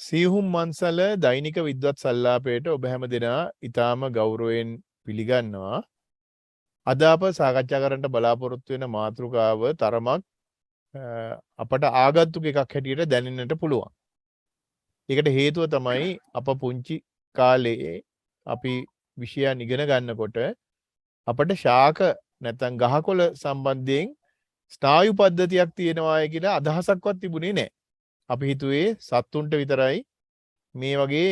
සීහුම්මන්සල දෛනික විද්වත් සල්ලාපයට ඔබ හැම දෙනා ඊටාම ගෞරවයෙන් පිළිගන්නවා. අද අප සාකච්ඡා කරන්න බලාපොරොත්තු වෙන මාතෘකාව තරමක් අපට ආගන්තුක එකක් හැටියට දැනෙන්නට පුළුවන්. ඒකට හේතුව තමයි අප පුංචි කාලේ අපි විෂයන් ඉගෙන ගන්නකොට අපට ශාක නැත්නම් ගහකොළ සම්බන්ධයෙන් ස්නායු පද්ධතියක් තියෙනවා කියලා අදහසක්වත් තිබුණේ නැහැ. අපි හිතුවේ සත්තුන්ට විතරයි මේ වගේ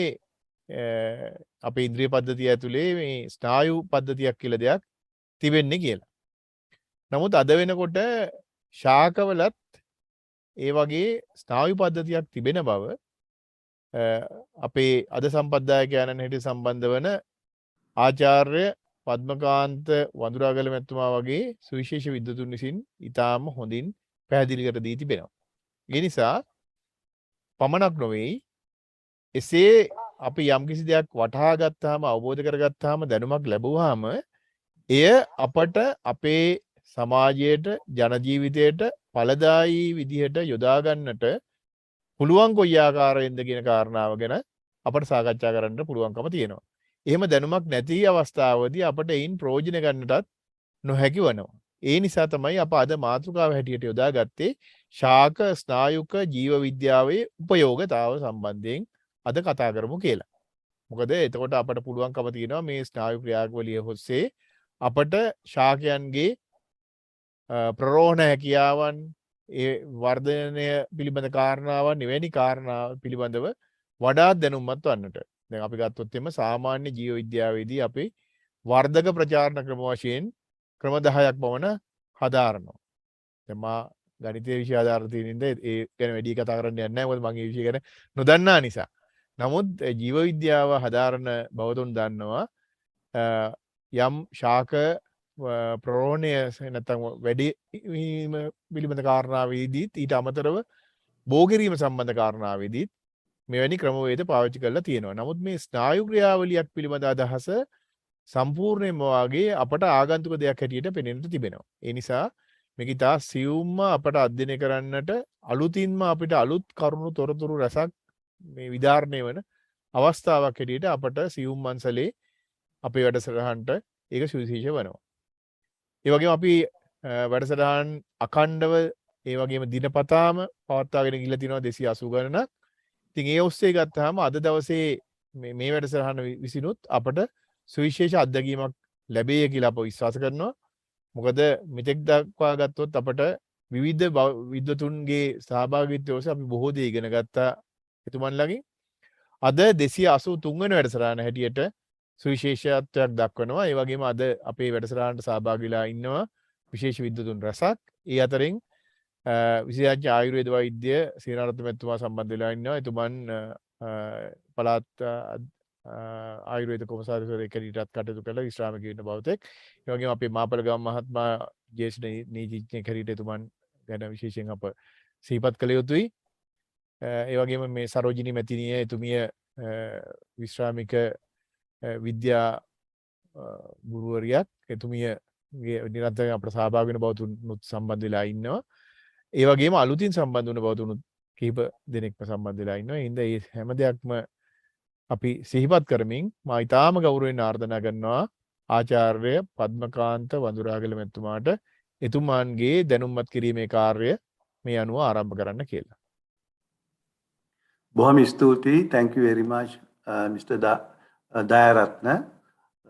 අපේ ඉන්ද්‍රිය පද්ධතිය ඇතුලේ මේ ස්නායු පද්ධතියක් කියලා දෙයක් තිබෙන්නේ කියලා. නමුත් අද වෙනකොට ශාකවලත් ඒ වගේ ස්නායු පද්ධතියක් තිබෙන බව අපේ අද සම්ප්‍රදායකයන්න් හැටියට සම්බන්ධ වන ආචාර්ය පද්මකාන්ත වඳුරාගල මැතිතුමා වගේ සුවිශේෂ විද්වතුන් විසින් ඊටාම හොඳින් පැහැදිලි කර දී තිබෙනවා. ඒ නිසා පමණක් නොවේ එසේ අපි යම්කිසි දෙයක් වටහා ගත්තාම අවබෝධ කරගත්තාම දැනුමක් ලැබුවාම එය අපට අපේ සමාජයට ජන ජීවිතයට ඵලදායී විදිහට යොදා ගන්නට පුළුවන් කොයි ආකාරයෙන්ද කියන කාරණාව ගැන අපට සාකච්ඡා කරන්න පුළුවන්කම තියෙනවා. එහෙම දැනුමක් නැති අවස්ථාවදී අපට ඒන් ප්‍රයෝජන ගන්නටත් නොහැකි වෙනවා. ඒ නිසා තමයි අප අද මාතෘකාව හැටියට යොදාගත්තේ ශාක ස්නායුක ජීව විද්‍යාවේ උපයෝගතාව සම්බන්ධයෙන් අද කතා කරමු කියලා. මොකද එතකොට අපට පුළුවන්කම තියෙනවා මේ ස්නායු ක්‍රියාවලිය ඔස්සේ අපට ශාකයන්ගේ ප්‍රරෝහණ හැකියාවන් ඒ වර්ධනය පිළිබඳ කාරණාවන් එවැනි කාරණා පිළිබඳව වඩාත් දැනුම්මත් වන්නට. දැන් අපි ගත්තොත් එimhe සාමාන්‍ය ජීව විද්‍යාවේදී අපි වර්ධක ප්‍රචාරණ ක්‍රම වශයෙන් ක්‍රම 10ක් පමණ හදාරනවා. දැන් මා ගණිතීය විෂය ආධාර තියෙනින්ද ඒ ගැන වැඩි කතා කරන්න යන්නේ නැහැ. මොකද මම මේ විෂය ගැන නොදන්නා නිසා. නමුත් ජීව විද්‍යාව හදාරන බවතුන් දන්නවා යම් ශාක ප්‍රරෝහණය නැත්නම් වැඩි වීම පිළිබඳ කාරණාවේදීත් ඊට අමතරව බෝ කිරීම සම්බන්ධ කාරණාවේදීත් මෙවැනි ක්‍රමවේද පාවිච්චි කරලා තියෙනවා. නමුත් මේ ස්නායු ක්‍රියාවලියක් පිළිබඳ අදහස සම්පූර්ණයෙන්ම වාගේ අපට ආගන්තුක දෙයක් හැටියට පෙනෙන්න තිබෙනවා. ඒ නිසා මේක ඉතා සියුම්ම අපට අධ්‍යයනය කරන්නට අලුතින්ම අපිට අලුත් කරුණු තොරතුරු රසක් මේ විධාරණය වන අවස්ථාවක් හැටියට අපට සියුම් මන්සලේ අපේ වැඩසටහනට ඒක සුවිශේෂ වෙනවා. ඒ වගේම අපි වැඩසටහන් අඛණ්ඩව ඒ වගේම දිනපතාම පවත්වාගෙන ගිහිල්ලා තියෙනවා 280 ගණනක්. ඉතින් ඒ ඔස්සේ ගත්තාම අද දවසේ මේ වැඩසටහන විසිනුත් අපට සුවිශේෂ අත්දැකීමක් ලැබෙයි කියලා අප විශ්වාස කරනවා. මොකද මෙතෙක් දක්වා ගත්තොත් අපට විවිධ විද්වතුන්ගේ සහභාගීත්වය ඔස්සේ අපි බොහෝ දේ ඉගෙන ගත්තා එතුමන්ලගෙන්. අද 283 වෙනි වැඩසටහන හැටියට සුවිශේෂත්වයක් දක්වනවා. ඒ වගේම අද අපේ වැඩසටහනට සහභාගීලා ඉන්නවා විශේෂ විද්වතුන් රැසක්. ඒ අතරින් විශේෂඥ ආයුර්වේද වෛද්‍ය සේනාරත්න මැතිතුමා සම්බන්ධ වෙලා ඉන්නවා. එතුමන් පළාත් ආයුර්වේද කොමසාරිස්වරයෙක් හැටියටත් කටයුතු කළ විශ්‍රාමික ඉන්න බවතෙක්. ඒ වගේම අපේ මාපලගම මහත්මයා ජ්‍යෙෂ්ඨ නීතිඥයෙක් හැටියට එතුමන් ගැන විශේෂයෙන් අප සිහිපත් කළ යුතුයි. ඒ වගේම මේ සරෝජිනී මැතිණිය එතුමිය විශ්‍රාමික විද්‍යා ගුරුවරියක්. එතුමියගේ නිරන්තරයෙන් අපට සහභාගී වෙන බවතුනුත් සම්බන්ධ වෙලා ඉන්නවා. ඒ වගේම අලුතින් සම්බන්ධ වුණ බවතුනුත් කිහිප දෙනෙක්ම සම්බන්ධ වෙලා ඉන්නවා. ඒ හින්දා මේ හැම දෙයක්ම අපි සිහිපත් කරමින් මා ඊටාම ගෞරවයෙන් ආර්දනා කරනවා ආචාර්ය පද්මකාන්ත වඳුරාගල මැතිතුමාට එතුමාන්ගේ දැනුම්මත් කිරීමේ කාර්යය මේ අනුව ආරම්භ කරන්න කියලා. බොහොම ස්තුතියි. Thank you very much Mr. Dayaratne.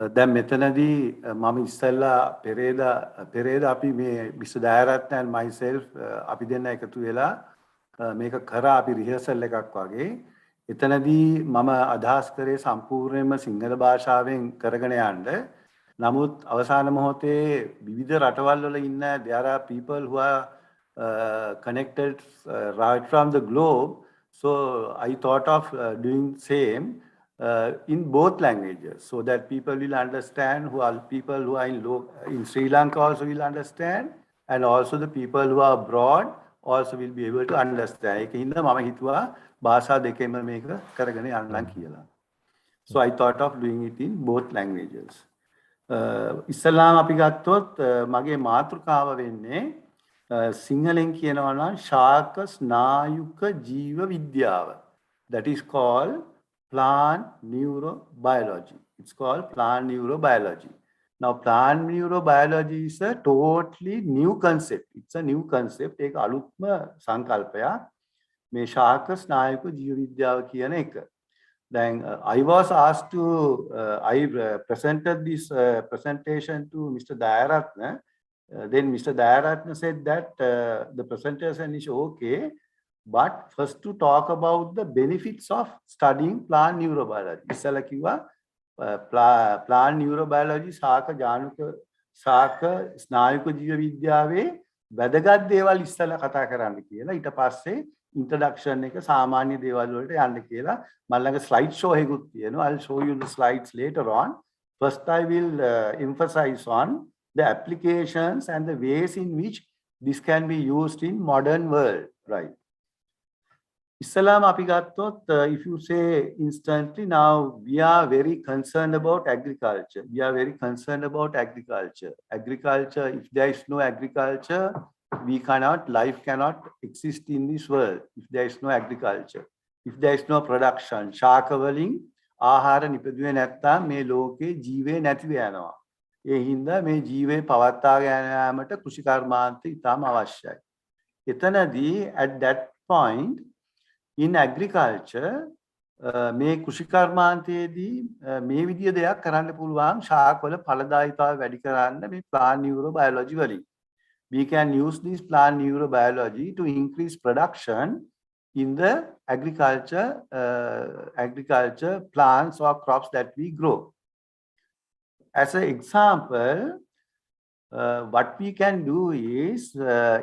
දැන් මෙතනදී මම ඉස්සෙල්ලා පෙරේදා අපි මේ Mr. දයාරත්න and myself අපි දෙන්න එකතු වෙලා මේක කරා අපි රිහර්සල් එකක් වගේ. එතනදී මම අදහස් කරේ සම්පූර්ණයෙන්ම සිංහල භාෂාවෙන් කරගෙන යන්න. නමුත් අවසාන මොහොතේ විවිධ රටවල් වල ඉන්න there are people who are connected right from the globe. So I thought of doing same in both languages so that people will understand, people who are in Sri Lanka also will understand, and also the people who are abroad also will be able to understand. ඒකින්ද මම හිතුවා භාෂා දෙකෙන්ම මේක කරගෙන යන්න කියලා. So I thought of doing it in both languages. ඉස්සලාම අපි ගත්තොත් මගේ මාතෘකාව වෙන්නේ සිංහලෙන් කියනවා නම් ශාක ස්නායුක ජීව විද්‍යාව. that is called plant neurobiology. It's called plant neurobiology. Now, plant neurobiology is a totally new concept. It's a new concept. एक अलुत्म संकल्पया में शाक स्नायु को जीव विद्या किया ने एक. Then I was asked to, I presented this presentation to Mr. Dayaratna. Then Mr. Dayaratna said that the presentation is okay, but first to talk about the benefits of studying plant neurobiology. ඉස්සලා කිව්වා plant neurobiology ශාක ශාක ස්නායුක ජීව විද්‍යාවේ වැදගත් දේවල් ඉස්සලා කතා කරන්න කියලා. ඊට පස්සේ introduction එක සාමාන්‍ය දේවල් වලට යන්න කියලා. මම ළඟ slide show එකකුත් තියෙනවා. I'll show you the slides later on. First I will emphasize on the applications and the ways in which this can be used in modern world, right? Islam api gattot, if you say instantly, now we are very concerned about agriculture. We are very concerned about agriculture. Agriculture, if there is no agriculture, life cannot exist in this world. If there is no agriculture, if there is no production, ශාකවලින් ආහාර නිපදුවේ නැත්නම් මේ ලෝකේ ජීවේ නැති වෙනවා. ඒ හින්දා මේ ජීවේ පවත්වාගෙන යාමට කෘෂිකර්මාන්ත ඉතාම අවශ්‍යයි. එතනදී at that point in agriculture මේ කෘෂිකර්මාන්තයේදී මේ විදිය දෙයක් කරන්න පුළුවන් ශාකවල ඵලදායීතාවය වැඩි කරන්න මේ plant neurobiology වලින්. We can use this plant neurobiology to increase production in the agriculture plants or crops that we grow. As an example, what we can do is,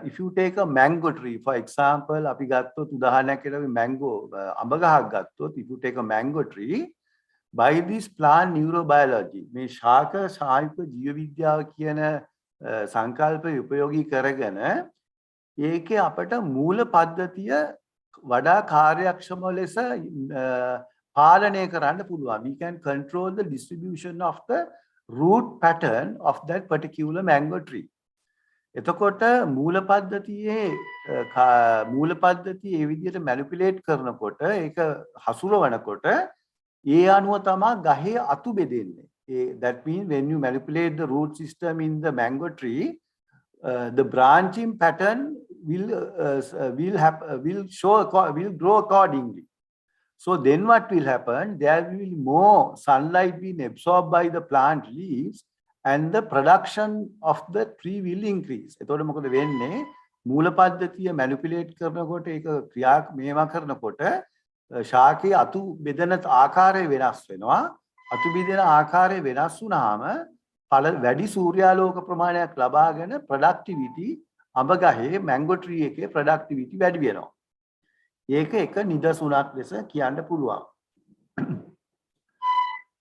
if you take a mango tree, for example, අපි ගත්තොත් උදාහරණයක් කියලා mango අඹ ගහක් ගත්තොත්, if you take a mango tree, by this plant neurobiology, මේ ශාක සායුක ජීව විද්‍යාව කියන සංකල්පය උපයෝගී කරගෙන ඒකේ අපට මූල පද්ධතිය වඩා කාර්යක්ෂම ලෙස පාලනය කරන්න පුළුවන්. We can control the distribution of the root pattern of that particular mango tree. එතකොට මූල පද්ධතියේ ඒ විදිහට manipulate කරනකොට ඒක හසුරවනකොට ඒ අනුව තමයි ගහේ අතු බෙදෙන්නේ. That means when you manipulate the root system in the mango tree, the branching pattern will grow accordingly. So then what will happen? There will be more sunlight being absorbed by the plant leaves, and the production of the tree will increase. එතකොට මොකද වෙන්නේ? මූල පද්ධතිය manipulate කරනකොට ඒක ක්‍රියා මේවා කරනකොට ශාකයේ අතු බෙදෙන ආකාරය වෙනස් වෙනවා. අතු බෙදෙන ආකාරය වෙනස් වුණාම වැඩි සූර්යාලෝක ප්‍රමාණයක් ලබාගෙන productivity අඹ ගහේ mango tree එකේ productivity වැඩි වෙනවා. ඒක එක නිදසුණක් ලෙස කියන්න පුළුවන්.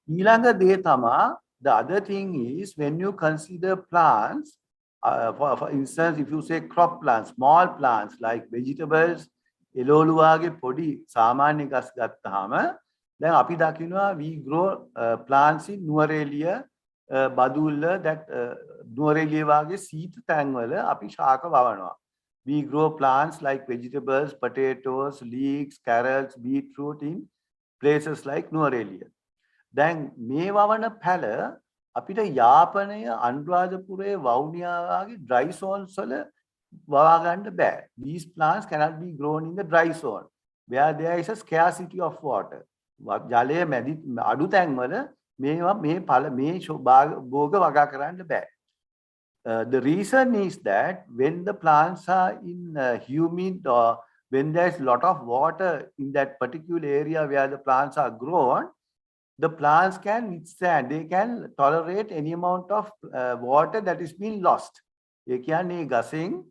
ඊළඟ දේ තමයි, the other thing is when you consider plants, for instance, if you say crop plants, small plants like vegetables, එළවලු වගේ පොඩි සාමාන්‍ය ගස් ගත්තාම දැන් අපි දකිනවා we grow plants in Nuwara Eliya Badulla that Nuwara Eliya වගේ සීත තැන්වල අපි ශාක වවනවා. We grow plants like vegetables, potatoes, leeks, carrots, beetroot in places like Nuwara Eliya. දැන් මේ වවන පැල අපිට යාපනය අනුරාධපුරයේ වවුනියා වගේ dry zones වල වවා ගන්න බෑ. These plants cannot be grown in the dry zone where there is a scarcity of water. ජලය මැදි අඩු තැන්වල මේවා මේ භෝග වගා කරන්න බෑ. The reason is that when the plants are in humid or when there is a lot of water in that particular area where the plants are grown, the plants can withstand, they can tolerate any amount of water that is being lost. ඒ කියන්නේ ගසෙන්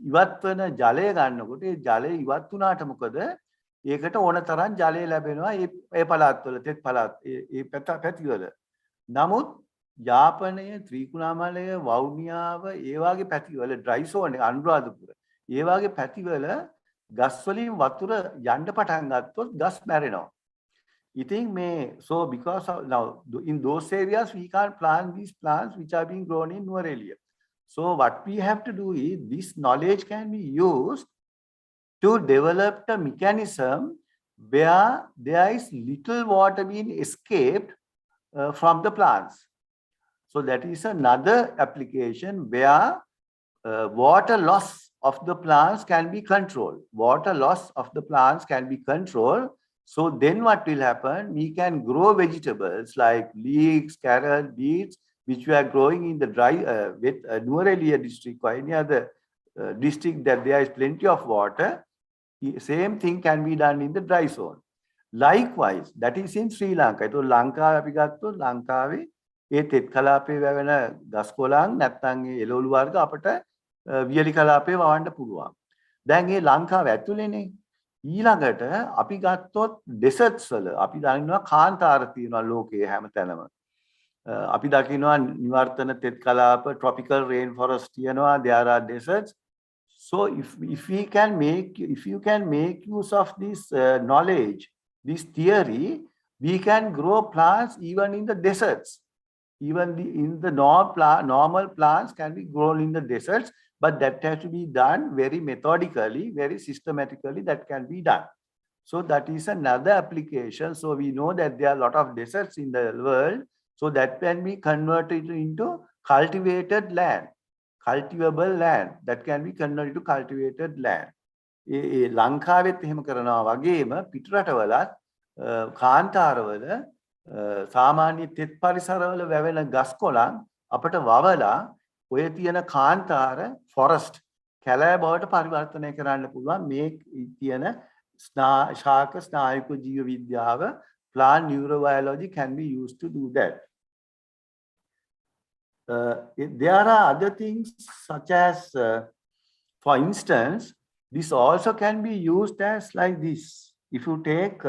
ඉවත් වෙන ජලය ගන්නකොට ඒ ජලය ඉවත් වුණාට මොකද ඒකට ඕන තරම් ජලය ලැබෙනවා ඒ පළාත්වල තෙත් පළාත් ඒ පැතිවල. නමුත් යාපනය, ත්‍රිකුණාමලය, වවුනියාව ඒ වගේ පැතිවල dry zone අනුරාධපුර ඒ වගේ පැතිවල ගස් වලින් වතුර යන්න පටන් ගත්තොත් ගස් මැරෙනවා. ඉතින් මේ so because of, now in those areas we can't plant these plants which are being grown in Nuwara Eliya. So what we have to do is this knowledge can be used to develop the mechanism where there is little water being escaped from the plants. So that is another application where water loss of the plants can be controlled. Water loss of the plants can be controlled. So then what will happen? We can grow vegetables like leeks, carrots, beets, which we are growing in the dry, wet Neurobiology district or any other district that there is plenty of water. Same thing can be done in the dry zone. Likewise, that is in Sri Lanka. So Lanka අපි ගත්තොත් ලංකාවේ ඒ තෙත් කලාපයේ වැවෙන ගස් කොළන් නැත්නම් ඒ එළවලු වර්ග අපිට වියලි කලාපයේ වවන්න පුළුවන්. දැන් මේ ලංකාව ඇතුලේනේ ඊළඟට අපි ගත්තොත් ඩෙසර්ට්ස් වල අපි දන්නවා කාන්තාර තියෙනවා ලෝකයේ හැමතැනම. අපි දකිනවා නිවර්තන තෙත් කලාප tropical rainforest තියෙනවා, there are deserts. So if you can make use of this knowledge, this theory, we can grow plants even in the deserts. Even in the normal plants can be grown in the deserts, but that has to be done very methodically, very systematically. That can be done. So that is another application. So we know that there are a lot of deserts in the world. So that can be converted into cultivated land, cultivable land. That can be converted to cultivated land. ලංකාවෙත් එහෙම කරනවා වගේම පිටරටවලත් කාන්තාරවල සාමාන්‍ය තෙත් පරිසරවල වැවෙන ගස් කොළන් අපිට වවලා ඔය තියෙන කාන්තාර ෆොරස්ට් කැලෑ බවට පරිවර්තනය කරන්න පුළුවන් මේ තියෙන ශාක ස්නායුක ජීව විද්‍යාව plant neurobiology can be used to do that. There are other things such as for instance this also can be used as like this. If you take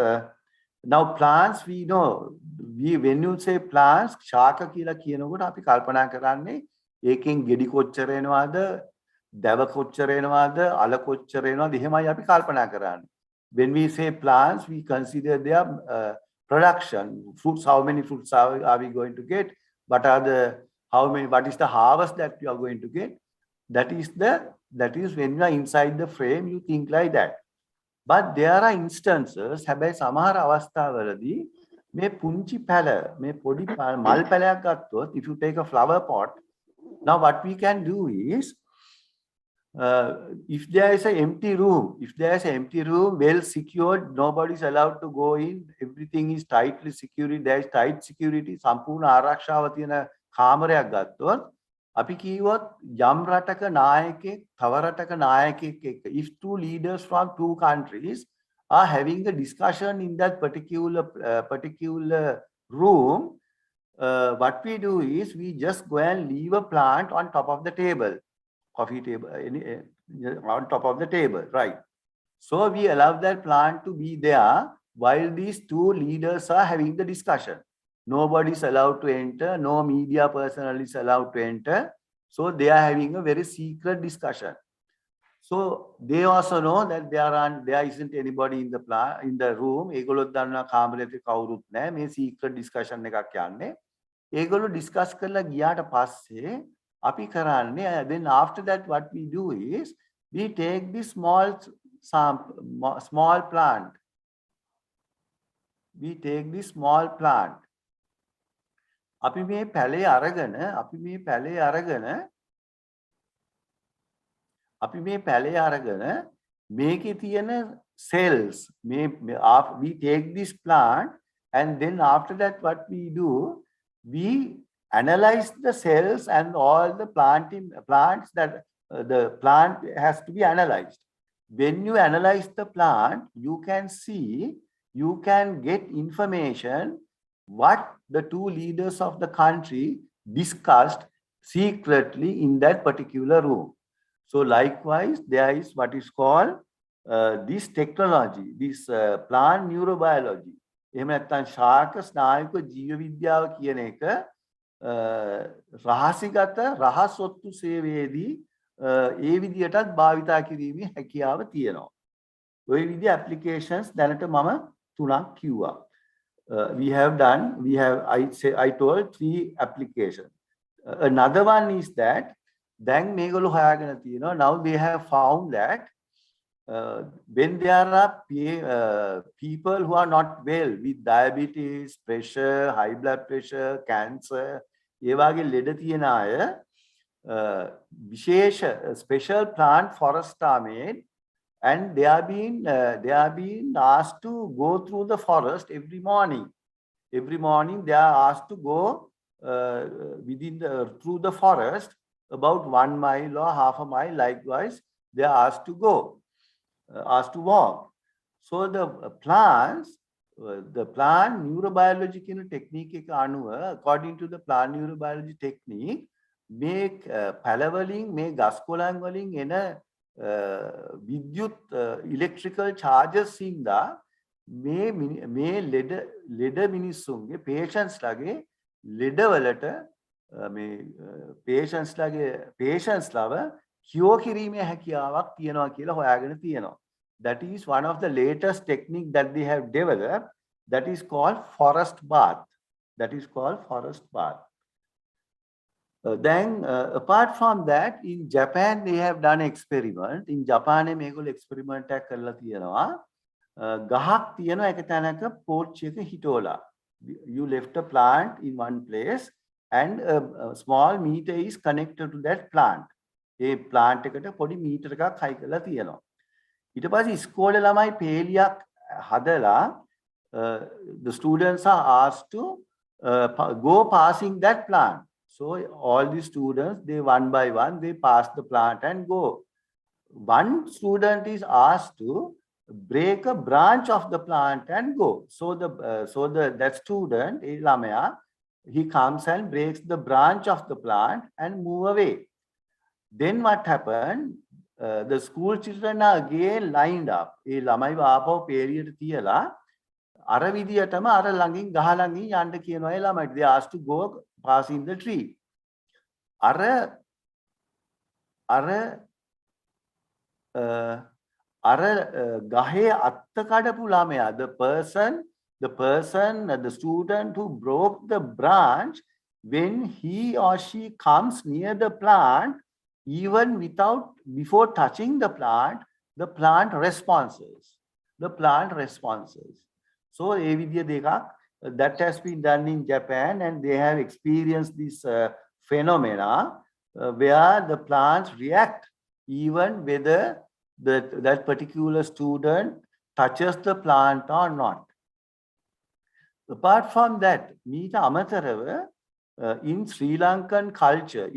now plants, we know when you say plants ශාක කියලා කියනකොට අපි කල්පනා කරන්නේ ඒකෙන් ගෙඩි කොච්චර එනවාද, දැව කොච්චර එනවාද, අල කොච්චර එනවාද එහෙමයි අපි කල්පනා කරන්නේ. When we say plants, we consider their production. Fruits, how many fruits are we going to get? What is the harvest that we are going to get? That is when you are inside the frame, you think like that. But there are instances, හැබැයි සමහර අවස්ථාවලදී මේ පුංචි පැල, මේ පොඩි මල් පැලයක් ගත්තොත්, if you take a flower pot, now what we can do is, if there is an empty room, well secured, nobody is allowed to go in, everything is tightly secured, there is tight security, සම්පූර්ණ ආරක්ෂාව තියෙන කාමරයක් ගත්තොත්, අපි කිව්වොත් යම් රටක නායකයෙක් තව රටක නායකයෙක් එක්ක, if two leaders from two countries are having a discussion in that particular room, what we do is we just go and leave a plant on top of the table, coffee table, on top of the table, right? So we allow that plant to be there while these two leaders are having the discussion. Nobody is allowed to enter, no media personnel is allowed to enter. So they are having a very secret discussion. So they also know that there isn't anybody in the room. ඒගොල්ලෝ දන්නා කාමරේ කවුරුත් නැහැ. මේ secret discussion එකක් යන්නේ. ඒගොල්ලෝ discuss කරලා ගියාට පස්සේ අපි කරන්නේ, then after that what we do is we take this small plant. We take this small plant. අපි මේ පැලේ අරගෙන මේකේ තියෙන cells, we take this plant and then after that what we do, we analyze the cells and all the plants that the plant has to be analyzed. When you analyze the plant, you can get information what the two leaders of the country discussed secretly in that particular room. So likewise, there is what is called this technology, this plant neurobiology. එහෙම නැත්නම් ශාක ස්නායුක ජීව විද්‍යාව කියන එක රහසිගත රහස් ඔත්තු සේවයේදී ඒ විදියටත් භාවිතා කිරීමේ හැකියාව තියෙනවා. ওই විදිය applications දැනට මම 3ක් කිව්වා. I told 3 applications. Another one is that then මේගොල්ලෝ හොයාගෙන තියෙනවා, now they have found that when there are people who are not well with diabetes, pressure, high blood pressure, cancer, ඒ වගේ ලෙඩ තියෙන අය විශේෂ special plant forests are made and they are being asked to go through the forest every morning. Every morning they are asked to go through the forest about 1 mile or half a mile. Likewise, they are asked to walk. So the plant neurobiology technique according to the plant neurobiology technique make පළවලින් මේ ගස්කොළන් වලින් එන විද්‍යුත් electrical charges හින්දා මේ ලෙඩ මිනිස්සුන්ගේ patients ලගේ ලෙඩවලට මේ patients ලව cure කිරීමේ හැකියාවක් තියනවා කියලා හොයාගෙන තියෙනවා. That is one of the latest technique that they have developed. That is called forest bath. Then apart from that, in Japan they have done experiment. In Japan මේගොල්ලෝ experiment එකක් කරලා තියෙනවා. ගහක් තියෙනවා එක තැනක porch එක හිටෝලා. You left a plant in one place and a small meter is connected to that plant. A plant එකට පොඩි meter එකක් හයි කරලා තියෙනවා. ඊට පස්සේ ඉස්කෝලේ ළමයි පේලියක් හදලා the students are asked to go passing that plant. So all the students, they one by one, they pass the plant and go. One student is asked to break a branch of the plant and go. So that student, lamaya, he comes and breaks the branch of the plant and move away. Then what happened? The school children are again lined up. ඒ ළමයි ආපහු පේලියට තියලා අර විදියටම අර ළඟින් ගහ ළඟින් යන්න කියනවා ඒ ළමයිට. They asked to go passing the tree. අර ගහේ අත්ත කඩපු ළමයා, the student who broke the branch, when he or she comes near the plant, even before touching the plant responses. So ඒ විදිය දෙකක් that has been done in Japan, and they have experienced this phenomena where the plants react even whether that particular student touches the plant or not. Apart from that, මීට අමතරව in Sri Lankan culture,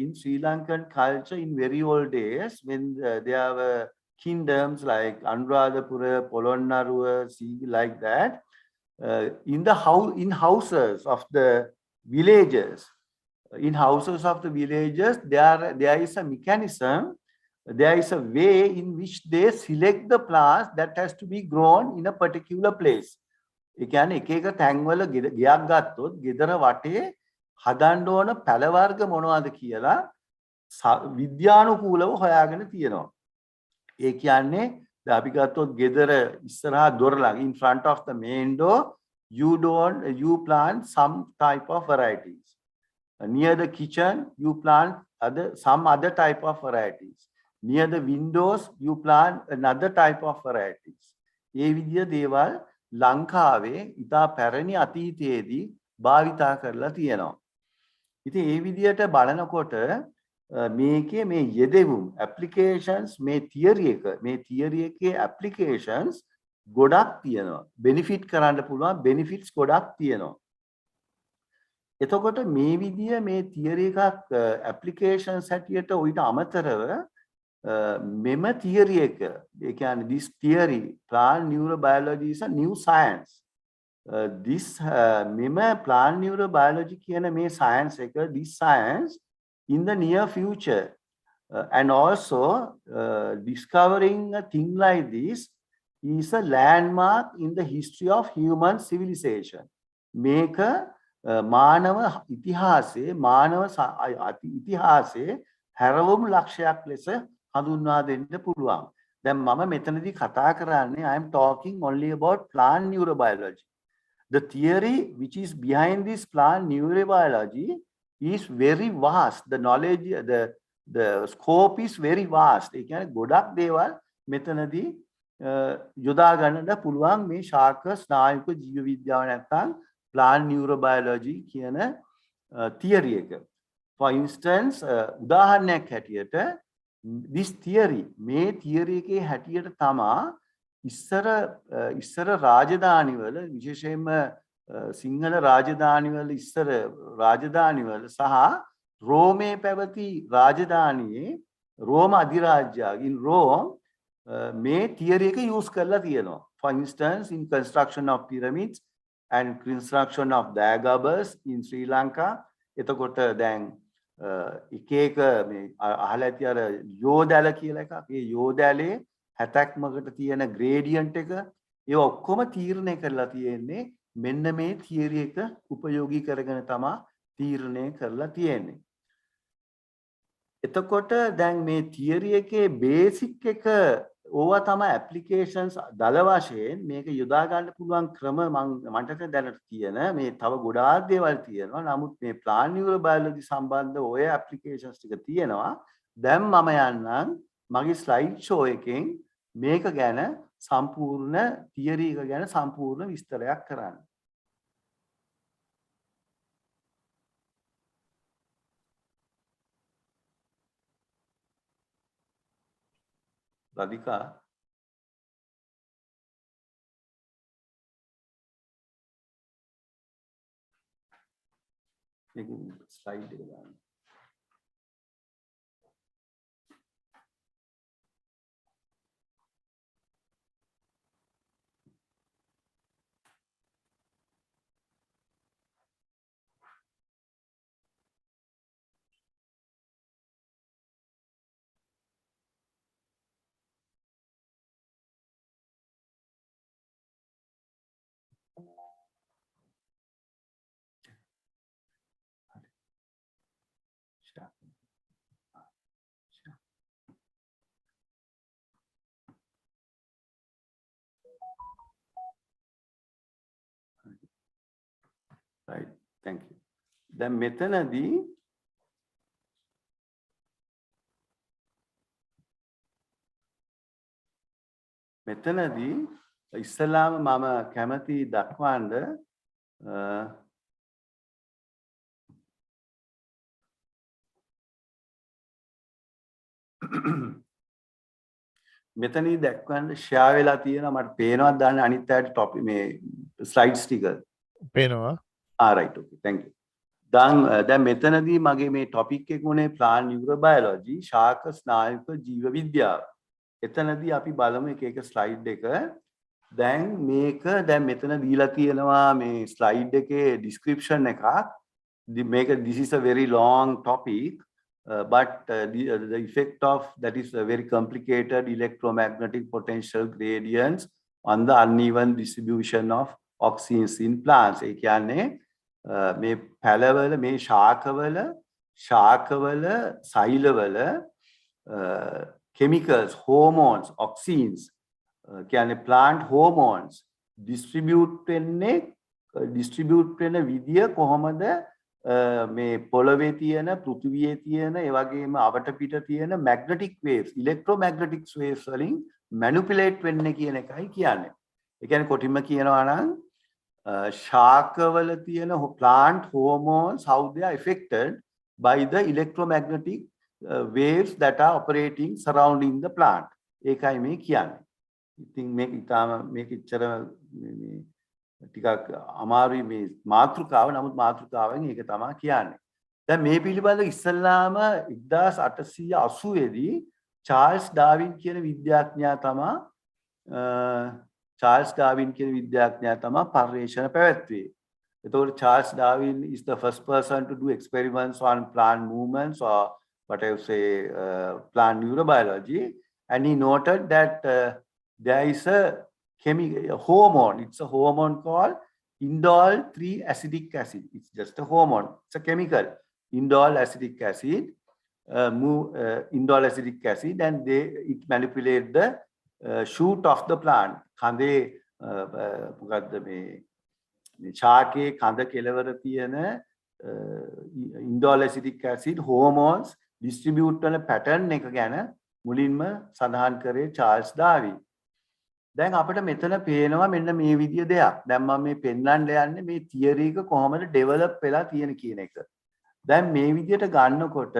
in very old days, when there were kingdoms like Anuradhapura, Polonnaruwa, like that, in houses of the villages, there is a mechanism, there is a way in which they select the plants that has to be grown in a particular place. ඒ කියන්නේ එක තැන්වල ගියක් ගත්තොත් ගෙදර වටේ හදන්න ඕන පැල වර්ග මොනවද කියලා විද්‍යානුකූලව හොයාගෙන තියෙනවා. ඒ කියන්නේ අපි ගත්තොත් ගෙදර ඉස්සරහා දොර ළඟ in front of the main door you plant some type of varieties. Near the kitchen you plant some other type of varieties. Near the windows you plant another type of varieties. ඒ විදිය දේවල් ලංකාවේ ඉතා පැරණි අතීතයේදී භාවිතා කරලා තියෙනවා. ඉතින් ඒ විදියට බලනකොට මේකේ මේ යෙදෙවුම් applications මේ theory එකේ applications ගොඩක් තියෙනවා. benefit කරන්න පුළුවන් benefits ගොඩක් තියෙනවා. එතකොට මේ විදිය මේ theory එකක් applications හැටියට ඊට අමතරව මෙම theory එක ඒ කියන්නේ this theory plant neurobiology is a new science. This මෙම plant neurobiology කියන මේ science එක this science in the near future and also discovering a thing like this is a landmark in the history of human civilization. මේක මානව ඉතිහාසයේ හැරවුම් ලක්ෂයක් ලෙස හඳුන්වා දෙන්න පුළුවන්. දැන් මම මෙතනදී කතා කරන්නේ I am talking only about plant neurobiology. The theory which is behind this plant neurobiology is very vast. The knowledge, the scope is very vast. ඒ කියන්නේ ගොඩක් දේවල් මෙතනදී යොදා ගන්නට පුළුවන් මේ ශාක ස්නායුක ජීව විද්‍යාව නැත්නම් plant neurobiology කියන theory එක. For instance, උදාහරණයක් හැටියට this theory මේ theory එකේ හැටියට තමා ඉස්සර රාජධානිවල විශේෂයෙන්ම සිංහල රාජධානිවල ඉස්සර රාජධානිවල සහ රෝමේ පැවති රාජධානියේ රෝම අධිරාජ්‍යයෙන් රෝම් මේ theory එක use කරලා තියෙනවා. For instance, in construction of pyramids and construction of dagobers in Sri Lanka. එතකොට දැන් එක එක මේ අහලා ඇති අර යෝදැල කියලා එකක්. ඒ යෝදැලේ 70කට තියෙන gradient එක ඒ ඔක්කොම තීරණය කරලා තියෙන්නේ මෙන්න මේ theory එක උපයෝගී කරගෙන තමයි තීරණය කරලා තියෙන්නේ. එතකොට දැන් මේ theory එකේ basic එක ඕවා තමයි applications දල වශයෙන් මේක යොදා ගන්න පුළුවන් ක්‍රම මන්ට දැනට තියෙන මේ තව ගොඩාක් දේවල් තියෙනවා. නමුත් මේ plant neurobiology සම්බන්ධ ඔය applications ටික තියෙනවා. දැන් මම යන්නම් මගේ slide show එකෙන් මේක ගැන සම්පූර්ණ theory එක ගැන සම්පූර්ණ විස්තරයක් කරන්න. Radhika. Slide එක. Right, thank you. දැන් මෙතනදී ඉස්සලාම මම කැමති දක්වන්න මෙතනදී දක්වන්න share වෙලා තියෙනවා මට පේනවත් දාන්න අනිත් අයට topic මේ slides ටික පේනවා. right, okay, thank you. දැන් මෙතනදී මගේ මේ topic එක උනේ plant neurobiology ශාක ස්නායුක ජීව විද්‍යාව. එතනදී අපි බලමු එක එක slide එක. දැන් මෙතන දීලා තියෙනවා මේ slide එකේ description එකක්. This is a very long topic, but the effect of that is a very complicated electromagnetic potential gradients on the uneven distribution of auxins in plants. ඒ කියන්නේ මේ පැලවල මේ ශාකවල සෛලවල chemicals, hormones, auxins කියන්නේ plant hormones distribute වෙන විදිය කොහොමද මේ පොළවේ තියෙන පෘථිවියේ තියෙන ඒ වගේම අවට පිට තියෙන magnetic waves, electromagnetic waves වලින් manipulate වෙන්නේ කියන එකයි කියන්නේ. ඒ කියන්නේ කොටින්ම කියනවා නම් ශාකවල තියෙන plant hormones, how they are affected by the electromagnetic waves that are operating surrounding the plant. ඒකයි මේ කියන්නේ. ඉතින් මේක ඉච්චර ටිකක් අමාරුයි මේ මාතෘකාව. නමුත් මාතෘකාවෙන් ඒක තමයි කියන්නේ. දැන් මේ පිළිබඳව ඉස්සල්ලාම 1880 දී චාල්ස් ඩාවින් කියන විද්‍යාඥයා තමයි පර්යේෂණ පැවැත්වුවේ. එතකොට Charles Darwin is the first person to do experiments on plant movements or what I would say plant neurobiology, and he noted that there is a hormone. It's a hormone called Indole 3 acetic acid. It's just a hormone. It's a chemical. Indole acetic acid, and it manipulates the shoot of the plant. කඳේ මොකද්ද මේ ශාකයේ කඳ කෙලවර තියෙන indole acetic acid hormones distribute වන pattern එක ගැන මුලින්ම සඳහන් කරේ චාල්ස් ඩාවින්. දැන් අපිට මෙතන පේනවා මෙන්න මේ විදිය දෙයක්. දැන් මම මේ පෙන්වන්න යන්නේ මේ තියරි එක කොහොමද ඩෙවලොප් වෙලා තියෙන කියන එක. දැන් මේ විදියට ගන්නකොට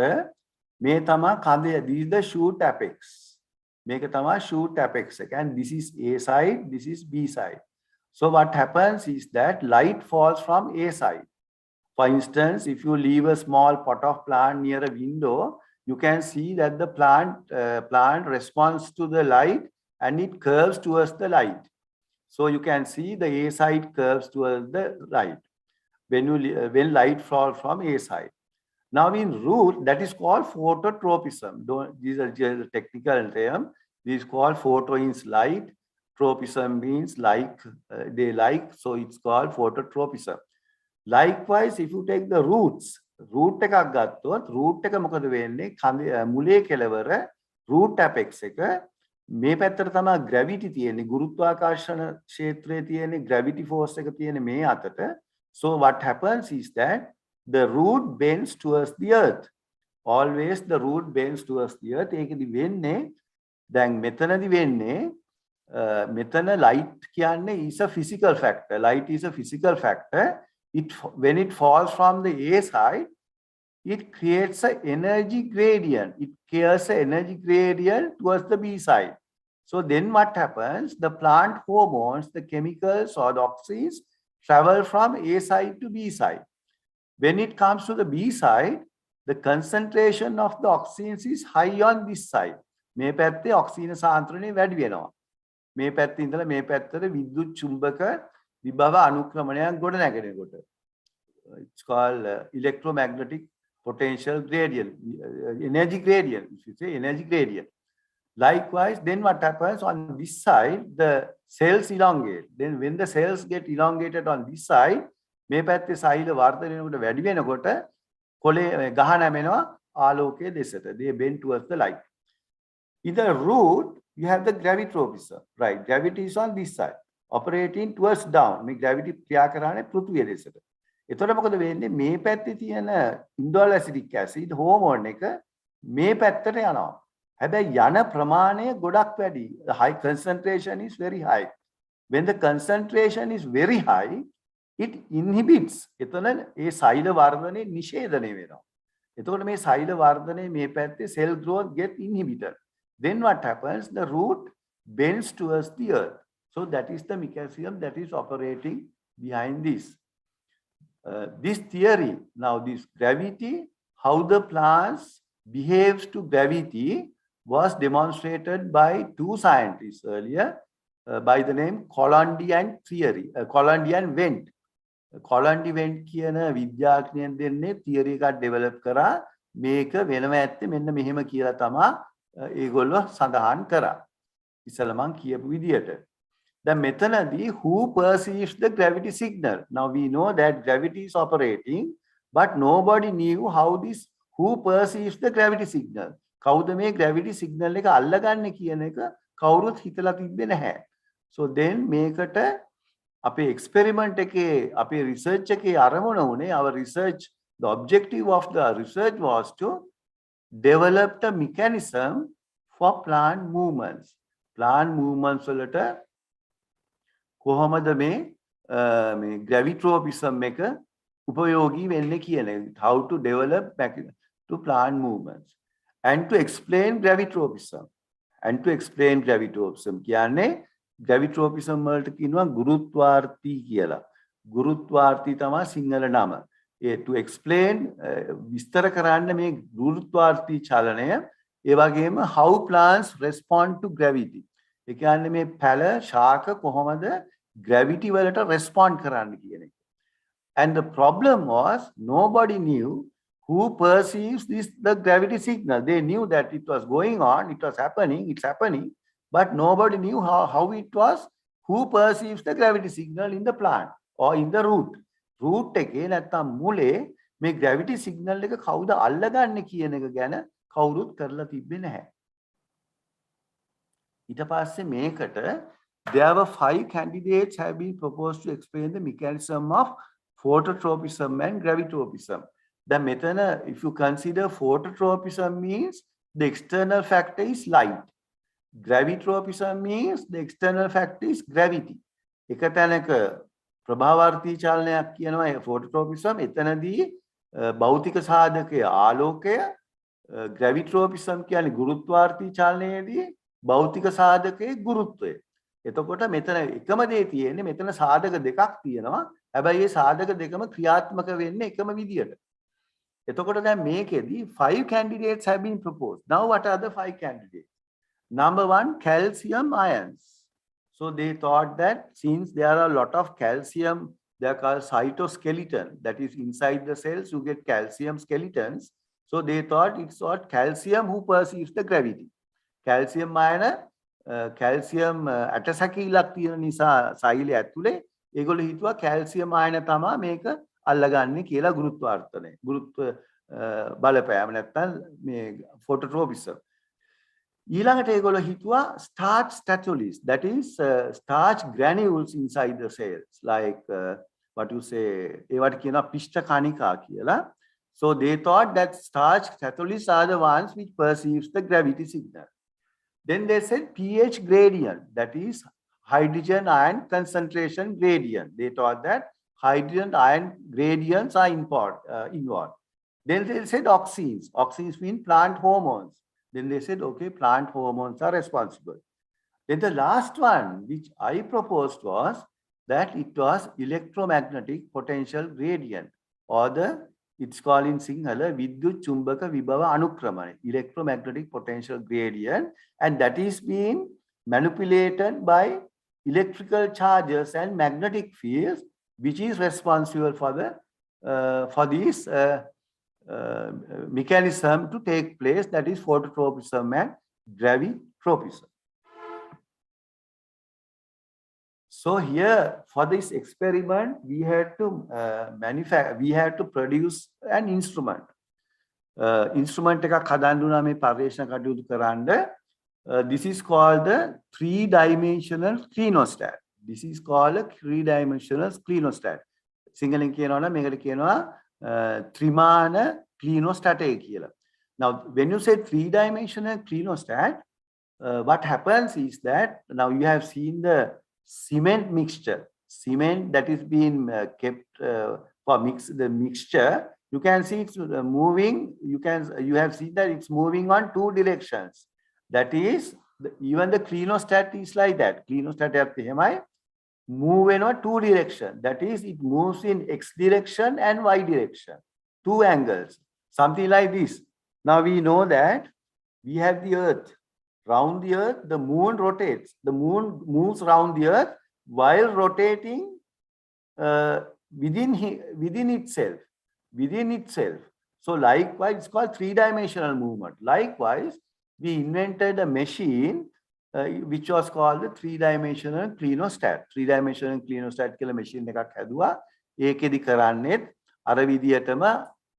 මේ තමයි කඳේ this is the shoot apex. මේක තමයි shoot apex එක. And this is A side, this is B side. So what happens is that light falls from A side. For instance, if you leave a small pot of plant near a window, you can see that the plant responds to the light and it curves towards the light. So you can see the A side curves towards the light when light falls from A side. Now in root, that is called phototropism. These are just a technical term. This is called photo means light. Tropism means like, they like, so it's called phototropism. Likewise, if you take the roots, root එකක් ගත්තොත් root එක මොකද වෙන්නේ? මුලේ කෙලවර root apex එක මේ පැත්තට තමයි gravity තියෙන්නේ, ගුරුත්වාකර්ෂණ ක්ෂේත්‍රයේ තියෙන්නේ, gravity force එක තියෙන්නේ මේ අතට. So what happens is that the root bends towards the earth. Always the root bends towards the earth. ඒකෙදි වෙන්නේ දැන් මෙතනදි වෙන්නේ මෙතන light කියන්නේ is a physical factor. Light is a physical factor. When it falls from the A side, it creates an energy gradient. It creates an energy gradient towards the B side. So then what happens? The plant hormones, the chemicals or the oxys travel from A side to B side. When it comes to the B side, the concentration of the oxygens is high on this side. මේ පැත්තේ oxygen සාන්ද්‍රණය වැඩි වෙනවා. මේ පැත්තේ ඉඳලා මේ පැත්තට විද්‍යුත් චුම්බක විභව අනුක්‍රමණයක් ගොඩ නැගෙනකොට. It's called electromagnetic potential gradient, energy gradient, if you say energy gradient. Likewise, then what happens on this side, the cells elongate. Then when the cells get elongated on this side, මේ පැත්තේ සෛල වර්ධනය වෙනකොට වැඩි වෙනකොට කොලේ ගහ නැමෙනවා ආලෝකයේ දෙසට. They bend towards the light. In the root, you have the gravitropism, right? Gravity is on this side, operating towards down. මේ gravity ක්‍රියා කරන්නේ පෘථිවිය දෙසට. එතකොට මොකද වෙන්නේ? මේ පැත්තේ තියෙන indole acetic acid hormone එක මේ පැත්තට යනවා. හැබැයි යන ප්‍රමාණය ගොඩක් වැඩි. The high concentration is very high. When the concentration is very high, it inhibits. එතන ඒ සෛල වර්ධනය නිෂේධනය වෙනවා. එතකොට මේ සෛල වර්ධනය මේ පැත්තේ cell growth get inhibited. Then what happens? The root bends towards the earth. So that is the mechanism that is operating behind this. This theory, now this gravity, how the plants behaves to gravity was demonstrated by two scientists earlier by the name Colandi theory, Colandi and Wendt. Colandi Wendt කියන විද්‍යාඥයන් දෙන්නේ theory එකක් develop කරා මේක වෙනම ඇත්තේ මෙන්න මෙහෙම කියලා තමයි ඒගොල්ලෝ සඳහන් කරා. ඉස්සෙල්ලා මම කියපු විදියට. දැන් මෙතනදී who perceives the gravity signal? Now we know that gravity is operating, but nobody knew how this who perceives the gravity signal. කවුද මේ gravity signal එක අල්ලගන්නේ කියන එක කවුරුත් හිතලා තිබ්බේ නැහැ. So then මේකට අපේ experiment එකේ අපේ research එකේ අරමුණ උනේ our research, the objective of the research was to develop the mechanism for plant movements. Plant movements වලට කොහොමද මේ gravitropism එක උපයෝගී වෙන්නේ කියන එක. How to develop to plant movements and to explain gravitropism. And to explain gravitropism කියන්නේ gravitropism වලට කියනවා ගුරුත්වාර්ථී කියලා. ගුරුත්වාර්ථී තමයි සිංහල නම. To explain විස්තර කරන්න මේ ගුරුත්වාර්ථී චලනය ඒ වගේම how plants respond to gravity. ඒ කියන්නේ මේ පැල ශාක කොහොමද gravity වලට respond කරන්න කියන එක. And the problem was nobody knew who perceives the gravity signal. They knew that it was going on, it was happening, it's happening, but nobody knew how it was, who perceives the gravity signal in the plant or in the root. Root එකේ නැත්තම් මුලේ මේ gravity signal එක කවුද අල්ලගන්නේ කියන එක ගැන කවුරුත් කරලා තිබ්බේ නැහැ. ඊට පස්සේ මේකට there were 5 candidates have been proposed to explain the mechanism of phototropism and gravitropism. Then මෙතන if you consider phototropism means the external factor is light. Gravitropism means the external factor is gravity. එක තැනක ප්‍රභාවාර්ථී චලනයක් කියනවා phototropism. එතනදී භෞතික සාධකය ආලෝකය, gravitropism කියන්නේ ගුරුත්වාර්ථී චලනයේදී භෞතික සාධකයේ ගුරුත්වය. එතකොට මෙතන එකම දේ තියෙන්නේ මෙතන සාධක දෙකක් තියෙනවා. හැබැයි මේ සාධක දෙකම ක්‍රියාත්මක වෙන්නේ එකම විදියට. එතකොට දැන් මේකෙදී 5 candidates have been proposed. Now what are the 5 candidates? Number 1, calcium ions. So they thought that since there are a lot of calcium, they are called cytoskeleton, that is inside the cells you get calcium skeletons. So they thought it's not calcium who perceives the gravity. Calcium ion calcium ඇටසැකිල්ලක් තියෙන නිසා සෛලය ඇතුලේ ඒගොල්ලෝ හිතුවා calcium ion තමයි මේක අල්ලගන්නේ කියලා ගුරුත්වාකර්ෂණය. ගුරුත්ව බලපෑම නැත්නම් මේ phototropism. ඊළඟට ඒගොල්ලෝ හිතුවා starch statules, that is starch granules inside the cells, like what you say ඒවට කියනවා පිෂ්ඨ කණිකා කියලා. So they thought that starch statules are the ones which perceives the gravity signal. Then they said pH gradient, that is hydrogen ion concentration gradient. They thought that hydrogen ion gradients are involved. Then they said auxins. Auxins mean plant hormones. Then they said, okay, plant hormones are responsible. Then the last one, which I proposed, was that it was electromagnetic potential gradient, or it's called in Sinhala, Vidyut Chumbaka Vibhava Anukramana, electromagnetic potential gradient, and that is being manipulated by electrical charges and magnetic fields, which is responsible for these mechanism to take place, that is phototropism and gravitropism. So here for this experiment we had to produce an instrument. Instrument එකක් හදන්න උනා මේ පර්යේෂණ කටයුතු කරන්න. This is called the 3-dimensional clinostat. This is called a 3-dimensional clinostat. සිංහලෙන් කියනවා නම් මේකට කියනවා ත්‍රිමාන clinostat කියලා. Now when you say 3-dimensional clinostat, what happens is that now you have seen the cement mixture, cement that is being kept for the mixture. You can see it's moving. You have seen that it's moving on 2 directions. That is even the clinostat is like that. Clinostat එහෙමයි move in 2 direction. That is it moves in x direction and y direction, 2 angles, something like this. Now we know that we have the earth. Round the earth, the moon rotates. The moon moves round the earth while rotating within itself. So likewise, it's called 3-dimensional movement. Likewise, we invented a machine which was called the 3-dimensional clinostat. 3-dimensional clinostat කියලා machine එකක් හැදුවා. ඒකෙදි කරන්නේත් අර විදියටම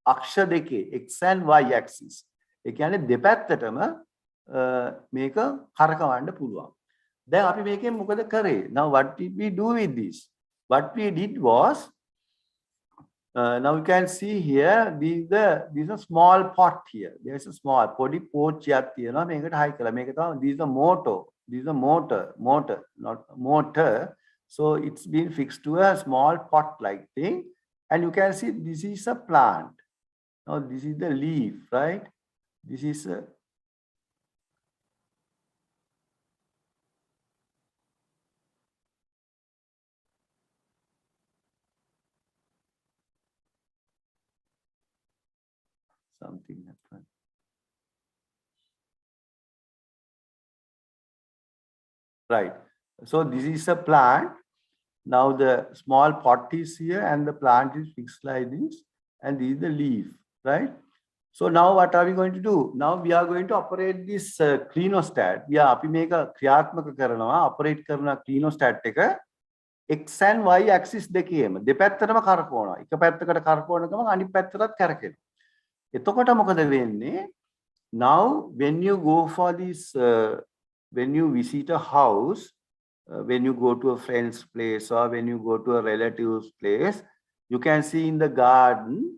අක්ෂ දෙකේ x and y axis. ඒ කියන්නේ දෙපැත්තටම මේක කරකවන්න පුළුවන්. දැන් අපි මේකෙන් මොකද කරේ? Now what did we do with this? What we did was, now you can see here, this is a small pot here. There is a small podi pot එකක් තියෙනවා. මේකට high කළා. මේක තමයි this is a motor. This is a motor, not motor. So it's been fixed to a small pot like thing, and you can see this is a plant. Now this is the leaf, right? This is a something happened. Right. So this is a plant. Now the small pot is here and the plant is fixed like this, and this is the leaf, right? So now what are we going to do? Now we are going to operate this clinostat. We are අපි මේක ක්‍රියාත්මක කරනවා, operate කරන clinostat එක x and y axis දෙකේම දෙපැත්තටම කරකවනවා. එක පැත්තකට කරකවන ගමන් අනිත් පැත්තටත් කරකෙනවා. එතකොට මොකද වෙන්නේ? Now when you go for this when you visit a house, when you go to a friend's place or when you go to a relative's place, you can see in the garden,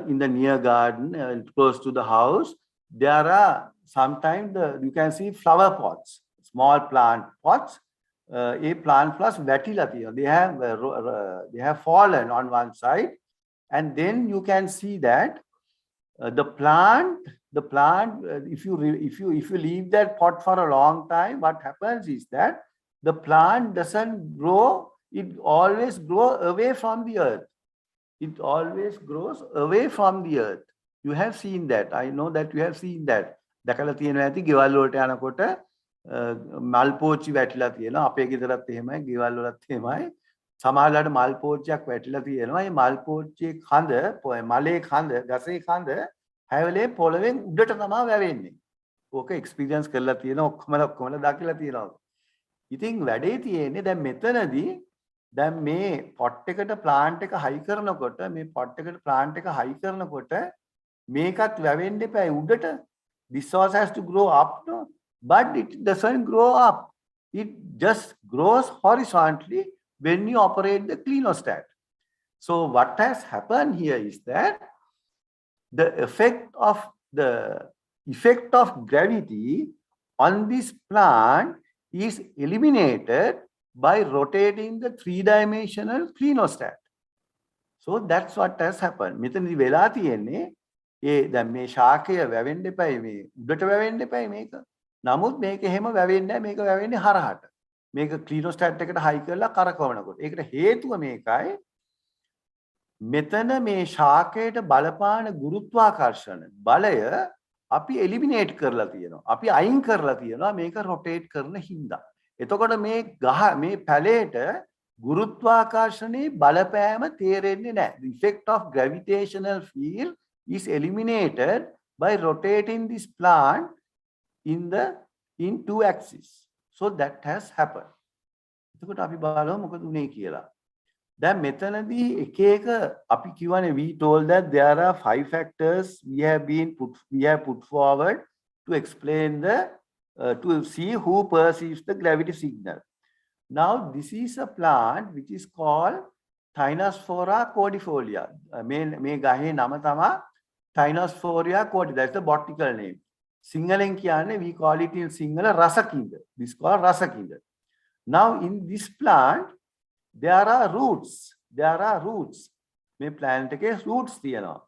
in the near garden, close to the house, there are sometimes you can see flower pots, small plant pots. A plant plus vetilatio. They have fallen on one side, and then you can see that the plant. If you leave that pot for a long time, what happens is that the plant doesn't grow. It always grows away from the earth. It always grows away from the earth. You have seen that. I know that you have seen that. දැකලා තියෙනවා ඇති ගෙවල් වලට යනකොට මල් පෝච්චි වැටිලා තියෙනවා. අපේ ගෙදරත් එහෙමයි, ගෙවල් වලත් එහෙමයි. සමහරවිට මල් පෝච්චියක් වැටිලා තියෙනවා. මේ මල් පෝච්චියේ කඳ, මලේ කඳ, ගසේ කඳ හැවලේ පොළවෙන් උඩට තමයි වැවෙන්නේ. ඕක එක්ස්පීරියන්ස් කරලා තියෙනවා. ඔක්කොමලා දකිලා තියෙනවා. ඉතින් වැඩේ තියෙන්නේ දැන් මෙතනදී දැන් මේ පොට් එකට ප්ලාන්ට් එක හයි කරනකොට මේ පොට් එකට ප්ලාන්ට් එක හයි කරනකොට මේකත් වැවෙන්න එපා උඩට. This also has to grow up, no? But it doesn't grow up. It just grows horizontally when you operate the Chemostat. So what has happened here is that the effect of gravity on this plant is eliminated by rotating the three-dimensional Chemostat. So that's what has happened. මෙතනදී වෙලා තියෙන්නේ දැන් මේ ශාකය වැවෙන්න එපයි මේ උඩට වැවෙන්න එපයි මේක. නමුත් මේක එහෙම වැවෙන්නේ නැහැ. මේක වැවෙන්නේ හරහට. මේක ක්ලීනෝස්ටැට් එකට හයි කරලා කරකවනකොට. ඒකට හේතුව මේකයි. මෙතන මේ ශාකයට බලපාන ගුරුත්වාකර්ෂණ බලය අපි එලිමිනේට් කරලා තියෙනවා. අපි අයින් කරලා තියෙනවා මේක රොටේට් කරන හින්දා. එතකොට මේ මේ පැලේට ගුරුත්වාකර්ෂණයේ බලපෑම තේරෙන්නේ නැහැ. The effect of gravitational field is eliminated by rotating this plant in two axes. So that has happened. එතකොට අපි බලමු මොකද උනේ කියලා. දැන් මෙතනදී එක එක අපි කියවනේ we told that there are 5 factors we have put forward to explain to see who perceives the gravity signal. Now this is a plant which is called Thynosphora cordifolia. මේ ගහේ නම තමයි Thynosphora cordifolia. That's the botanical name. Singaling කියන්නේ we call it in Sinhala rasakinda. This is called rasakinda. Now in this plant there are roots. මේ plant එකේ roots තියෙනවා.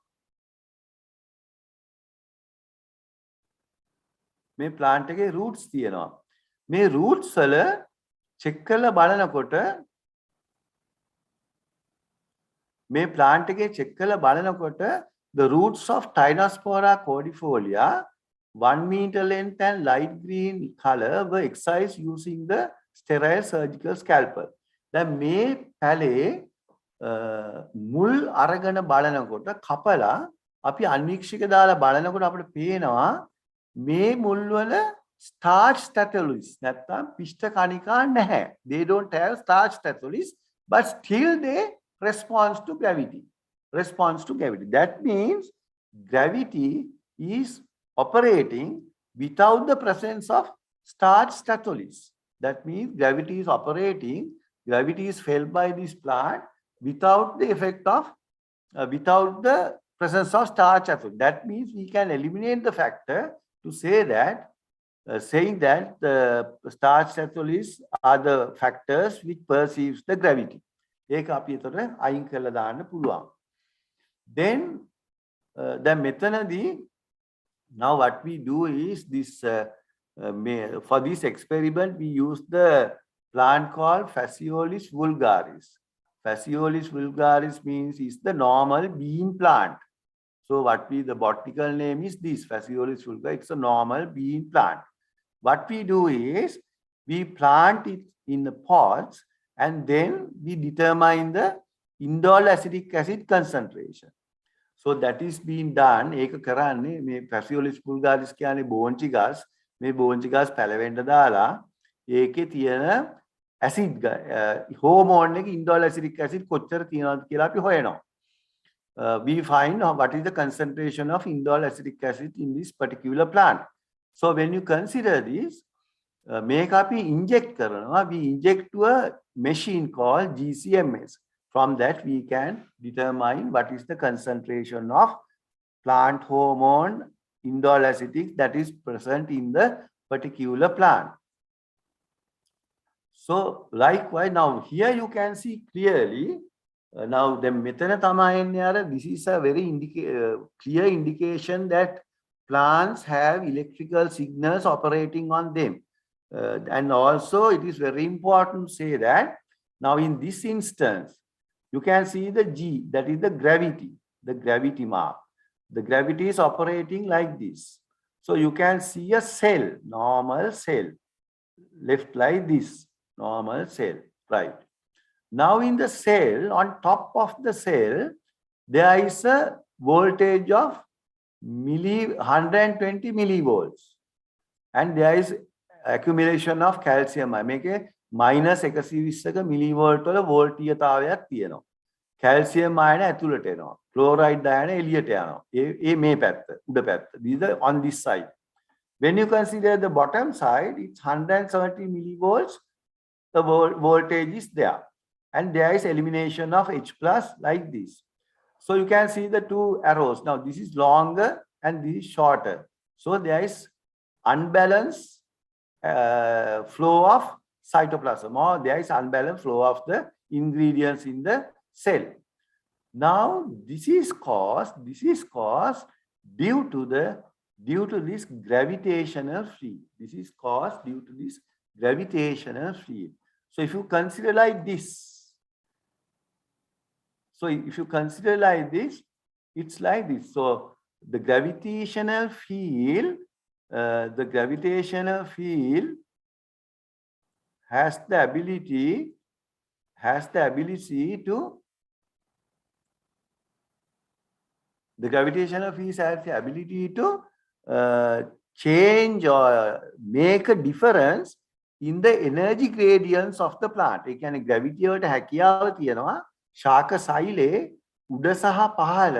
මේ plant එකේ roots තියෙනවා. මේ roots වල check කරලා බලනකොට මේ plant එකේ check කරලා බලනකොට the roots of Thynosphora cordifolia 1 meter length and light green color were excised using the sterile surgical scalpel. දැන් මේ පැලේ මුල් අරගෙන බලනකොට කපලා අපි අන්වීක්ෂක දාලා බලනකොට අපිට පේනවා මේ මුල් වල starch statulis නැත්නම් පිෂ්ඨ කණිකා නැහැ. They don't have starch statulis but still they respond to gravity. That means gravity is operating without the presence of starch statulis. That means gravity is felt by this plant without the effect of without the presence of starch statulis. That means we can eliminate the factor to say that saying that the starch statulis are the factors which perceives the gravity. ඒක අපි එතකොට අයින් කරලා දාන්න පුළුවන්. Then මෙතනදී now what we do is this for this experiment we use the plant called Phaseolus vulgaris. Phaseolus vulgaris means is the normal bean plant. So the botanical name is this Phaseolus vulgaris. It's a normal bean plant. What we do is we plant it in the pots and then we determine the indole acetic acid concentration. So that is being done. ඒක කරන්නේ මේ Phaseolus vulgaris කියන්නේ බෝන්චි ගස්. මේ බෝන්චි ගස් පැලවෙන්න දාලා ඒකේ තියෙන ඇසිඩ් හෝමෝන් එක indole acetic acid කොච්චර තියෙනවද කියලා අපි හොයනවා. We find what is the concentration of indole acetic acid in this particular plant. So when you consider this, මේක අපි inject කරනවා. We inject to a machine called GCMS. From that we can determine what is the concentration of plant hormone indole acetic that is present in the particular plant. So likewise, now here you can see clearly, now the methanathamine, this is a very clear indication that plants have electrical signals operating on them. And also it is very important to say that now in this instance, you can see the G, that is the gravity mark. The gravity is operating like this. So you can see a cell, normal cell, left like this, normal cell, right. Now in the cell, on top of the cell, there is a voltage of 120 millivolts. And there is accumulation of calcium. I make a minus 120 millivolt වල වෝල්ටීයතාවයක් තියෙනවා. Calcium ion ඇතුළට එනවා. Chloride ion එළියට යනවා. ඒ මේ පැත්ත, උඩ පැත්ත. These are on this side. When you consider the bottom side, it's 170 millivolts. The voltage is there. And there is elimination of H plus like this. So you can see the two arrows. Now this is longer and this is shorter. So there is unbalanced flow of cytoplasm, or there is unbalanced flow of the ingredients in the cell. Now this is caused due to this gravitational field. This is caused due to this gravitational field. So if you consider like this, it's like this. So the gravitational field has the ability to change or make a difference in the energy gradients of the plant. ඒ කියන්නේ gravity වලට හැකියාව තියෙනවා ශාක සෛලේ උඩ සහ පහළ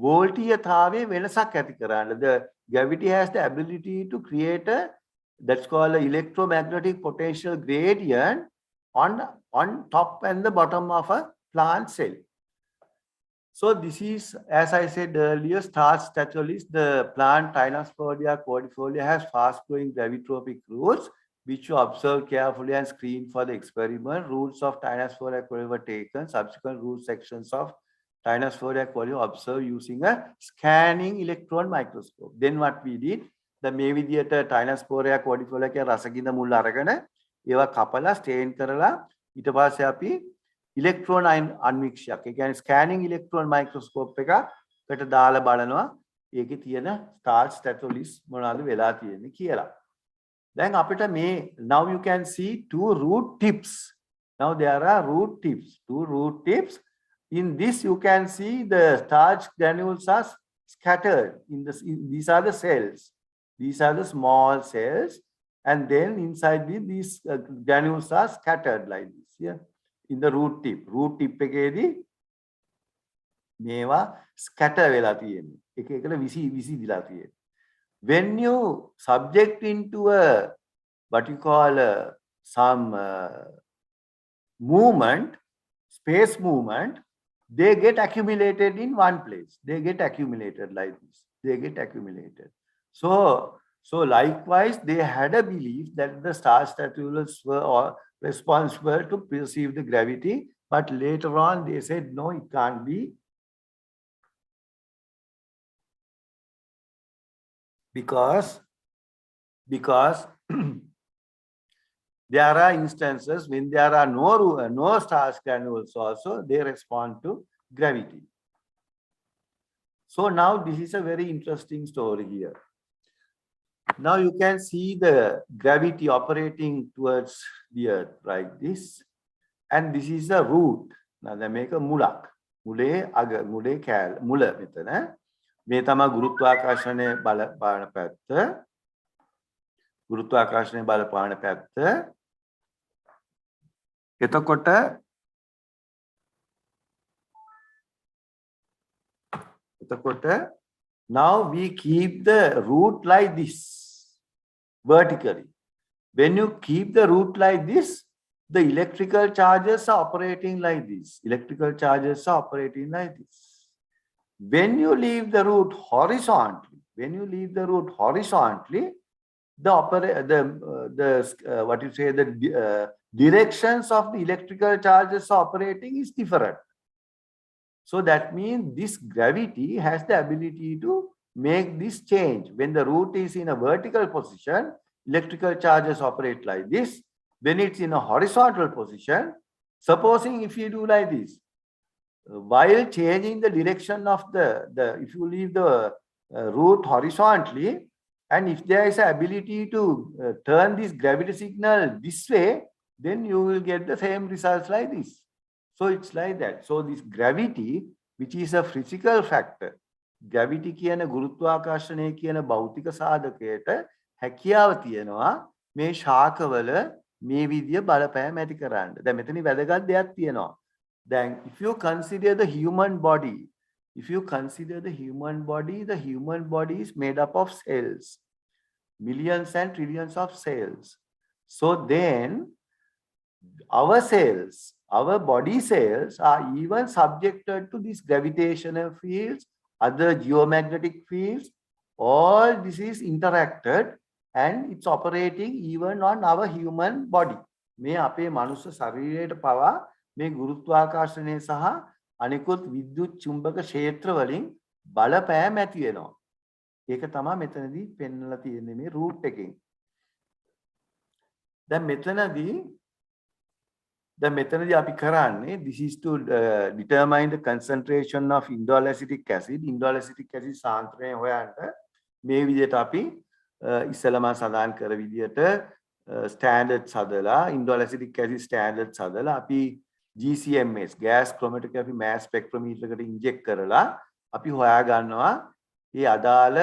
වෝල්ටීයතාවයේ වෙනසක් ඇති කරන්න. The gravity has the ability to create a, that's called an electromagnetic potential gradient on top and the bottom of a plant cell. So this is, as I said earlier, starch statulis. The plant Tinosphoria cordifolia has fast-growing gravitropic roots, which you observe carefully and screen for the experiment. Roots of Tinosphoria cordifolia were taken. Subsequent root sections of Tinosphoria cordifolia observed using a scanning electron microscope. Then what we did, the මේ විදියට Tinosphoria cordifolia කියන රසගින්න මුල් අරගෙන ඒවා කපලා ස්ටේන් කරලා ඊට පස්සේ අපි ඉලෙක්ට්‍රෝන අන්වික්ෂයක්, ඒ කියන්නේ ස්කෑනින් ඉලෙක්ට්‍රෝන මයික්‍රොස්කෝප් එකකට දාලා බලනවා ඒකේ තියෙන ස්ටාර්ච් ස්ටැටොලිස් මොනවද වෙලා තියෙන්නේ කියලා. Then අපිට මේ, now you can see two root tips. Now there are two root tips. In this you can see the starch granules are scattered in this. These are the cells. These are the small cells, and then inside these granules are scattered like this. Yeah, in the root tip. Root tip එකේදී මේවා scatter වෙලා තියෙන්නේ. එක එකට විසි දිලා තියෙන්නේ. When you subject into a what you call some movement, space movement, they get accumulated in one place. They get accumulated like this. They get accumulated. So likewise, they had a belief that the starch statules were responsible to perceive the gravity, but later on they said no, it can't be, because there are instances when there are no starch granules also, they respond to gravity. So now this is a very interesting story here. Now you can see the gravity operating towards the earth like this, and this is the root. Now they make a mulak. Mule kal mula metana. මේ තමයි ගුරුත්වාකර්ෂණය බලපාන පැත්ත. ගුරුත්වාකර්ෂණය බලපාන පැත්ත. එතකොට now we keep the root like this vertically. When you keep the root like this, the electrical charges are operating like this. Electrical charges are operating like this. When you leave the root horizontally, When you leave the root horizontally, the directions of the electrical charges operating is different. So that means this gravity has the ability to make this change. When the root is in a vertical position, electrical charges operate like this. When it's in a horizontal position, supposing if you do like this, while changing the direction of if you leave the root horizontally, and if there is an ability to turn this gravity signal this way, then you will get the same results like this. So it's like that. So this gravity, which is a physical factor, gravity කියන ගුරුත්වාකර්ෂණය කියන භෞතික සාධකයට හැකියාව තියෙනවා මේ ශාකවල මේ විදිය බලපෑම ඇති කරන්න. දැන් මෙතන වැදගත් දෙයක් තියෙනවා. Then if you consider the human body, the human body is made up of cells, millions and trillions of cells. So then our cells, our body cells are even subjected to these gravitational fields, other geomagnetic fields. All this is interacted and it's operating even on our human body. මේ අපේ මනුස්ස ශරීරයට පවා මේ ගුරුත්වාකර්ෂණය සහ අනිකුත් විද්‍යුත් චුම්බක ක්ෂේත්‍ර වලින් බලපෑම් ඇති වෙනවා. ඒක තමයි මෙතනදී පෙන්වලා තියෙන්නේ මේ රූට් එකෙන්. දැන් මෙතනදී අපි කරන්නේ this is to determine the concentration of indole acetic acid. Indole acetic acid සාන්ද්‍රණය හොයන්න මේ විදිහට අපි ඉස්සලම සඳහන් කර විදිහට standards හදලා indole acetic acid standards හදලා අපි GCMS gas chromatography mass spectrometer එකට inject කරලා අපි හොයා ගන්නවා මේ අදාළ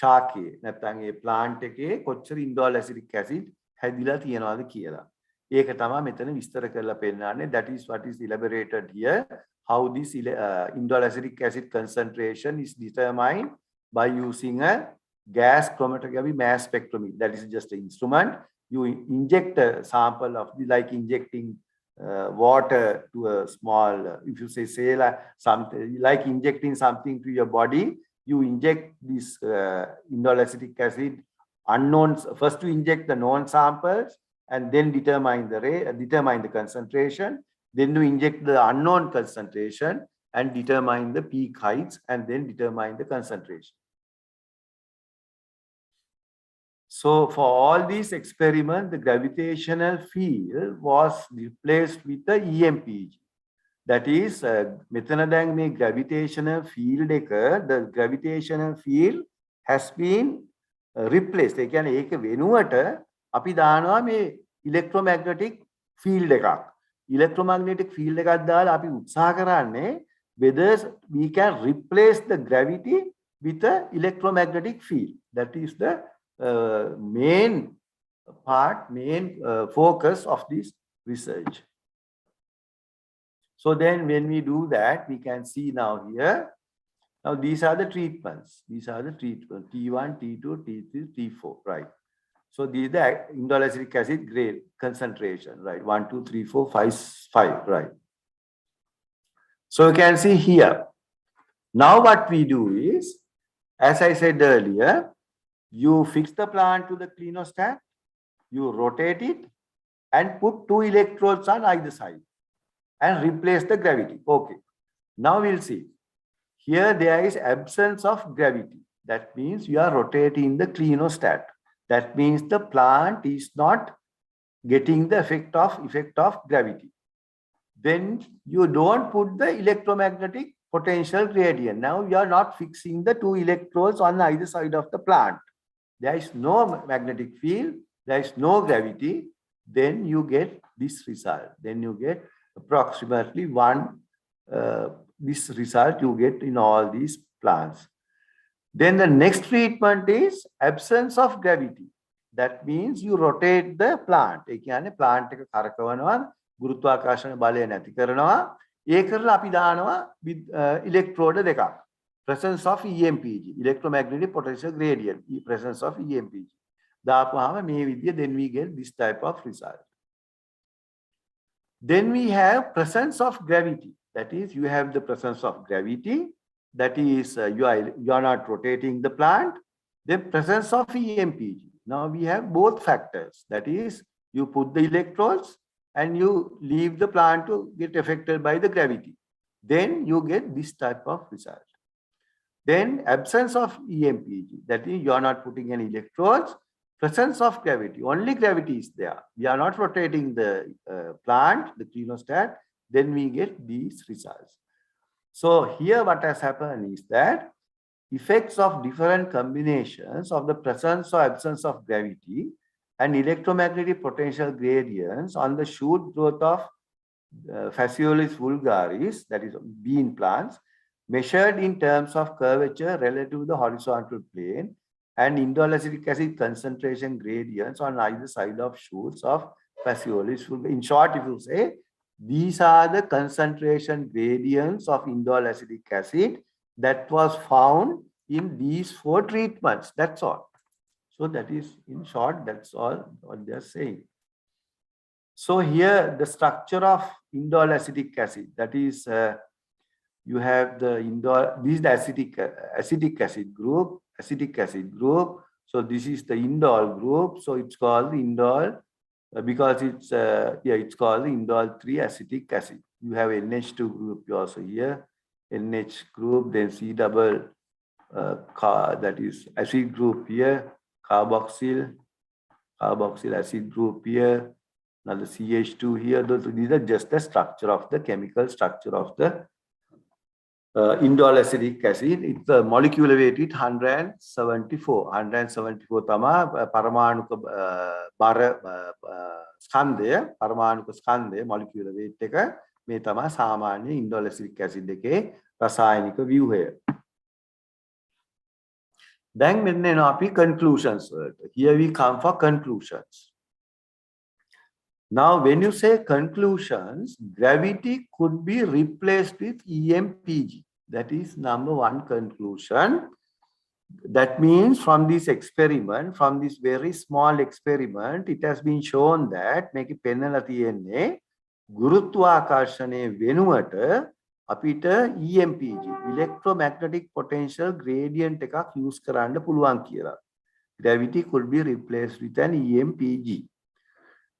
ශාකයේ නැත්නම් මේ plant එකේ කොච්චර indole acetic acid හැදිලා තියෙනවද කියලා. ඒක තමයි මෙතන විස්තර කරලා පෙන්නන්නේ. That is what is elaborated here, how this indole acetic acid concentration is determined by using a gas chromatography mass spectrometer. That is just an instrument. You inject a sample of like injecting water to a small, if you say something like injecting something to your body, you inject this indole acetic acid unknowns. First you inject the known samples and then determine the concentration. Then you inject the unknown concentration and determine the peak heights and then determine the concentration. So for all these experiments, the gravitational field was replaced with the EMPG. That is, මෙතන දැන් මේ gravitational field the gravitational field has been replaced. ඒ කියන්නේ ඒක වෙනුවට අපි දානවා මේ electromagnetic field එකක්. Electromagnetic field එකක් දාලා අපි උත්සාහ කරන්නේ whether we can replace the gravity with the electromagnetic field. That is the main focus of this research. So then when we do that, we can see now here, now these are the treatments. T1, T2, T3, T4, right? So these are the indole acetic acid grade concentration, right? 1, 2, 3, 4, 5, right? So you can see here. Now what we do is, as I said earlier, you fix the plant to the Chemostat, you rotate it and put 2 electrodes on either side and replace the gravity. Okay. Now we'll see. Here there is absence of gravity. That means you are rotating the Chemostat. That means the plant is not getting the effect of gravity. Then you don't put the electromagnetic potential gradient. Now you are not fixing the 2 electrodes on either side of the plant. There is no magnetic field, there is no gravity, then you get this result. Then you get approximately this result you get in all these plants. Then the next treatment is absence of gravity. That means you rotate the plant. ඒ කියන්නේ plant එක කරකවනවා, ගුරුත්වාකර්ෂණ බලය නැති කරනවා. ඒ කරලා අපි දානවා electrode දෙකක්. Presence of EMPG, electromagnetic potential gradient, presence of EMPG. දාපුවාම මේ විදිය, then we get this type of result. Then we have presence of gravity. That is, you have the presence of gravity. That is, you are not rotating the plant. The presence of EMPG. Now we have both factors. That is, you put the electrodes and you leave the plant to get affected by the gravity. Then you get this type of result. Then absence of EMPG. That is, you are not putting any electrodes. Presence of gravity. Only gravity is there. We are not rotating the plant, the Chemostat. Then we get these results. So here what has happened is that effects of different combinations of the presence or absence of gravity and electromagnetic potential gradients on the shoot growth of Fasciolis vulgaris, that is bean plants, measured in terms of curvature relative to the horizontal plane, and indole acetic acid concentration gradients on either side of shoots of Fasciolis vulgaris. In short, if you say, these are the concentration gradients of indole acetic acid that was found in these 4 treatments. That's all. So that is, in short, that's all what they are saying. So here the structure of indole acetic acid, that is, you have the indole, this is the acetic acid group, acetic acid group. So this is the indole group. So it's called the indole because it's it's called the indole 3 acetic acid. You have NH2 group also here, NH group, then C double that is acid group here, carboxyl acid group here, another CH2 here. These are just the structure of the chemical structure of the indole acetic acid. It's the molecular weight is 174. 174 tama paramanuka skandhaya, paramanuka skandhaya molecular weight එක මේ තමයි සාමාන්‍ය indole acetic acid එකේ රසායනික ව්‍යුහය. Then මෙන්න එනවා අපි conclusions වලට. Here we come for conclusions. Now when you say conclusions, gravity could be replaced with EMPG. That is number 1 conclusion. That means from this experiment, from this very small experiment, it has been shown that මේක පෙන්නලා තියෙන්නේ ගුරුත්වාකර්ෂණයේ වෙනුවට අපිට EMPG, electromagnetic potential gradient එකක් use කරන්න පුළුවන් කියලා. Gravity could be replaced with an EMPG.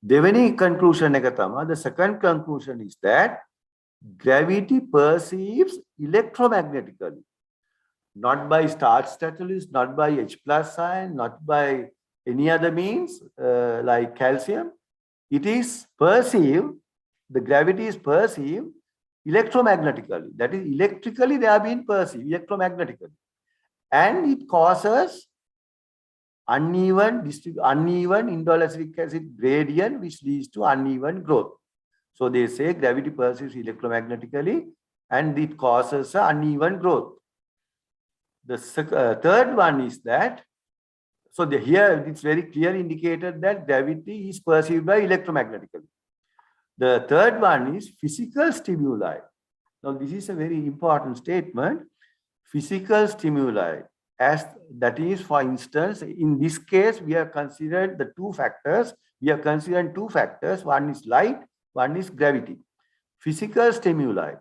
දෙවෙනි conclusion එක තමයි, the second conclusion is that gravity perceives electromagnetically, not by starch catalyst, not by H+ ion, not by any other means like calcium. It is perceived, the gravity is perceived electromagnetically. That is, electrically they are being perceived electromagnetically, and it causes uneven indole acetic acid gradient, which leads to uneven growth. So they say gravity perceives electromagnetically and it causes uneven growth. The third one is that, so here it's very clear indicated that gravity is perceived by electromagnetically. The third one is physical stimuli. Now this is a very important statement. Physical stimuli, as that is, for instance, in this case we have considered the 2 factors. We are considering 2 factors. One is light, one is gravity. Physical stimuli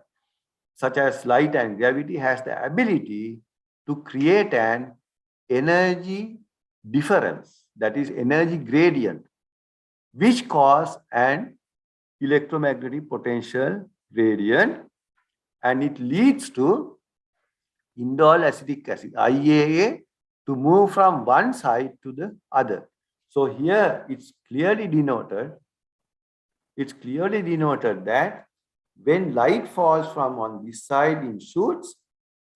such as light and gravity has the ability to create an energy difference, that is energy gradient, which cause an electromagnetic potential gradient, and it leads to indole acetic acid, IAA, to move from one side to the other. So here it's clearly denoted that when light falls from on this side in shoots,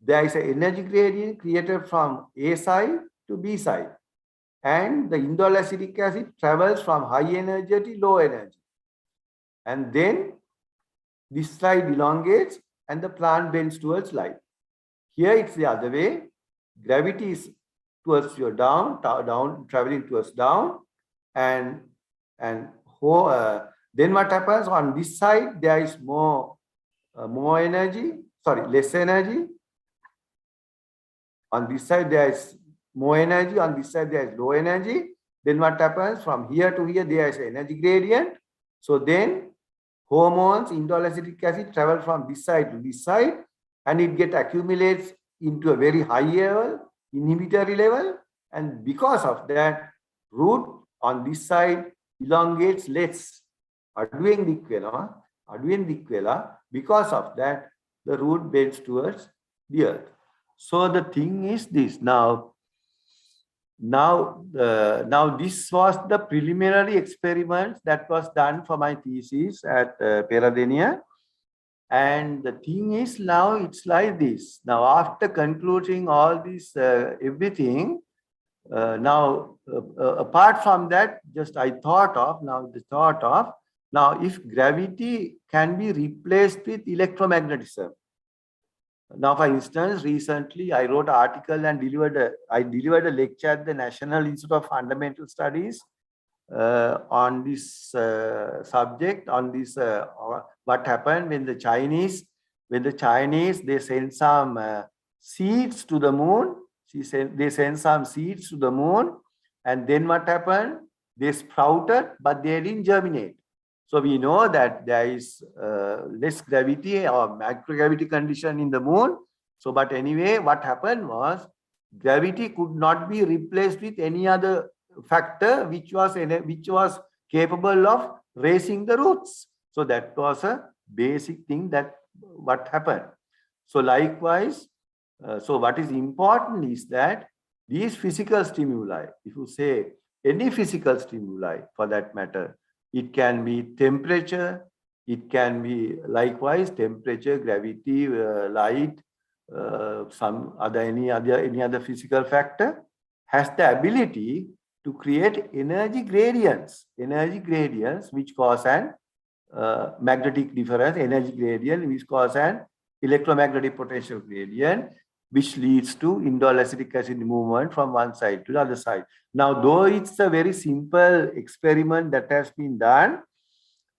there is an energy gradient created from A side to B side, and the indole acetic acid travels from high energy to low energy, and then this side elongates and the plant bends towards light. Here it's the other way. Gravity is towards your down, traveling towards down, and then what happens on this side? There is less energy. On this side there is more energy. On this side there is low energy. Then what happens? From here to here there is an energy gradient. So then hormones, indole acetic acid, travel from this side to this side, and it accumulates into a very high level, inhibitory level, And because of that, root on this side elongates less. Because of that, the root bends towards the earth. So the thing is this. Now this was the preliminary experiment that was done for my thesis at Peradeniya. And the thing is, now it's like this. Now, after concluding all this, everything, apart from that, just I thought of, now if gravity can be replaced with electromagnetism. Now, for instance, recently I wrote an article and delivered a lecture at the National Institute of Fundamental Studies on this subject, on this what happened when the Chinese they sent some seeds to the moon. They sent some seeds to the moon, and then what happened? They sprouted, but they didn't germinate. So we know that there is less gravity or microgravity condition in the moon. So, but anyway, what happened was gravity could not be replaced with any other factor which was capable of raising the roots. So that was a basic thing that what happened. So likewise, so what is important is that these physical stimuli, if you say any physical stimuli for that matter, it can be temperature, it can be likewise temperature, gravity, light, any other physical factor, has the ability to create energy gradients which cause an magnetic difference, energy gradient which cause an electromagnetic potential gradient, which leads to indole acetic acid movement from one side to the other side. Now, though it's a very simple experiment that has been done,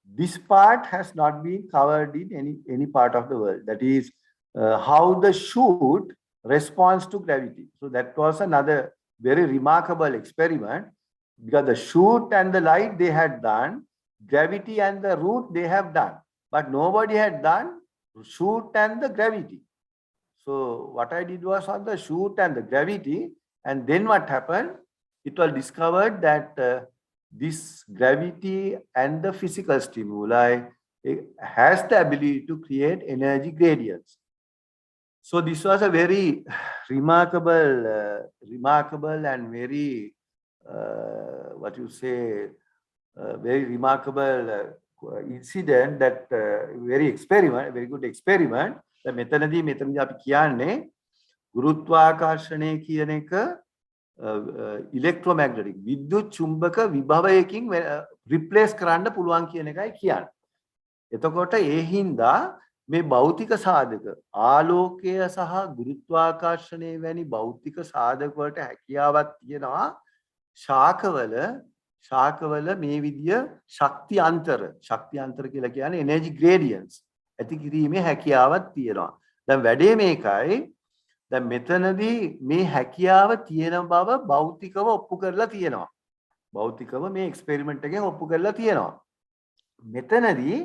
this part has not been covered in any part of the world. That is how the shoot responds to gravity. So that was another very remarkable experiment, because the shoot and the light they had done, gravity and the root they have done, but nobody had done shoot and the gravity. So what I did was on the shoot and the gravity, and then what happened? It was discovered that this gravity and the physical stimuli has the ability to create energy gradients. So this was a very remarkable and very very remarkable incident, that very good experiment. මෙතනදී අපි කියන්නේ ගුරුත්වාකර්ෂණය කියන එක electromagnetic විද්‍යුත් චුම්බක විභවයකින් replace කරන්න පුළුවන් කියන එකයි කියන්නේ. එතකොට ඒ හින්දා මේ භෞතික සාධක ආලෝකය සහ ගුරුත්වාකර්ෂණය වැනි භෞතික සාධක වලට හැකියාවක් තියෙනවා ශාකවල මේ විදිය ශක්ති අන්තර කියලා කියන්නේ එනර්ජි ග්‍රේඩියන්ට්ස් ඇති කිරීමේ හැකියාවක් තියෙනවා. දැන් වැඩේ මේකයි. දැන් මෙතනදී මේ හැකියාව තියෙන බව භෞතිකව ඔප්පු කරලා තියෙනවා. භෞතිකව මේ එක්ස්පෙරිමන්ට් එකෙන් ඔප්පු කරලා තියෙනවා. මෙතනදී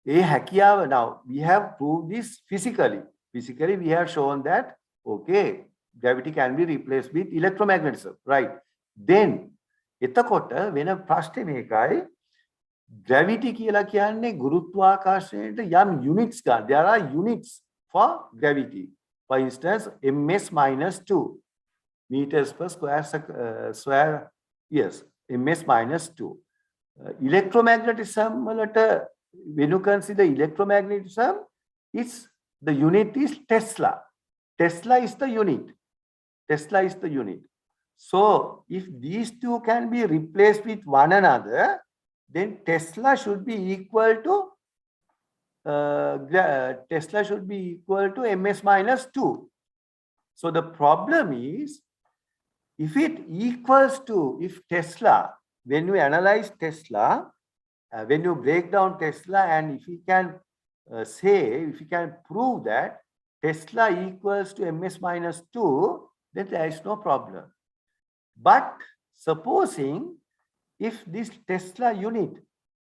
ඒ හැකියාව, now we have proved this physically we have shown that okay, gravity can be replaced with electromagnetism, right? Then එතකොට වෙන ප්‍රශ්නේ මේකයි, gravity කියලා කියන්නේ ගුරුත්වාකර්ෂණයට යම් units ගන්න. There are units for gravity. For instance, ms-2 meters per square, yes, ms-2. Electromagnetism වලට, when you consider electromagnetism, the unit is Tesla. Tesla is the unit. So if these two can be replaced with one another, then Tesla should be equal to ms-2. So the problem is, if Tesla, when you analyze Tesla, when you break down Tesla, and if you can prove that Tesla equals to ms-2, then there is no problem. But supposing if this Tesla unit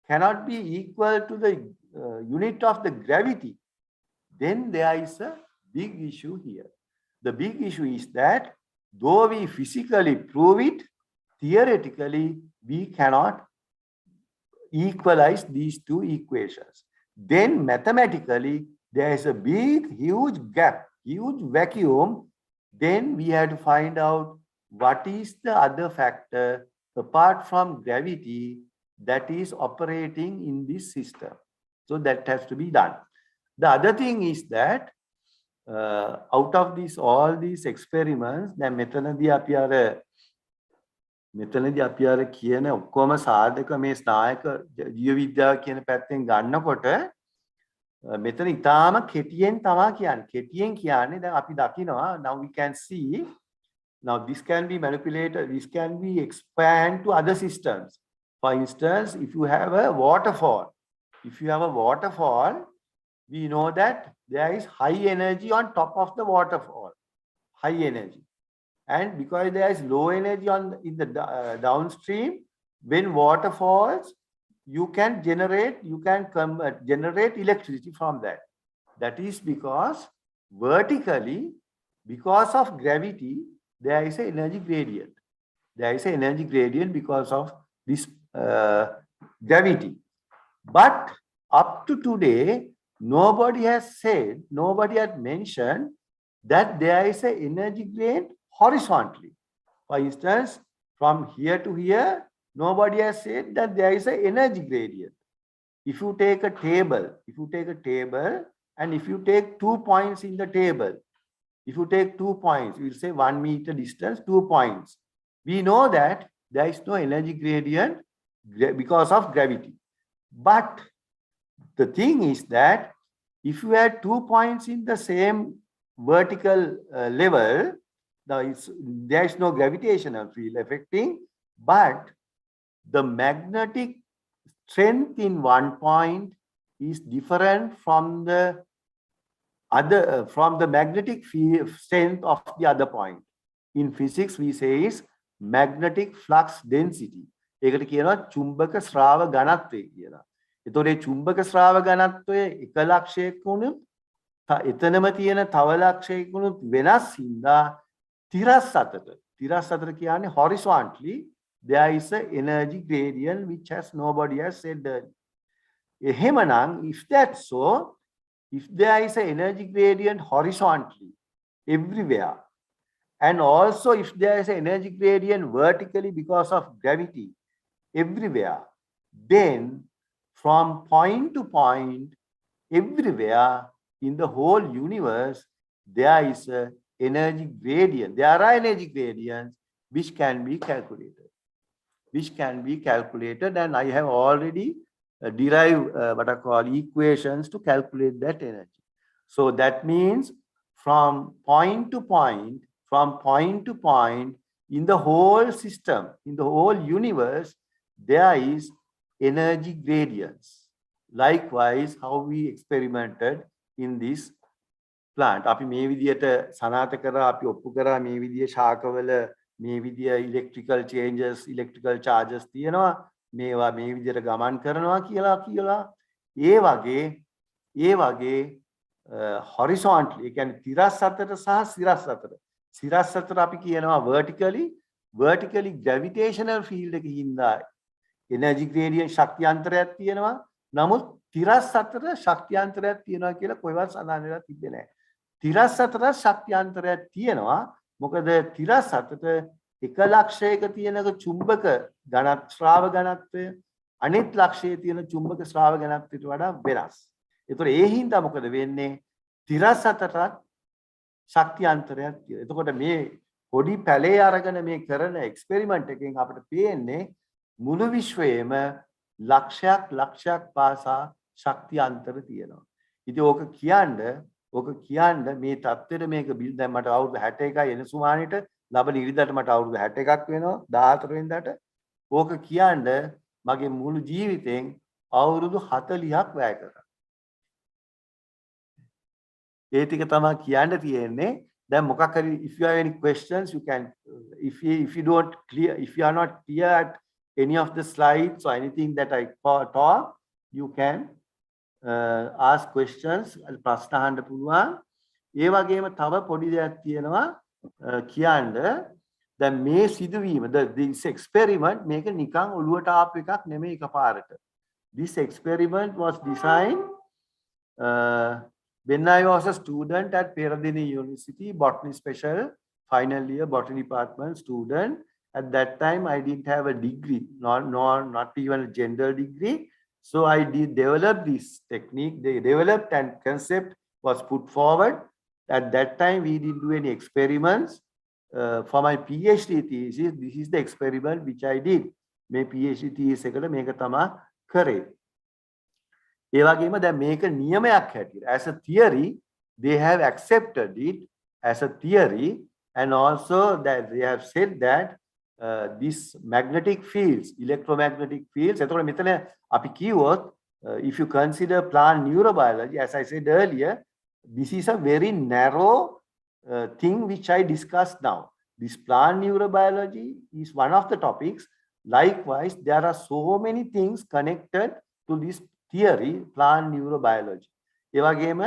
cannot be equal to the unit of the gravity, then there is a big issue here. The big issue is that though we physically prove it, theoretically we cannot equalize these two equations. Then mathematically there is a big, huge gap, huge vacuum. Then we have to find out what is the other factor apart from gravity that is operating in this system. So that has to be done. The other thing is that out of these all these experiments, දැන් මෙතනදී අපි අර කියන ඔක්කොම සාධක මේ ස්නායක ජීව විද්‍යාව කියන පැත්තෙන් ගන්නකොට මෙතන ඊටාම කෙටියෙන් තමයි කියන්නේ. කෙටියෙන් කියන්නේ දැන් අපි දකිනවා now we can see now this can be manipulated, this can be expand to other systems. For instance, if you have a waterfall, we know that there is high energy on top of the waterfall, high energy. And because there is low energy in the downstream, when water falls, you can generate electricity from that. That is because vertically, because of gravity, there is an energy gradient. There is an energy gradient because of this gravity. But up to today, nobody has mentioned that there is an energy gradient horizontally. For instance, from here to here, nobody has said that there is an energy gradient. If you take a table, and if you take 2 points in the table, if you take 2 points, we will say 1 meter distance, 2 points. We know that there is no energy gradient because of gravity. But the thing is that if you had 2 points in the same vertical level, there is no gravitational field affecting, but the magnetic strength in one point is different from the other, from the magnetic field strength of the other point. In physics, we say is magnetic flux density. ඒකට කියනවා චුම්බක ශ්‍රාව ඝනත්වය කියලා. ඒතකොට මේ චුම්බක ශ්‍රාව ඝනත්වය එක ලක්ෂයක වුණොත් එතනම තියෙන තව ලක්ෂයක වුණොත් වෙනස් හින්දා තිරස් අතර කියන්නේ horizontally there is a energy gradient which has nobody has said earlier. එහෙමනම් if that's so, if there is an energy gradient horizontally everywhere, and also if there is an energy gradient vertically because of gravity everywhere, then from point to point everywhere in the whole universe there is a energy gradient. There are energy gradients which can be calculated. And I have already derived what I call equations to calculate that energy. So that means from point to point in the whole system, in the whole universe, there is energy gradients. Likewise, how we experimented in this plant. අපි මේ විදියට සනාථ කරා, අපි ඔප්පු කරා මේ විදිය ශාකවල මේ විදිය electrical changes, electrical charges තියෙනවා. මේවා මේ විදියට ගමන් කරනවා කියලා. ඒ වගේ horizontally, ඒ කියන්නේ තිරස් අතර සහ සිරස් අතර. සිරස් අතර අපි කියනවා vertically gravitational field එකකින් හින්දා energy gradient ශක්තියන්තරයක් තියෙනවා. නමුත් තිරස් අතර ශක්තියන්තරයක් තියෙනවා කියලා කොහෙවත් සඳහන් වෙලා තිබෙන්නේ නැහැ. තිරස් අතර ශක්තියන්තරයක් තියෙනවා. මොකද තිරස් අතර එක ලක්ෂයක තියෙන චුම්බක ශ්‍රාව ඝනත්වය අනිත් ලක්ෂයේ තියෙන චුම්බක ශ්‍රාව ඝනත්වයට වඩා වෙනස්. ඒතකොට ඒ හින්දා මොකද වෙන්නේ? තිරස් අතරත් ශක්තියන්තරයක් තියෙනවා. එතකොට මේ පොඩි පැලේ අරගෙන මේ කරන එක්ස්පෙරිමන්ට් එකෙන් අපිට පේන්නේ මුළු විශ්වයේම ලක්ෂයක් පාසා ශක්තියන්තර තියෙනවා. ඉතින් ඕක කියන්න මේ தත්ත්වෙට මේක බිල් දැන් මට අවුරුදු 61යි එනසුමානෙට ලබන ඉරිදාට මට අවුරුදු 61ක් වෙනවා 14 වෙනිදාට. ඕක කියන්න මගේ මුළු ජීවිතෙන් අවුරුදු 40ක් වැය කරා. ඒ ටික තමයි කියන්න තියෙන්නේ. දැන් මොකක් හරි if you have any questions you can if you are not clear at any of the slides or anything that I taught, you can ask questions. ප්‍රශ්න අහන්න පුළුවන්. ඒ වගේම තව පොඩි දෙයක් තියෙනවා. කියන්න දැන් මේ සිදුවීම this experiment මේක නිකන් ඔළුවට ආපු එකක් නෙමෙයි එකපාරට. This experiment was designed when I was a student at Peradeniya University, botany special, final year botany department student. At that time, I didn't have a degree, not even a general degree. So I did develop this technique. They developed and concept was put forward. At that time, we didn't do any experiments. For my PhD thesis, this is the experiment which I did. My PhD thesis එකට මේක තමයි කරේ. ඒ වගේම දැන් මේක නියමයක් හැටියට as a theory they have accepted it as a theory, and also that they have said that this magnetic fields, electromagnetic fields, එතකොට මෙතන අපි කිව්වොත් if you consider plant neurobiology, as I said earlier, this is a very narrow thing which I discussed now. This plant neurobiology is one of the topics. Likewise, there are so many things connected to this theory, plant neurobiology. ඒ වගේම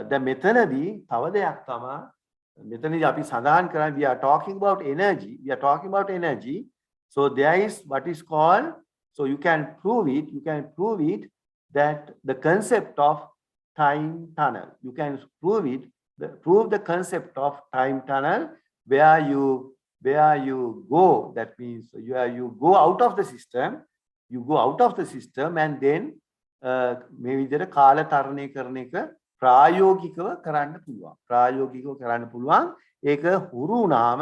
දැන් මෙතනදී තව දෙයක් තමයි මෙතනදී අපි සඳහන් කරන්නේ we are talking about energy. So there is what is called, so you can prove it that the concept of time tunnel, you can prove the concept of time tunnel where you go, that means you go out of the system and then මේ විදිහට කාල තරණය කරන එක ප්‍රායෝගිකව කරන්න පුළුවන්. ඒක හුරු වුණාම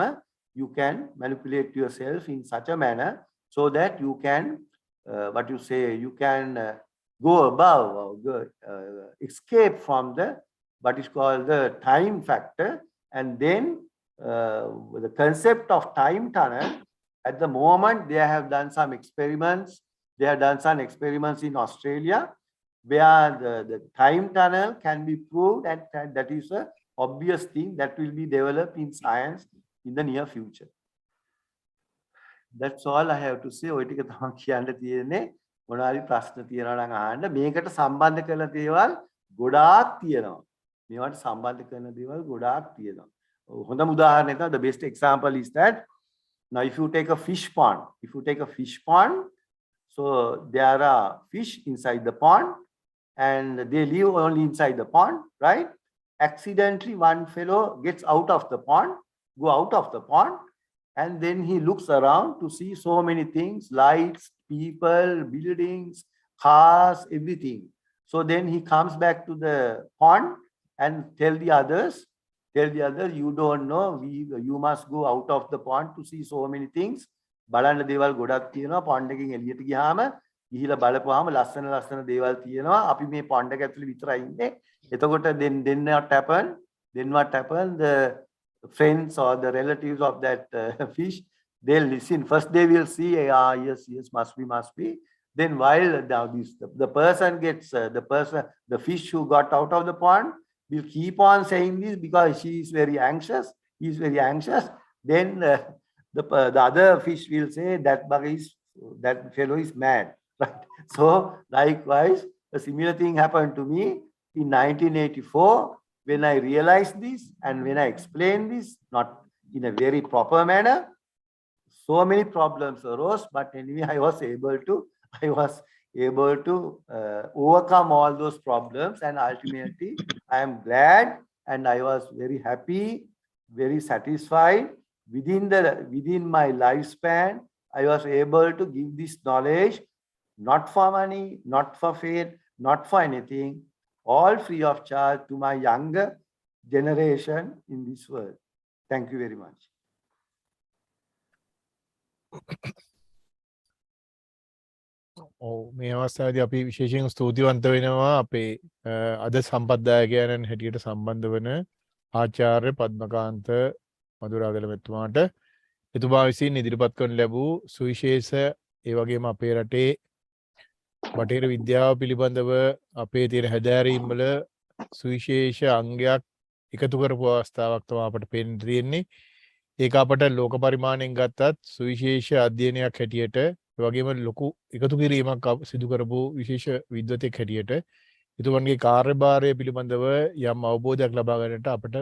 you can manipulate yourself in such a manner so that you can you can go above or escape from the what is called the time factor. And then the concept of time tunnel, at the moment they have done some experiments. They have done some experiments in Australia where the time tunnel can be proved, and that is an obvious thing that will be developed in science in the near future. That's all I have to say. ඔය ටික තමයි කියන්න තියෙන්නේ. මොනවාරි ප්‍රශ්න තියෙනවා නම් අහන්න. මේකට සම්බන්ධ කරන දේවල් ගොඩාක් තියෙනවා. මේවට සම්බන්ධ කරන දේවල් ගොඩාක් තියෙනවා. හොඳම උදාහරණය තමයි, the best example is that now if you take a fish pond, so there are fish inside the pond and they live only inside the pond, right? Accidentally one fellow gets out of the pond, and then he looks around to see so many things, lights, people, buildings, cars, everything. So then he comes back to the pond and tell the others, you don't know, you must go out of the pond to see so many things. බලන්න දේවල් ගොඩක් තියෙනවා. පොන්ඩ් එකකින් එළියට ගියාම ගිහිලා බලපුවාම ලස්සන දේවල් තියෙනවා. අපි මේ පොන්ඩ් එක ඇතුලේ විතරයි ඉන්නේ. එතකොට then what happened, the friends or the relatives of that fish, they'll listen. First they will see, yes, must be. Then while the fish who got out of the pond will keep on saying this because he is very anxious. Then the other fish will say that fellow is mad, right? So likewise, a similar thing happened to me in 1984 when I realized this and when I explained this, not in a very proper manner. So many problems arose, but anyway, I was able to overcome all those problems, and ultimately, I am glad and I was very happy, very satisfied. Within my lifespan, I was able to give this knowledge, not for money, not for fame, not for anything, all free of charge to my younger generation in this world. Thank you very much. මේ අවස්ථාවේදී අපි විශේෂයෙන් ස්තුතිවන්ත වෙනවා අපේ අද සම්පත්දායකයන්න් හැටියට සම්බන්ධ වන ආචාර්ය පද්මකාන්ත මధుරාගල මෙතුමාට එතුමා විසින් ඉදිරිපත් කරන ලැබූ සුවිශේෂ ඒ වගේම අපේ රටේ බටහිර විද්‍යාව පිළිබඳව අපේ තියෙන හැදෑරීම් වල සුවිශේෂ අංගයක් එකතු කරපු අවස්ථාවක් තමයි අපට පේන්න තියෙන්නේ. ඒක අපට ලෝක පරිමාණයෙන් ගත්තත් සුවිශේෂ අධ්‍යයනයක් හැටියට ඒ වගේම ලොකු එකතු කිරීමක් සිදු කරපු විශේෂ විද්වතෙක් හැටියට එතුමන්ගේ කාර්යභාරය පිළිබඳව යම් අවබෝධයක් ලබා ගන්නට අපට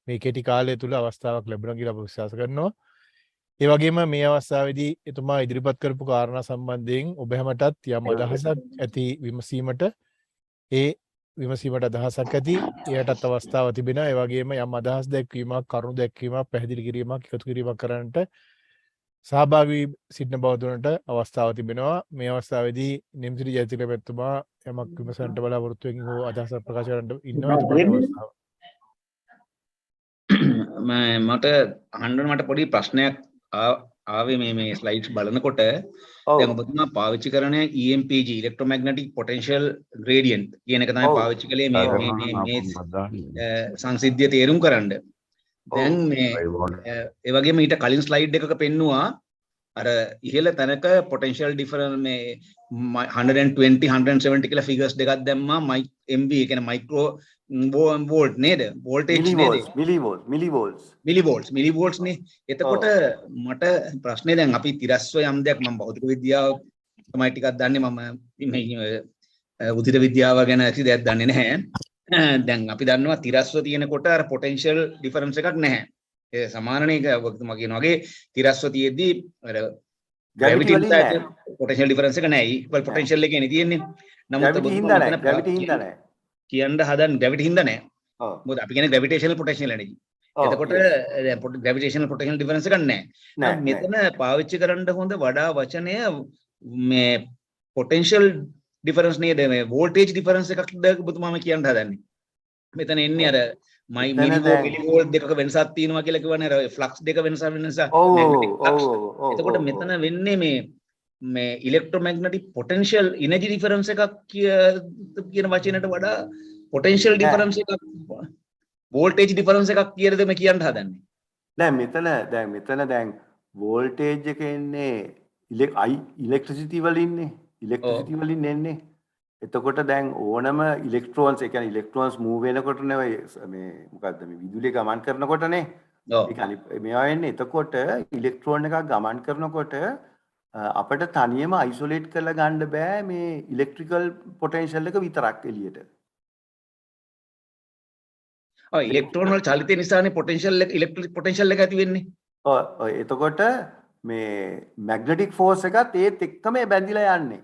මේ කෙටි කාලය තුල අවස්ථාවක් ලැබුණා කියලා අප විශ්වාස කරනවා. ඒ වගේම මේ අවස්ථාවේදී එතුමා ඉදිරිපත් කරපු කාරණා සම්බන්ධයෙන් ඔබ හැමටත් යම් අදහසක් ඇති විමසීමට ඒ විමසීමට අදහසක් ඇති එයටත් අවස්ථාව තිබෙනවා. ඒ වගේම යම් අදහස් දැක්වීමක්, කරුණු දැක්වීමක්, පැහැදිලි කිරීමක්, එකතු කිරීමක් කරන්නට සහභාගී සිටින බව දුන්නට අවස්ථාව තිබෙනවා. මේ අවස්ථාවේදී නිම්සිරි ජයතිලක මැතිතුමා යමක් විමසන්නට බලාපොරොත්තු වෙමින් හෝ අදහසක් ප්‍රකාශ කරන්න ඉන්නවා. එතුමාට අවස්ථාව. මට අහන්න මට පොඩි ප්‍රශ්නයක් ආවේ මේ ස්ලයිඩ්ස් බලනකොට දැන් ඔබතුමා පාවිච්චි කරන EMPG electromagnetic potential gradient කියන එක තමයි පාවිච්චි කළේ මේ සංසිද්ධිය තේරුම් කරන්න. දැන් මේ ඒ වගේම ඊට කලින් ස්ලයිඩ් එකක පෙන්නුවා අර ඉහළ තැනක potential difference මේ 120 170 කියලා ෆිගර්ස් දෙකක් දැම්මා MV ඒ කියන්නේ මයික්‍රෝ වෝල්ට් නේද වෝල්ටේජ් නේද මිලිවෝල්ට්ස් නේ. එතකොට මට ප්‍රශ්නේ දැන් අපි තිරස්ව යම් දෙයක් මම භෞතික විද්‍යාව තමයි ටිකක් දන්නේ මම උදිත විද්‍යාව ගැන ඇති දෙයක් දන්නේ නැහැ. දැන් අපි දන්නවා තිරස්ව තියෙනකොට අර potential difference එකක් නැහැ. ඒ සමානනේ ඔබතුමා කියන වගේ තිරස්ව තියෙද්දි අර gravity වලින් potential difference එක නැහැ. equal potential එකනේ තියෙන්නේ. නමුත් gravity හින්දා නැහැ. කියන්න හදන gravity හින්දා නැහැ. මොකද අපි කියන්නේ gravitational potential energy. එතකොට gravitational potential difference එකක් නැහැ. මෙතන පාවිච්චි කරන්න හොඳ වඩා වචනය මේ potential difference නේද මේ voltage difference එකක්ද ඔබතුමාම කියන්න හදන්නේ. මෙතන එන්නේ අර මිලිවෝල්ට් දෙකක වෙනසක් තියෙනවා කියලා කියවනේ අර ෆ්ලක්ස් දෙක වෙනසක් වෙන නිසා magnetic flux. එතකොට මෙතන වෙන්නේ මේ electromagnetic potential energy difference එකක් කියන වචනයට වඩා potential difference එකක් voltage difference එකක් කියලාද මේ කියන්න හදන්නේ. දැන් මෙතන දැන් voltage එක එන්නේ electricity වලින්නේ electricity වලින් එන්නේ. එතකොට දැන් ඕනම ඉලෙක්ට්‍රෝන්ස් ඒ කියන්නේ ඉලෙක්ට්‍රෝන්ස් මූව් වෙනකොටනේ මේ මොකද්ද මේ විදුලිය ගමන් කරනකොටනේ ඒ කියන්නේ මේවා වෙන්නේ. එතකොට ඉලෙක්ට්‍රෝන එකක් ගමන් කරනකොට අපිට තනියම අයිසොලේට් කරලා ගන්න බෑ මේ ඉලෙක්ට්‍රිකල් පොටෙන්ෂල් එක විතරක් එළියට. ඔව් ඉලෙක්ට්‍රෝන වල චලිතය නිසානේ පොටෙන්ෂල් එක ඉලෙක්ට්‍රික් පොටෙන්ෂල් එක ඇති වෙන්නේ. ඔව් එතකොට මේ මැග්නටික් ෆෝස් එකත් ඒත් එක්කම බැඳිලා යන්නේ.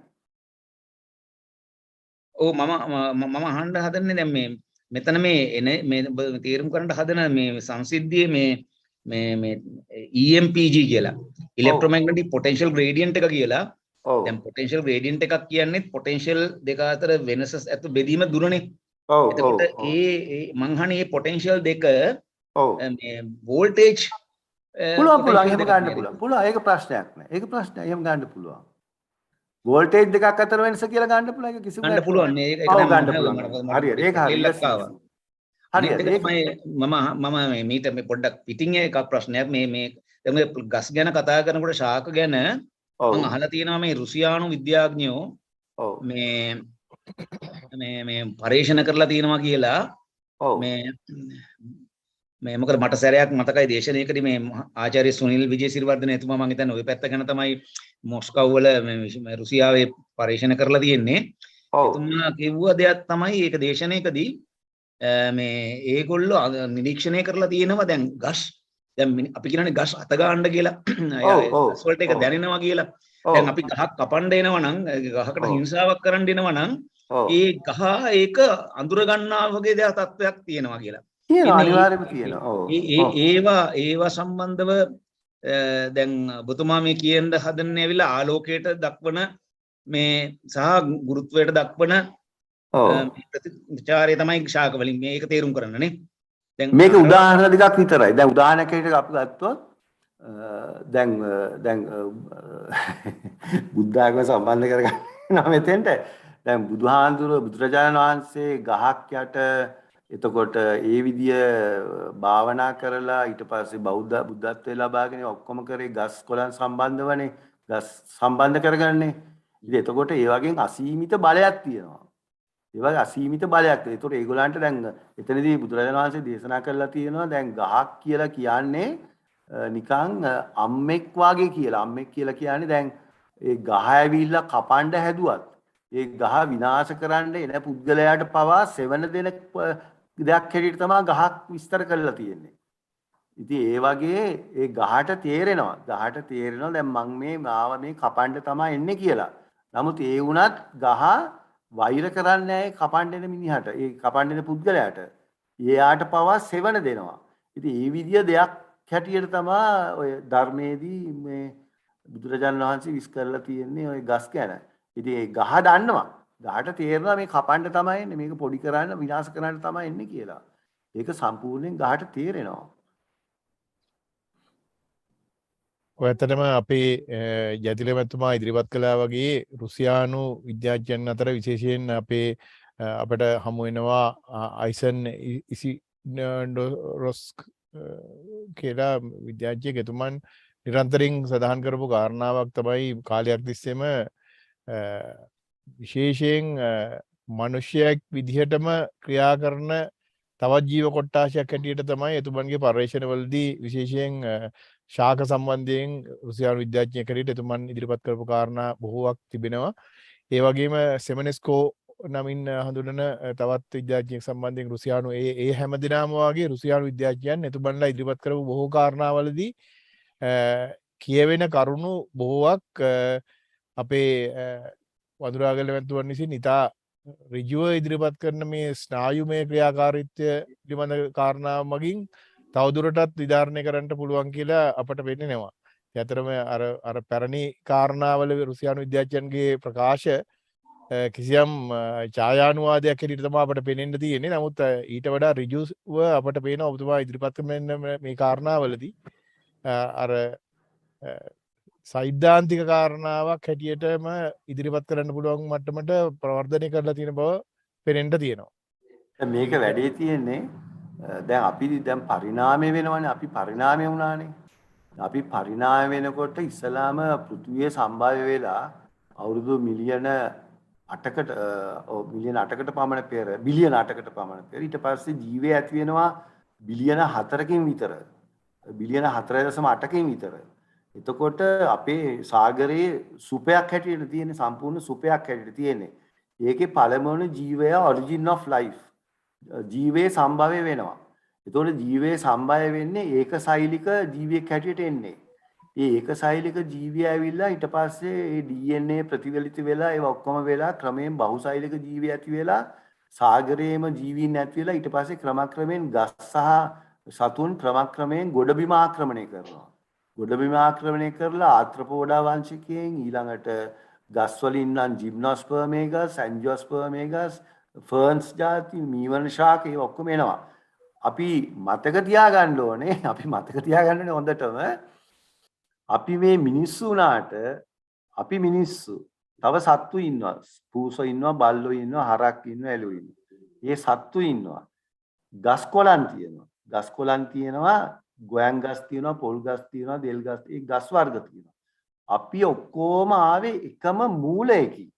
ඔව් මම අහන්න හදන්නේ දැන් මේ මෙතන මේ තේරුම් කරන්න හදන මේ සංසිද්ධියේ මේ EMPG කියලා electromagnetic potential gradient එක කියලා. දැන් potential gradient එකක් කියන්නේ potential දෙක අතර වෙනස ඇතු බෙදීම දුරනේ. එතකොට මං අහන්නේ මේ potential දෙක මේ voltage පුළුවන් එහෙම ගන්න පුළුවන්. ඒක ප්‍රශ්නයක් නෑ. ඒක ප්‍රශ්නයක් එහෙම ගන්න පුළුවන්. වෝල්ටේජ් දෙකක් අතර වෙනස කියලා ගන්න පුළුවන්. ඒක කිසිම ගන්න පුළුවන්. ඒක ගන්න පුළුවන්. හරියට. ඒක හරියට. හරියට. මම මීට මේ පොඩ්ඩක් පිටින් එකක් ප්‍රශ්නයක් මේ දැන් මේ ගස් ගැන කතා කරනකොට ශාක ගැන මම අහලා තියෙනවා මේ රුසියානු විද්‍යාඥයෝ මේ පරීක්ෂණ කරලා තියෙනවා කියලා මේ මොකද මට සැරයක් මතකයි දේශනාවකදී මේ ආචාර්ය සුනිල් විජේසිරිවර්ධන එතුමා මම හිතන්නේ ওই පැත්ත ගැන තමයි මොස්කව් වල මේ රුසියාවේ පරීක්ෂණ කරලා තියෙන්නේ. එතුමා කිව්ව දෙයක් තමයි ඒක දේශනාවකදී මේ ඒගොල්ලෝ නිරීක්ෂණය කරලා තියෙනවා දැන් ගස් දැන් අපි කියනනේ ගස් අත ගන්න කියලා ගස් වලට ඒක දැනෙනවා කියලා. දැන් අපි ගහක් කපන්න එනවා නම් ගහකට හිංසාවක් කරන්න එනවා නම් ඒ ගහ ඒක අඳුර ගන්නා වගේ දෙයක් තත්වයක් තියෙනවා කියලා. අනිවාර්යයෙන්ම තියෙනවා. ඒවා සම්බන්ධව දැන් ඔබතුමා මේ කියන්න හදන්නේ ඇවිල්ලා ආලෝකයට දක්වන මේ සහ ගුරුත්වයට දක්වන ප්‍රතිචාරය තමයි ශාක වලින් මේක තේරුම් කරන්න නේ. දැන් මේක උදාහරණ දෙකක් විතරයි. දැන් උදාහරණයකට අපි ගත්තොත් දැන් බුද්ධ ආගම සම්බන්ධ කරගන්න මෙතෙන්ට දැන් බුදුරජාණන් වහන්සේ ගහක් යට එතකොට ඒ විදිය භාවනා කරලා ඊට පස්සේ බුද්ධත්වයේ ලබාගෙන ඔක්කොම කරේ ගස් කොළන් සම්බන්ධවනේ ගස් සම්බන්ධ කරගන්නේ. ඉතින් එතකොට ඒ වගේ අසීමිත බලයක් තියෙනවා. ඒ වගේ අසීමිත බලයක්. ඒතකොට ඒගොල්ලන්ට දැන් එතනදී බුදුරජාණන් වහන්සේ දේශනා කරලා තියෙනවා දැන් ගහක් කියලා කියන්නේ නිකන් අම්මෙක් වාගේ කියලා. අම්මෙක් කියලා කියන්නේ දැන් ඒ ගහ ඇවිල්ලා කපන්න හැදුවත් ඒ ගහ විනාශ කරන්න එන පුද්ගලයාට පවා සෙවන දෙන දෙයක් හැටියට තමයි ගහක් විස්තර කරලා තියෙන්නේ. ඉතින් ඒ වගේ ඒ ගහට තේරෙනවා දැන් මං මාව මේ කපන්න තමයි එන්නේ කියලා. නමුත් ඒ වුණත් ගහ වෛර කරන්නේ නැහැ කපන්න එන මිනිහට. ඒ කපන්න එන පුද්ගලයාට. එයාට පවා සෙවණ දෙනවා. ඉතින් මේ විදිය දෙයක් හැටියට තමයි ඔය ධර්මයේදී මේ බුදුරජාණන් වහන්සේ විස් කරලා තියෙන්නේ ওই ගස් ගැන. ඉතින් ඒ ගහ දන්නවා. ගහට තේරෙනවා මේ කපන්න තමයි එන්නේ. මේක පොඩි කරන්න විනාශ කරන්න තමයි එන්නේ කියලා. ඒක සම්පූර්ණයෙන් ගහට තේරෙනවා. ඔය ඇත්තටම අපේ ජතිල මැතිතුමා ඉදිරිපත් කළා වගේ රුසියානු විද්‍යාඥයන් අතර විශේෂයෙන් අපට හමු වෙනවා අයිසන් ඉසිඩොරොස්ක් කියලා විද්‍යාඥයෙක්. එතුමන් නිරන්තරයෙන් සඳහන් කරපු කාරණාවක් තමයි කාලයක් තිස්සේම විශේෂයෙන් මනුෂ්‍යයෙක් විදිහටම ක්‍රියා කරන තවත් ජීව කොට්ටාශයක් හැටියට තමයි එතුමන්ගේ පර්යේෂණවලදී විශේෂයෙන් ශාක සම්බන්ධයෙන් රුසියානු විද්‍යාඥයෙක් හැටියට එතුමන් ඉදිරිපත් කරපු කාරණා බොහෝවක් තිබෙනවා. ඒ වගේම සෙමනෙස්කෝ නමින් හඳුනන තවත් විද්‍යාඥයෙක් සම්බන්ධයෙන් රුසියානු ඒ හැම දිනම වාගේ රුසියානු විද්‍යාඥයන් එතුමන්ලා ඉදිරිපත් කරපු බොහෝ කාරණාවලදී කියවෙන කරුණු බොහෝවක් අපේ වඳුරාගල මැතිතුමන් විසින් ඉතා ඍජුව ඉදිරිපත් කරන මේ ස්නායුමය ක්‍රියාකාරීත්වය පිළිබඳ කාරණා මගින් තවදුරටත් විධාරණය කරන්න පුළුවන් කියලා අපට පෙන්නනවා. ඒ අතරම අර පැරණි කාරණාවල රුසියානු විද්‍යාඥයන්ගේ ප්‍රකාශ කිසියම් ඡායානුවාදයක් හැටියට තමයි අපට පෙනෙන්න තියෙන්නේ. නමුත් ඊට වඩා ඍජුව අපට පේනවා ඔබතුමා ඉදිරිපත් කරන මේ කාරණාවලදී අර සෛද්ධාන්තික කාරණාවක් හැටියටම ඉදිරිපත් කරන්න පුළුවන් මට්ටමට ප්‍රවර්ධනය කරලා තියෙන බව පෙනෙන්න තියෙනවා. මේක වැඩේ තියෙන්නේ දැන් අපි දැන් පරිණාමය වෙනවනේ. අපි පරිණාමය වුණානේ. අපි පරිණාමය වෙනකොට ඉස්සලාම පෘථිවිය සම්භාව්‍ය වෙලා අවුරුදු මිලියන 8කට පමණ පෙර බිලියන 8කට පමණ පෙර ඊට පස්සේ ජීවය ඇති වෙනවා බිලියන 4කින් විතර. බිලියන 4.8කින් විතර. එතකොට අපේ සාගරයේ සුපයක් හැටියට තියෙන සම්පූර්ණ සුපයක් හැටියට තියෙන්නේ. ඒකේ පළමුවන ජීවය ඔරිජින් ඔෆ් ලයිෆ්. ජීවයේ සම්භවය වෙනවා. එතකොට ජීවයේ සම්භවය වෙන්නේ ඒකසෛලික ජීවියෙක් හැටියට එන්නේ. ඒ ඒකසෛලික ජීවිය ඇවිල්ලා ඊට පස්සේ ඒ DNA ප්‍රතිවලිත වෙලා ඒ ඔක්කොම වෙලා ක්‍රමයෙන් බහුසෛලික ජීවි ඇති වෙලා සාගරයේම ජීවීන් ඇති වෙලා ඊට පස්සේ ක්‍රමක්‍රමයෙන් ගස් සහ සතුන් ක්‍රමක්‍රමයෙන් ගොඩබිම ආක්‍රමණය කරනවා. ගොඩබිම ආක්‍රමණය කරලා ආත්‍රපෝඩා වංශිකයෙන් ඊළඟට ගස් වලින් නම් ජිම්නෝස්පර්මේගස්, ඇන්ජිෝස්පර්මේගස්, ෆර්න්ස් ಜಾති, මීවන ශාක ඒ ඔක්කොම එනවා. අපි මතක තියාගන්න ඕනේ හොඳටම අපි මේ මිනිස්සු උනාට අපි මිනිස්සු තව සත්තු ඉන්නවා. පූසෝ ඉන්නවා, බල්ලෝ ඉන්නවා, හරක් ඉන්නවා, එළු ඉන්නවා. මේ සත්තු ඉන්නවා. ගස් කොළන් තියෙනවා. ගස් කොළන් තියෙනවා, ගොයන් ගස් තියෙනවා, පොල් ගස් තියෙනවා, දෙල් ගස්, ඒ ගස් වර්ග තියෙනවා. අපි ඔක්කොම ආවේ එකම මූලයකින්.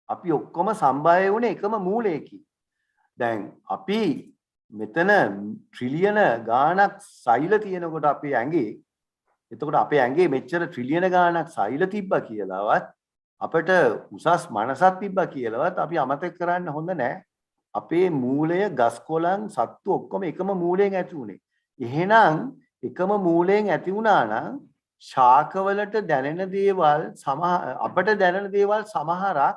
අපි ඔක්කොම සම්භාව්‍ය වුණේ එකම මූලයකින්. දැන් අපි මෙතන ට්‍රිලියන ගාණක් සෛල තියෙනකොට අපේ ඇඟේ, එතකොට අපේ ඇඟේ මෙච්චර ට්‍රිලියන ගාණක් සෛල තිබ්බා කියලාවත් අපිට උසස් මනසක් තිබ්බා කියලාවත් අපි අමතක කරන්න හොඳ නැහැ. අපේ මූලය ගස් කොළන් සත්තු ඔක්කොම එකම මූලයෙන් ඇති උනේ. එහෙනම් එකම මූලයෙන් ඇති වුණා නම් ශාකවලට දැනෙන දේවල් අපට දැනෙන දේවල් සමහරක්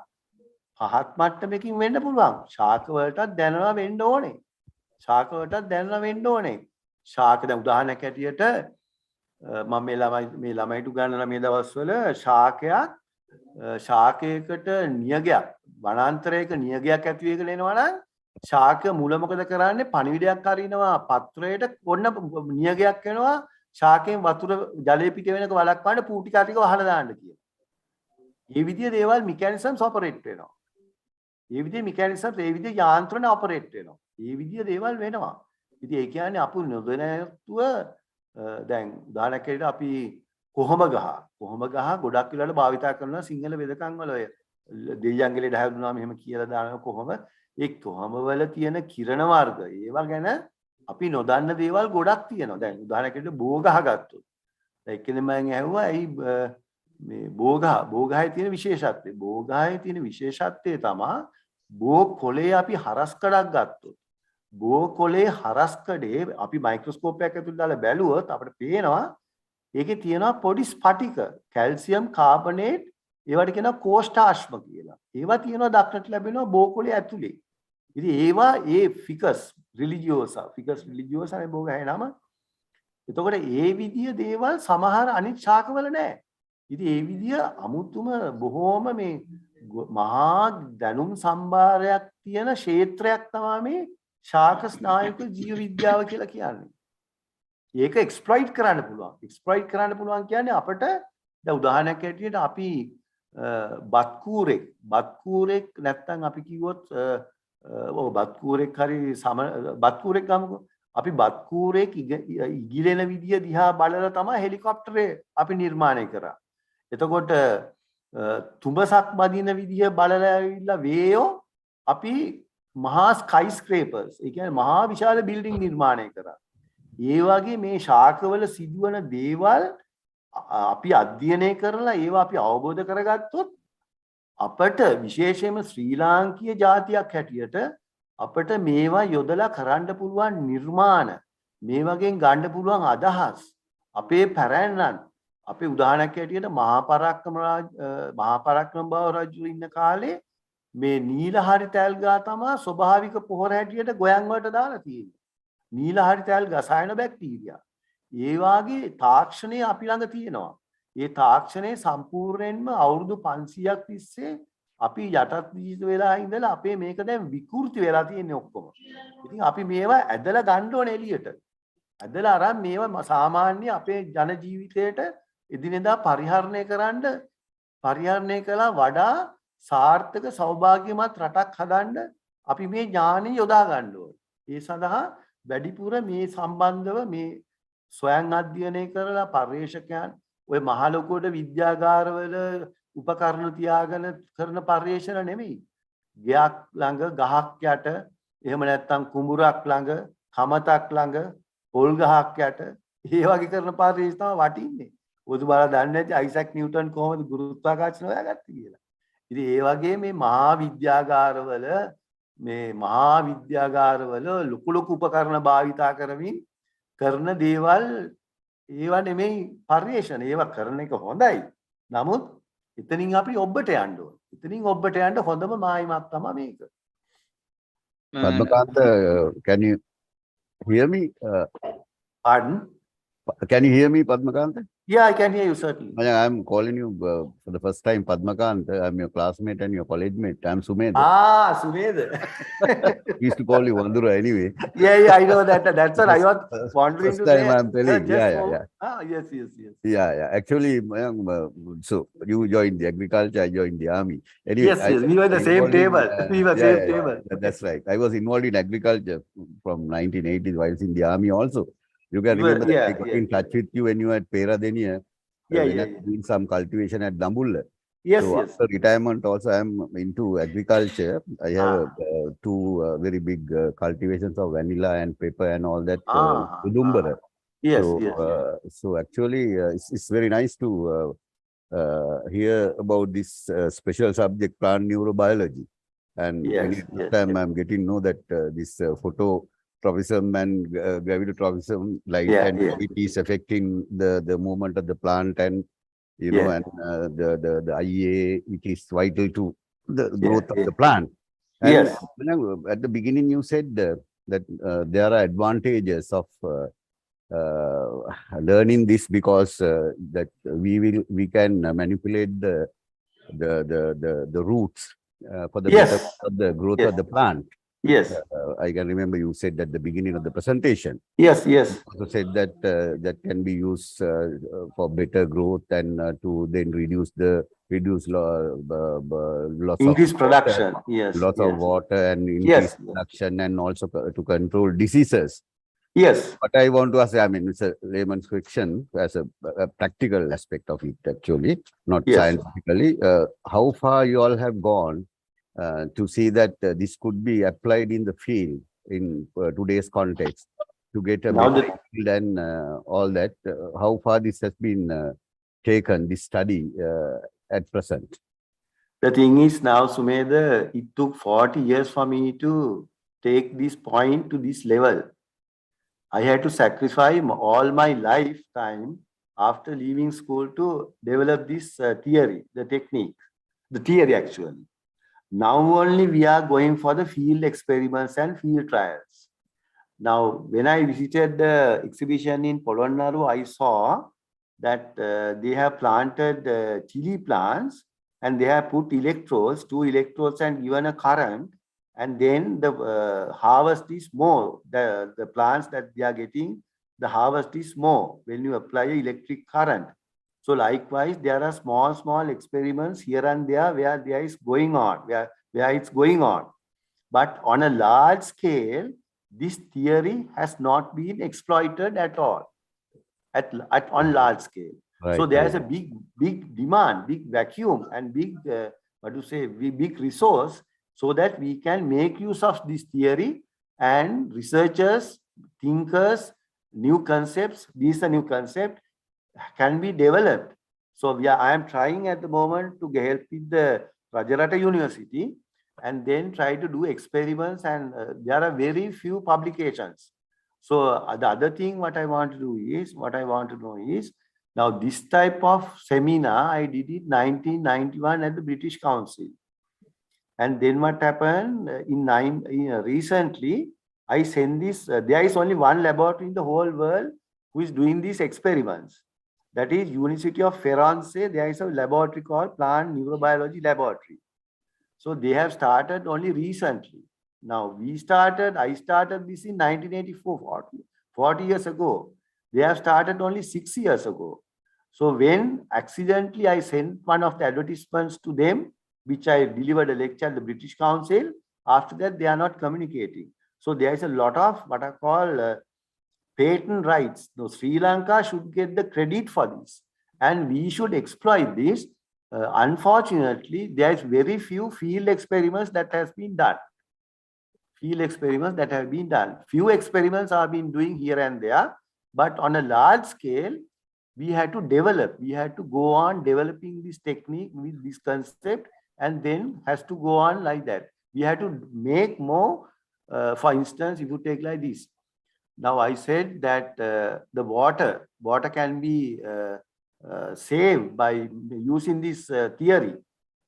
පහත් මට්ටමකින් වෙන්න පුළුවන්. ශාකවලටත් දැනනවා වෙන්න ඕනේ. ශාකවලටත් දැනනවා වෙන්න ඕනේ. ශාක දැන් උදාහරණයක් ඇටියට මම මේ ළමයිට උගන්වන මේ දවස්වල ශාකයකට නියගයක් වනාන්තරයක නියගයක් ඇති වෙගෙන එනවා නම් ශාක මුල මොකද කරන්නේ? පණිවිඩයක් අරිනවා පත්‍රයට, ඔන්න නියගයක් එනවා, ශාකයෙන් වතුර ජලය පිට වෙනක වළක්වන්න පූ ටික වහලා දාන්න කියලා. මේ විදිහේ දේවල් මෙකැනිසම්ස් ඔපරේට් වෙනවා. මේ විදිහේ මෙකැනිසම්ස්, මේ විදිහේ යාන්ත්‍රණ ඔපරේට් වෙනවා. මේ විදිහේ දේවල් වෙනවා. ඉතින් ඒ කියන්නේ අපු නොදැනුව දැන් උදාහරණයක් ඇරෙන්න අපි කොහොම ගහ ගොඩක් වෙලාවට භාවිතා කරනවා සිංහල වෙදකම් වල ඔය දෙයියන්ගලේ දහදුනාම එහෙම කියලා දානවා කොහොම ඒ කොහොම වල තියෙන කිරණ වර්ග ඒවා ගැන අපි නොදන්න දේවල් ගොඩක් තියෙනවා. දැන් උදාහරණයක් ඇරෙන්න බෝගහ ගත්තොත් දැන් එක්කෙනෙක් මම ඇහුවා ඇයි මේ බෝගහේ තියෙන විශේෂත්වය. බෝගහේ තියෙන විශේෂත්වය තමයි බෝ කොලේ අපි හරස් කඩක් ගත්තොත් බෝකොලේ හරස්කඩේ අපි මයික්‍රොස්කෝප් එකක් ඇතුළේ දාලා බැලුවොත් අපිට පේනවා ඒකේ තියෙනවා පොඩි ස්පටික කැල්සියම් කාබනේට් ඒවට කියනවා කෝස්ටාශ්ම කියලා. ඒවා තියෙනවා දක්නට ලැබෙනවා බෝකොලේ ඇතුලේ. ඉතින් ඒවා ඒ ෆිකස් රිලිජියෝසා නේ බෝගහේ නම. එතකොට ඒ විදිය දේවල් සමහර අනිත් ශාකවල නැහැ. ඉතින් ඒ විදිය අමුතුම බොහෝම මේ මහා දැනුම් සම්භාරයක් තියෙන ක්ෂේත්‍රයක් තමයි මේ ශාක ස්නායුක ජීව විද්‍යාව කියලා කියන්නේ. ඒක එක්ස්ප්ලොයිට් කරන්න පුළුවන්. එක්ස්ප්ලොයිට් කරන්න පුළුවන් කියන්නේ අපිට දැන් උදාහරණයක් ඇටියට අපි බත්කූරෙක් නැත්තම් අපි කිව්වොත් බත්කූරෙක් හරි බත්කූරෙක් ගමුකෝ. අපි බත්කූරෙක් ඉගිලෙන විදිය දිහා බලලා තමයි හෙලිකොප්ටරේ අපි නිර්මාණය කරා. එතකොට තුඹසක් බදින විදිය බලලා ඇවිල්ලා වේයෝ අපි මහා ස්කයි ස්ක්‍රේපර්ස් ඒ කියන්නේ මහා විශාල බිල්ඩින් නිර්මාණය කරා. ඒ වගේ මේ ශාකවල සිදුවන දේවල් අපි අධ්‍යයනය කරලා ඒවා අපි අවබෝධ කරගත්තොත් අපට විශේෂයෙන්ම ශ්‍රී ලාංකීය ජාතියක් හැටියට අපට මේවා යොදලා කරන්න පුළුවන් නිර්මාණ මේ වගේ ගන්න පුළුවන් අදහස් අපේ පැරැන්නන් අපේ උදාහරණයක් හැටියට මහා පරාක්‍රම බව රජු ඉන්න කාලේ මේ නීල හරිත ඇල්ගා තමයි ස්වභාවික පොහොර හැටියට ගොයන් වලට දාලා තියෙන්නේ. නීල හරිත ඇල්ගා සයන බැක්ටීරියා. ඒ වාගේ තාක්ෂණය අපි ළඟ තියෙනවා. ඒ තාක්ෂණය සම්පූර්ණයෙන්ම අවුරුදු 500ක් තිස්සේ අපි යටත් විජිත වෙලා ඉඳලා අපේ මේක දැන් විකෘති වෙලා තියෙන්නේ ඔක්කොම. ඉතින් අපි මේවා ඇදලා ගන්න ඕනේ එළියට. ඇදලා අරන් මේවා සාමාන්‍ය අපේ ජන ජීවිතයට එදිනෙදා පරිහරණය කළා වඩා සාර්ථක සෞභාග්‍යමත් රටක් හදන්න අපි මේ ඥාණය යොදා ගන්න ඕනේ. ඒ සඳහා වැඩිපුර මේ සම්බන්ධව මේ ස්වයං අධ්‍යයනය කරලා පර්යේෂකයන් ඔය මහ ලොකුවට විද්‍යාගාරවල උපකරණ තියාගෙන කරන පර්යේෂණ නෙමෙයි. ගයක් ළඟ ගහක් යට එහෙම නැත්නම් කුඹුරක් ළඟ කමතක් ළඟ පොල් ගහක් යට ඒ වගේ කරන පර්යේෂණ තමයි වටින්නේ. ඔබ බලලා දන්නේ නැති අයිසැක් නිව්ටන් කොහොමද ගුරුත්වාකර්ෂණ හොයාගත්තේ කියලා. ඉතින් ඒ වගේ මේ මහා විද්‍යාගාරවල ලොකු උපකරණ භාවිතා කරමින් කරන දේවල් ඒවා නෙමෙයි පර්යේෂණ. ඒවා කරන එක හොඳයි. නමුත් එතනින් අපි ඔබට යන්න ඕනේ. එතනින් ඔබට යන්න හොඳම මායිමක් තමයි මේක. Padmakanta, can you hear me? Pardon? Can you hear me, Padmakanta? Yeah, I can hear you certainly. I'm calling you for the first time, Padmakanta. I'm your classmate and your college mate. I'm Sumedha. Ah, Sumedha. We used to call you Vandura anyway. Yeah, I know that. That's what I was wondering. First time I'm telling. Yeah. Ah, yes. Yeah. Actually, so you joined the agriculture, I joined the army. Anyway, yes. We were the same table. We were same table. That's right. I was involved in agriculture from 1980s while in the army also. You can remember that I got in touch with you when you were at Peradeniya. Doing some cultivation at Dambulla. Yes. After retirement also I am into agriculture. I have two very big cultivations of vanilla and pepper and all that. Udumbara. Yes. So actually it's very nice to hear about this special subject, plant neurobiology. And time I'm getting to know that this phototropism and gravitropism and it is affecting the movement of the plant and know and the IA which is vital to the growth of the plant. And at the beginning you said that there are advantages of learning this because that we can manipulate the roots for the better of the growth of the plant. Yes. I can remember you said at the beginning of the presentation. Yes. You also said that that can be used for better growth and to then reduce loss increase of production. Water, loss of water and increase production and also to control diseases. Yes. But I want to ask, I mean, it's a layman's question as a practical aspect of it actually, not scientifically. How far you all have gone to see that this could be applied in the field in today's context to get a better field and all that. How far this has been taken, this study at present? The thing is now, Sumedha, it took 40 years for me to take this point to this level. I had to sacrifice all my lifetime after leaving school to develop this theory, the technique, the theory actually. Now only we are going for the field experiments and field trials. Now, when I visited the exhibition in Polonnaru, I saw that they have planted chili plants and they have put electrodes, 2 electrodes, and given a current, and then the harvest is more. The plants that they are getting, the harvest is more when you apply electric current. So likewise, there are small experiments here and there where there is going on, where it's going on. But on a large scale, this theory has not been exploited at all, on large scale. Right, so there is a big demand, big vacuum, and big big resource, so that we can make use of this theory, and researchers, thinkers, new concepts, these are new concepts, can be developed. So I am trying at the moment to help with the Rajarata University and then try to do experiments, and there are very few publications. So the other thing what I want to know is, now this type of seminar I did it 1991 at the British Council. And then what happened recently, I sent this, there is only one laboratory in the whole world who is doing these experiments. That is University of Firenze. There is a laboratory called Plant Neurobiology Laboratory. So they have started only recently. Now I started this in 1984, 40 years ago. They have started only 6 years ago. So when accidentally I sent one of the advertisements to them, which I delivered a lecture at the British Council, after that they are not communicating. So there is a lot of what I call patent rights. Now Sri Lanka should get the credit for this, and we should exploit this. Unfortunately, there is very few field experiments that has been done. Few experiments are being doing here and there, but on a large scale, we had to develop. We had to go on developing this technique with this concept, and then has to go on like that. We had to make more. For instance, if you take like this. Now I said that the water can be saved by using this theory.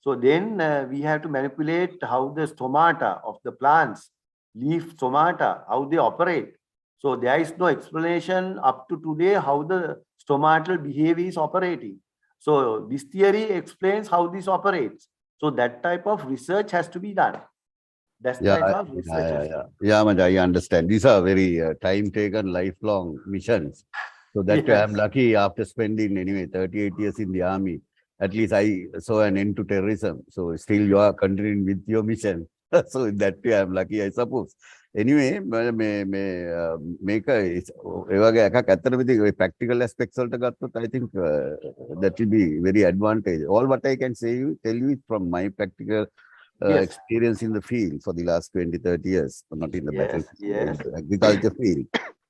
So then we have to manipulate how the stomata of the plants, leaf stomata, how they operate. So there is no explanation up to today how the stomatal behavior is operating. So this theory explains how this operates. So that type of research has to be done. That's the type of research. I understand. These are very time-taken, lifelong missions. So that Yes. I'm lucky after spending anyway 38 years in the army. At least I saw an end to terrorism. So still you are continuing with your mission. So in that way I'm lucky, I suppose. Anyway, make a practical aspects. I think that will be very advantageous. All what I can tell you from my practical experience in the field for the last 20-30 years, not in the battlefield, in the agriculture field.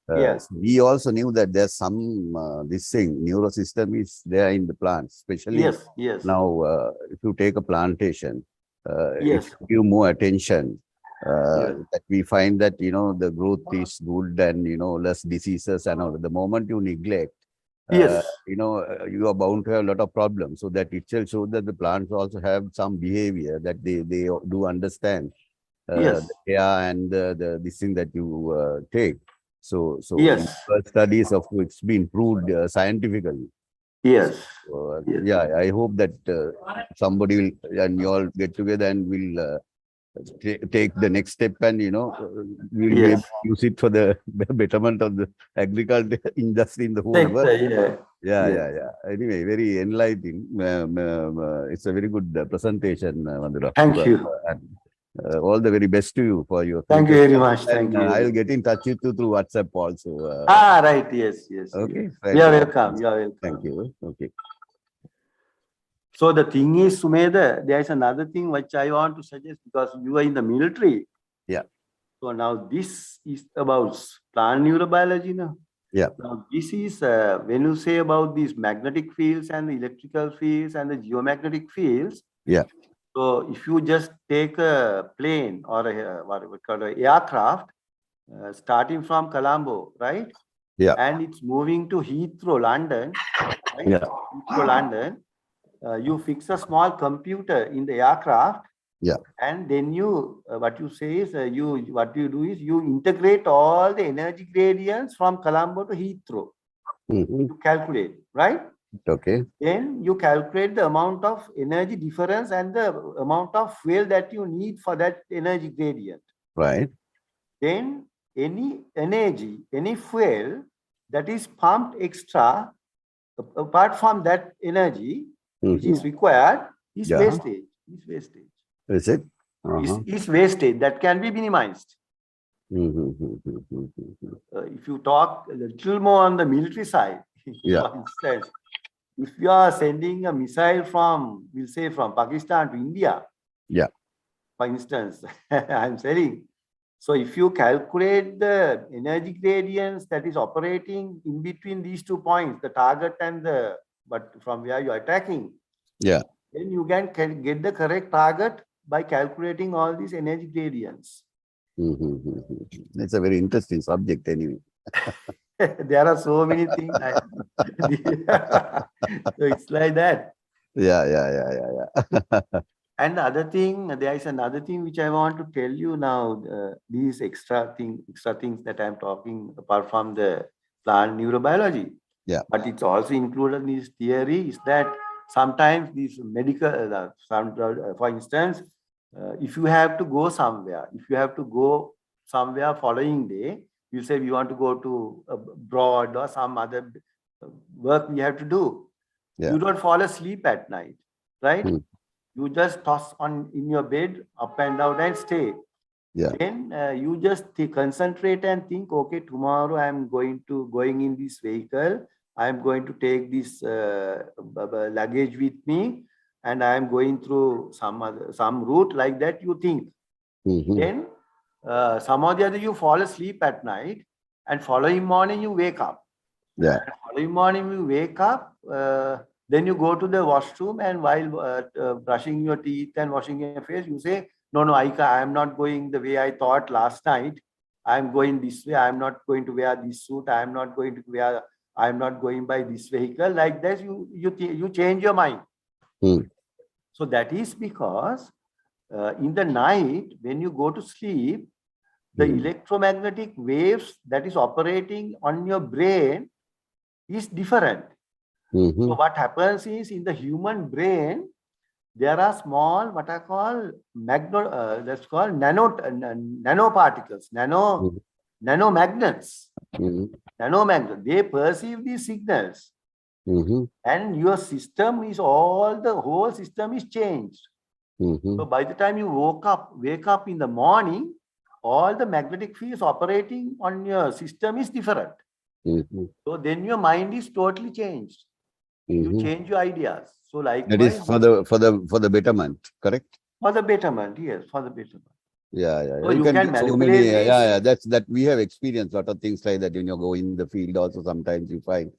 So we also knew that there's some this thing, neurosystem is there in the plants, especially now if you take a plantation, if you give more attention, that we find that, the growth is good and, less diseases and all. The moment you neglect, you are bound to have a lot of problems. So that itself shows that the plants also have some behavior that they do understand the care and this thing that you take. So in first studies, of course, it's been proved scientifically. I hope that somebody will, and you all get together and will take the next step, and we'll be able to use it for the betterment of the agriculture industry in the whole world. Anyway, very enlightening. It's a very good presentation, Mandura. Thank you. All the very best to you for your. Thank you very much. Thank you. I'll get in touch with you through WhatsApp also. Right. Yes. Okay. You are welcome. You are welcome. Thank you. Okay. So the thing is, Sumedha, there is another thing which I want to suggest, because you are in the military. So now this is about plant neurobiology now. Now this is when you say about these magnetic fields and the electrical fields and the geomagnetic fields. So if you just take a plane or a what we call an aircraft, starting from Colombo, right? Yeah. And it's moving to Heathrow, London. Right? Yeah. Heathrow, London. You fix a small computer in the aircraft. Yeah. And then you, what you say is, what you do is you integrate all the energy gradients from Colombo to Heathrow. You calculate, right? Okay. Then you calculate the amount of energy difference and the amount of fuel that you need for that energy gradient. Right. Then any energy, any fuel that is pumped extra, apart from that energy, which is required, is wastage. Is wastage. Is it? Is wastage that can be minimized. If you talk a little more on the military side, for instance, if you are sending a missile from, we'll say from Pakistan to India, for instance, I'm saying, so if you calculate the energy gradients that is operating in between these 2 points, the target and the, but from where you are attacking, then you can get the correct target by calculating all these energy gradients. It's a very interesting subject anyway. There are so many things. So it's like that. Yeah. And the other thing, there is another thing which I want to tell you now. These extra things that I'm talking apart from the plant neurobiology. Yeah. But it's also included in this theory is that sometimes these medical, for instance, if you have to go somewhere, following day, you say we want to go to abroad or some other work we have to do. You don't fall asleep at night, right? You just toss in your bed up and down and stay. Then you just concentrate and think, okay, tomorrow I'm going in this vehicle. I'm going to take this luggage with me, and I'm going through some route like that. You think. Then some or the other you fall asleep at night, and following morning you wake up. Yeah. And following morning you wake up. Then you go to the washroom, and while brushing your teeth and washing your face, you say, no, I am not going the way I thought last night. I am going this way. I am not going to wear this suit. I am not going by this vehicle. Like this, you change your mind. So that is because in the night, when you go to sleep, the electromagnetic waves that is operating on your brain is different. So what happens is in the human brain, there are small, what I call that's called nanoparticles, nanomagnets. Nanomagnets. They perceive these signals, and your system is the whole system is changed. So by the time you wake up in the morning, all the magnetic fields operating on your system is different. So then your mind is totally changed. You change your ideas. So likewise, that is for the betterment, correct? For the betterment, yes, for the betterment. So you can manipulate that's that we have experienced a lot of things like that when you go in the field. Also sometimes you find,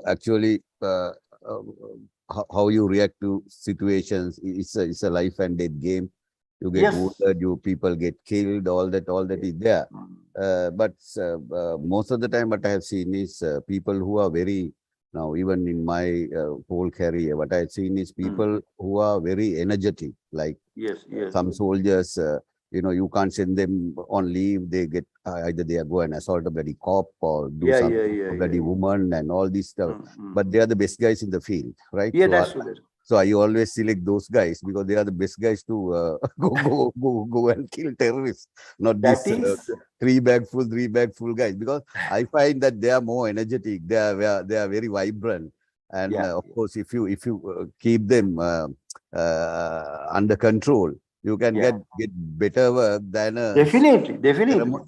actually how you react to situations. It's a life and death game. You get wounded, people get killed, all that is there. But most of the time what I have seen is people who are very, now even in my whole career, what I've seen is people who are very energetic, like some soldiers, you can't send them on leave. They get either they go and assault a bloody cop or do something to a bloody woman and all this stuff. But they are the best guys in the field, right? Yeah, that's true. So I always select those guys because they are the best guys to go and kill terrorists, not these 3 bag full guys. Because I find that they are more energetic. They are very vibrant, and of course, if you keep them under control, you can get better work than a definitely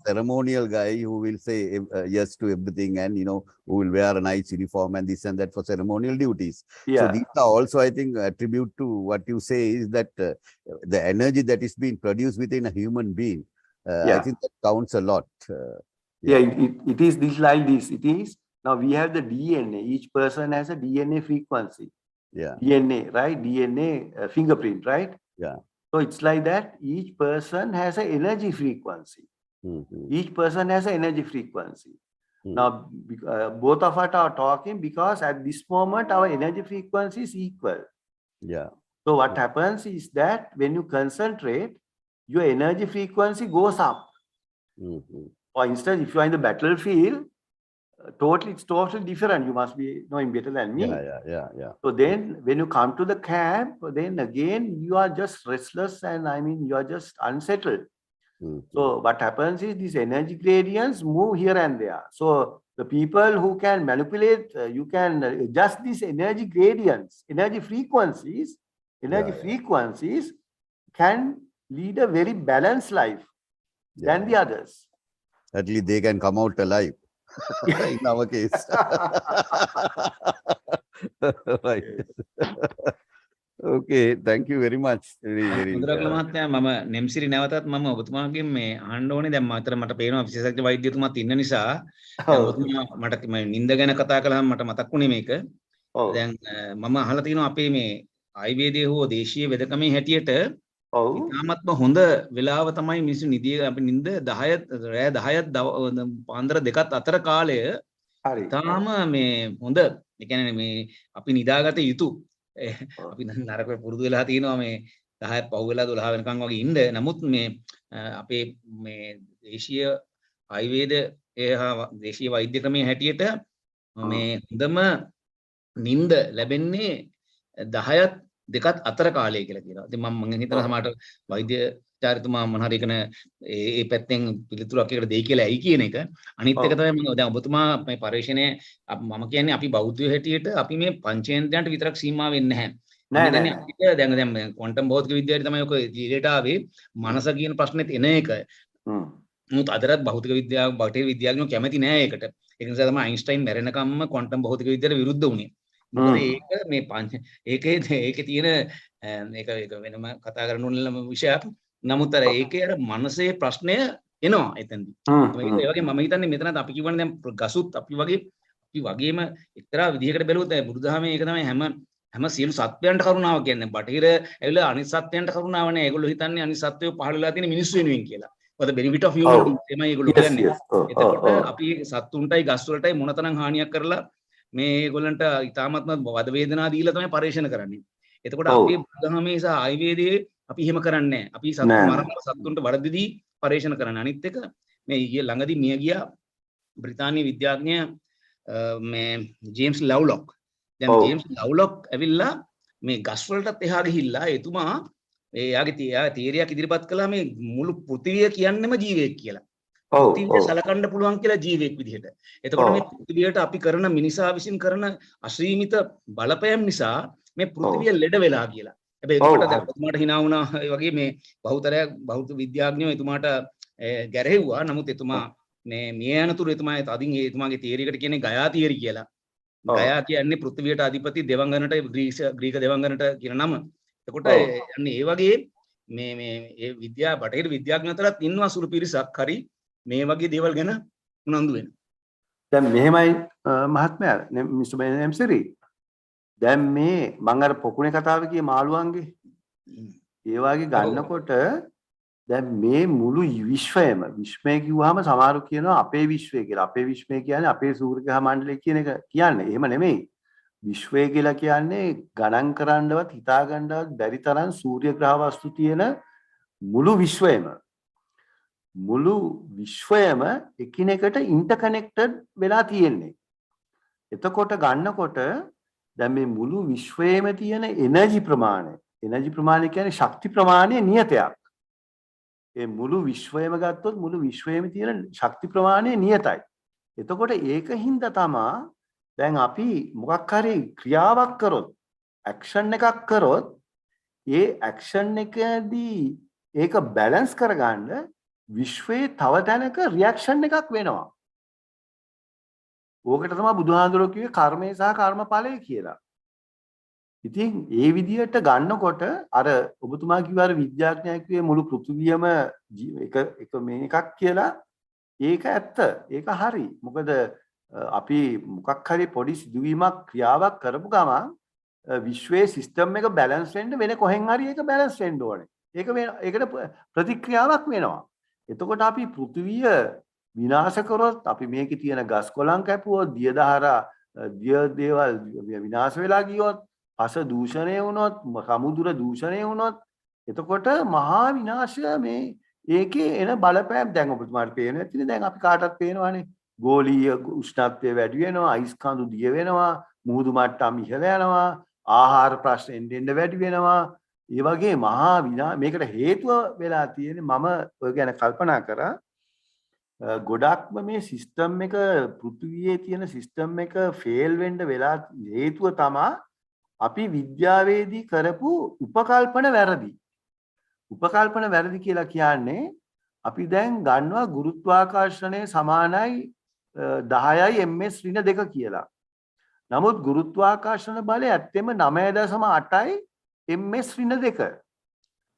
ceremonial guy who will say yes to everything, and who will wear a nice uniform and this and that for ceremonial duties. So these are also, I think, attribute to what you say is that the energy that is being produced within a human being. I think that counts a lot. It is this like this. It is now we have the DNA. Each person has a DNA frequency. DNA, right? DNA fingerprint, right? Yeah. So it's like that each person has an energy frequency. Each person has an energy frequency. Now, both of us are talking because at this moment our energy frequency is equal. Yeah. So what happens is that when you concentrate, your energy frequency goes up. For instance, if you are in the battlefield, it's totally different. You must be knowing better than me. Yeah. So then when you come to the camp, then again, you are just restless and you are just unsettled. So what happens is these energy gradients move here and there. So the people who can manipulate, you can adjust these energy gradients, energy frequencies can lead a very balanced life than the others. At least they can come out alive. In our case. Right. Okay, thank you very much. Very මුද්‍රාගල මහත්තයා මම නෙම්සිරි නැවතත් මම ඔබතුමාගෙන් මේ අහන්න ඕනේ දැන් මට පේනවා විශේෂඥ වෛද්‍යතුමාත් ඉන්න නිසා දැන් ඔබතුමා මට නිින්ද ගැන කතා කළාම මට මතක් වුණේ මේක. දැන් මම අහලා තියෙනවා අපේ මේ ආයුර්වේදයේ හෝ දේශීය වෙදකමේ හැටියට ඉතාමත්ම හොඳ වෙලාව තමයි මිනිස්සු නිදිය අපි නිින්ද 10 රෑ 10 පාන්දර 2ත් අතර කාලය ඉතාම මේ හොඳ ඒ කියන්නේ මේ අපි නිදාගත යුතු අපි නරක පුරුදු වෙලා තියෙනවා මේ 10 පව් වෙලා 12 වෙනකන් වගේ ඉන්න. නමුත් මේ අපේ මේ දේශීය ආයුර්වේදයේ දේශීය වෛද්‍ය ක්‍රමයේ හැටියට මේ හොඳම නිින්ද ලැබෙන්නේ 10ත් 2ත් අතර කාලය කියලා කියනවා. ඉතින් මම හිතනවා සමහරට වෛද්‍යචාරිතුමා මොන හරි එකන ඒ පැත්තෙන් පිළිතුරක් එකට දෙයි කියලා ඇයි කියන එක. අනිත් එක තමයි මම දැන් ඔබතුමා මේ පරිශ්‍රණයේ මම කියන්නේ අපි බෞද්ධයෝ හැටියට අපි මේ පංචේන්ද්‍රයන්ට විතරක් සීමා වෙන්නේ නැහැ. නෑ. දැන් ක්වොන්ටම් භෞතික විද්‍යාවේ තමයි ඔක ජීවිතයට ආවේ මනස කියන ප්‍රශ්නෙත් එන එක. මුත් අදටත් භෞතික විද්‍යාව බටහිර විද්‍යාඥයෝ කැමති නෑ ඒකට. ඒක නිසා තමයි අයින්ස්ටයින් මැරෙනකම්ම ක්වොන්ටම් භෞතික විද්‍යාවට විරුද්ධ වුණේ. මොකද ඒක මේ ඒකේ තියෙන ඒක වෙනම කතා කරන්න ඕන විෂයක්. නමුත් අර ඒකේ අර මනසේ ප්‍රශ්නය එනවා එතනදී. ඒ වගේ මම හිතන්නේ මෙතනත් අපි කියවනේ දැන් ගසුත් අපි වගේම එක්තරා විදිහකට බැලුවොත් බුදුදහමේ ඒක තමයි හැම සියලු සත්වයන්ට කරුණාව කියන්නේ. බටහිර ඇවිල්ලා අනිත් සත්වයන්ට කරුණාව නෑ. ඒගොල්ලෝ හිතන්නේ අනිත් සත්වයෝ පහළ වෙලා තියෙන මිනිස්සු වෙනුවෙන් කියලා. මොකද benefit of human තමයි ඒගොල්ලෝ කියන්නේ. එතකොට අපි සත්තුන්ටයි ගස් වලටයි මොනතරම් හානියක් කරලා මේ ඒගොල්ලන්ට ඉතාමත්ම වද වේදනා දීලා තමයි පරිශන කරන්නේ. එතකොට අපේ බුදුදහමේ සහ ආයුර්වේදයේ අපි එහෙම කරන්නේ නැහැ. අපි සත්තුන්ට වරදදී පරිශන කරන්නේ. අනිත් එක මේ ඊයේ ළඟදී මිය ගියා බ්‍රිතාන්‍ය විද්‍යාඥ මේ ජේම්ස් ලව්ලොක්. දැන් ජේම්ස් ලව්ලොක් ඇවිල්ලා මේ ගස් වලටත් එහා ගිහිල්ලා එතුමා එයාගේ තීරියක් ඉදිරිපත් කළා මේ මුළු පෘථිවිය කියන්නේම ජීවයක් කියලා. පෘථිවිය සලකන්න පුළුවන් කියලා ජීවයක් විදිහට. එතකොට මේ පෘථිවියට අපි කරන මිනිසා විසින් කරන අසීමිත බලපෑම් නිසා මේ පෘථිවිය ලෙඩ වෙලා කියලා. හැබැයි එතකොට දැන් ඔතුමාට hina වුණා ඒ වගේ මේ බෞද්ධ විද්‍යාඥයෝ එතුමාට ගැරහෙව්වා. නමුත් එතුමා මේ මිය යනතුරු එතුමා තදින් එතුමාගේ තීරියකට කියන්නේ ගයා තීරි කියලා. ගයා කියන්නේ පෘථිවියට අධිපති දෙවංගනට ග්‍රීක දෙවංගනට කියන නම. එතකොට යන්නේ ඒ වගේ මේ බටහිර විද්‍යාඥයෝ අතරත් ඉන්නවා සුළු පිරිසක් හරි මේ වගේ දේවල් ගැන උනන්දු වෙන. දැන් මෙහෙමයි මහත්මයා මිස්ටර් නෙම්සිරි. දැන් මේ මම අර පොකුණේ කතාව කියේ මාළුවන්ගේ ඒ වගේ ගන්නකොට දැන් මේ මුළු විශ්වය කිව්වහම සමහරු කියනවා අපේ විශ්වය කියලා. අපේ විශ්වය කියන්නේ අපේ සූර්ය ග්‍රහ මණ්ඩලය කියන එක කියන්නේ. එහෙම නෙමෙයි. විශ්වය කියලා කියන්නේ ගණන් කරන්නවත් හිතා ගන්නවත් බැරි තරම් සූර්ය ග්‍රහ වස්තු තියෙන මුළු විශ්වයම එකිනෙකට ඉන්ටර්කනෙක්ටඩ් වෙලා තියෙන්නේ. එතකොට ගන්නකොට දැන් මේ මුළු විශ්වයේම තියෙන එනර්ජි ප්‍රමාණය කියන්නේ ශක්ති ප්‍රමාණය නියතයක්. ඒ මුළු විශ්වයම ගත්තොත් මුළු විශ්වයේම තියෙන ශක්ති ප්‍රමාණය නියතයි. එතකොට ඒකින්ද තමයි දැන් අපි මොකක් හරි ක්‍රියාවක් කරොත් ඇක්ෂන් එකක් කරොත් ඒ ඇක්ෂන් එකදී ඒක බැලන්ස් කරගන්න විශ්වයේ තව තැනක රියැක්ෂන් එකක් වෙනවා. ඕකට තමයි බුදුහාඳුරෝ කිව්වේ කර්මය සහ කර්මඵලය කියලා. ඉතින් ඒ විදිහට ගන්නකොට අර ඔබතුමා කිව්ව අර විද්‍යාඥයෙක් කිව්වේ මුළු පෘථිවියම එක මේකක් කියලා. ඒක ඇත්ත. ඒක හරි. මොකද අපි මොකක් හරි පොඩි සිදුවීමක් ක්‍රියාවක් කරපු ගමන් විශ්වයේ සිස්ටම් එක බැලන්ස් වෙන්න වෙන කොහෙන් හරි ඒක බැලන්ස් වෙන්න ඕනේ. ඒකට ප්‍රතික්‍රියාවක් වෙනවා. එතකොට අපි පෘථිවිය විනාශ කරොත් අපි මේකේ තියෙන ගස් කොළන් කැපුවොත් දිය දේවල් විනාශ වෙලා ගියොත් පස දූෂණය වුණොත් සමුද්‍ර දූෂණය වුණොත් එතකොට මහා විනාශය මේ ඒකේ එන බලපෑම් දැන් ඔබතුමාට පේනවා ඇතිනේ දැන් අපි කාටවත් පේනවානේ ගෝලීය උෂ්ණත්වය වැඩි වෙනවා අයිස් කඳු දිය වෙනවා මුහුදු මට්ටම් ඉහළ යනවා ආහාර ප්‍රශ්න එන්න වැඩි වෙනවා ඒ වගේ මහා මේකට හේතුව වෙලා තියෙන්නේ මම ඔය ගැන කල්පනා කරා ගොඩක්ම මේ සිස්ටම් එක පෘථිවියේ තියෙන සිස්ටම් එක ෆේල් වෙන්න වෙලා හේතුව තමයි අපි විද්‍යාවේදී කරපු උපකල්පන වැරදි. උපකල්පන වැරදි කියලා කියන්නේ අපි දැන් ගන්නවා ගුරුත්වාකර්ෂණය සමානයි 10යි ms ඍණ 2 කියලා. නමුත් ගුරුත්වාකර්ෂණ බලය ඇත්තෙම 9.8යි ms ඍණ 2.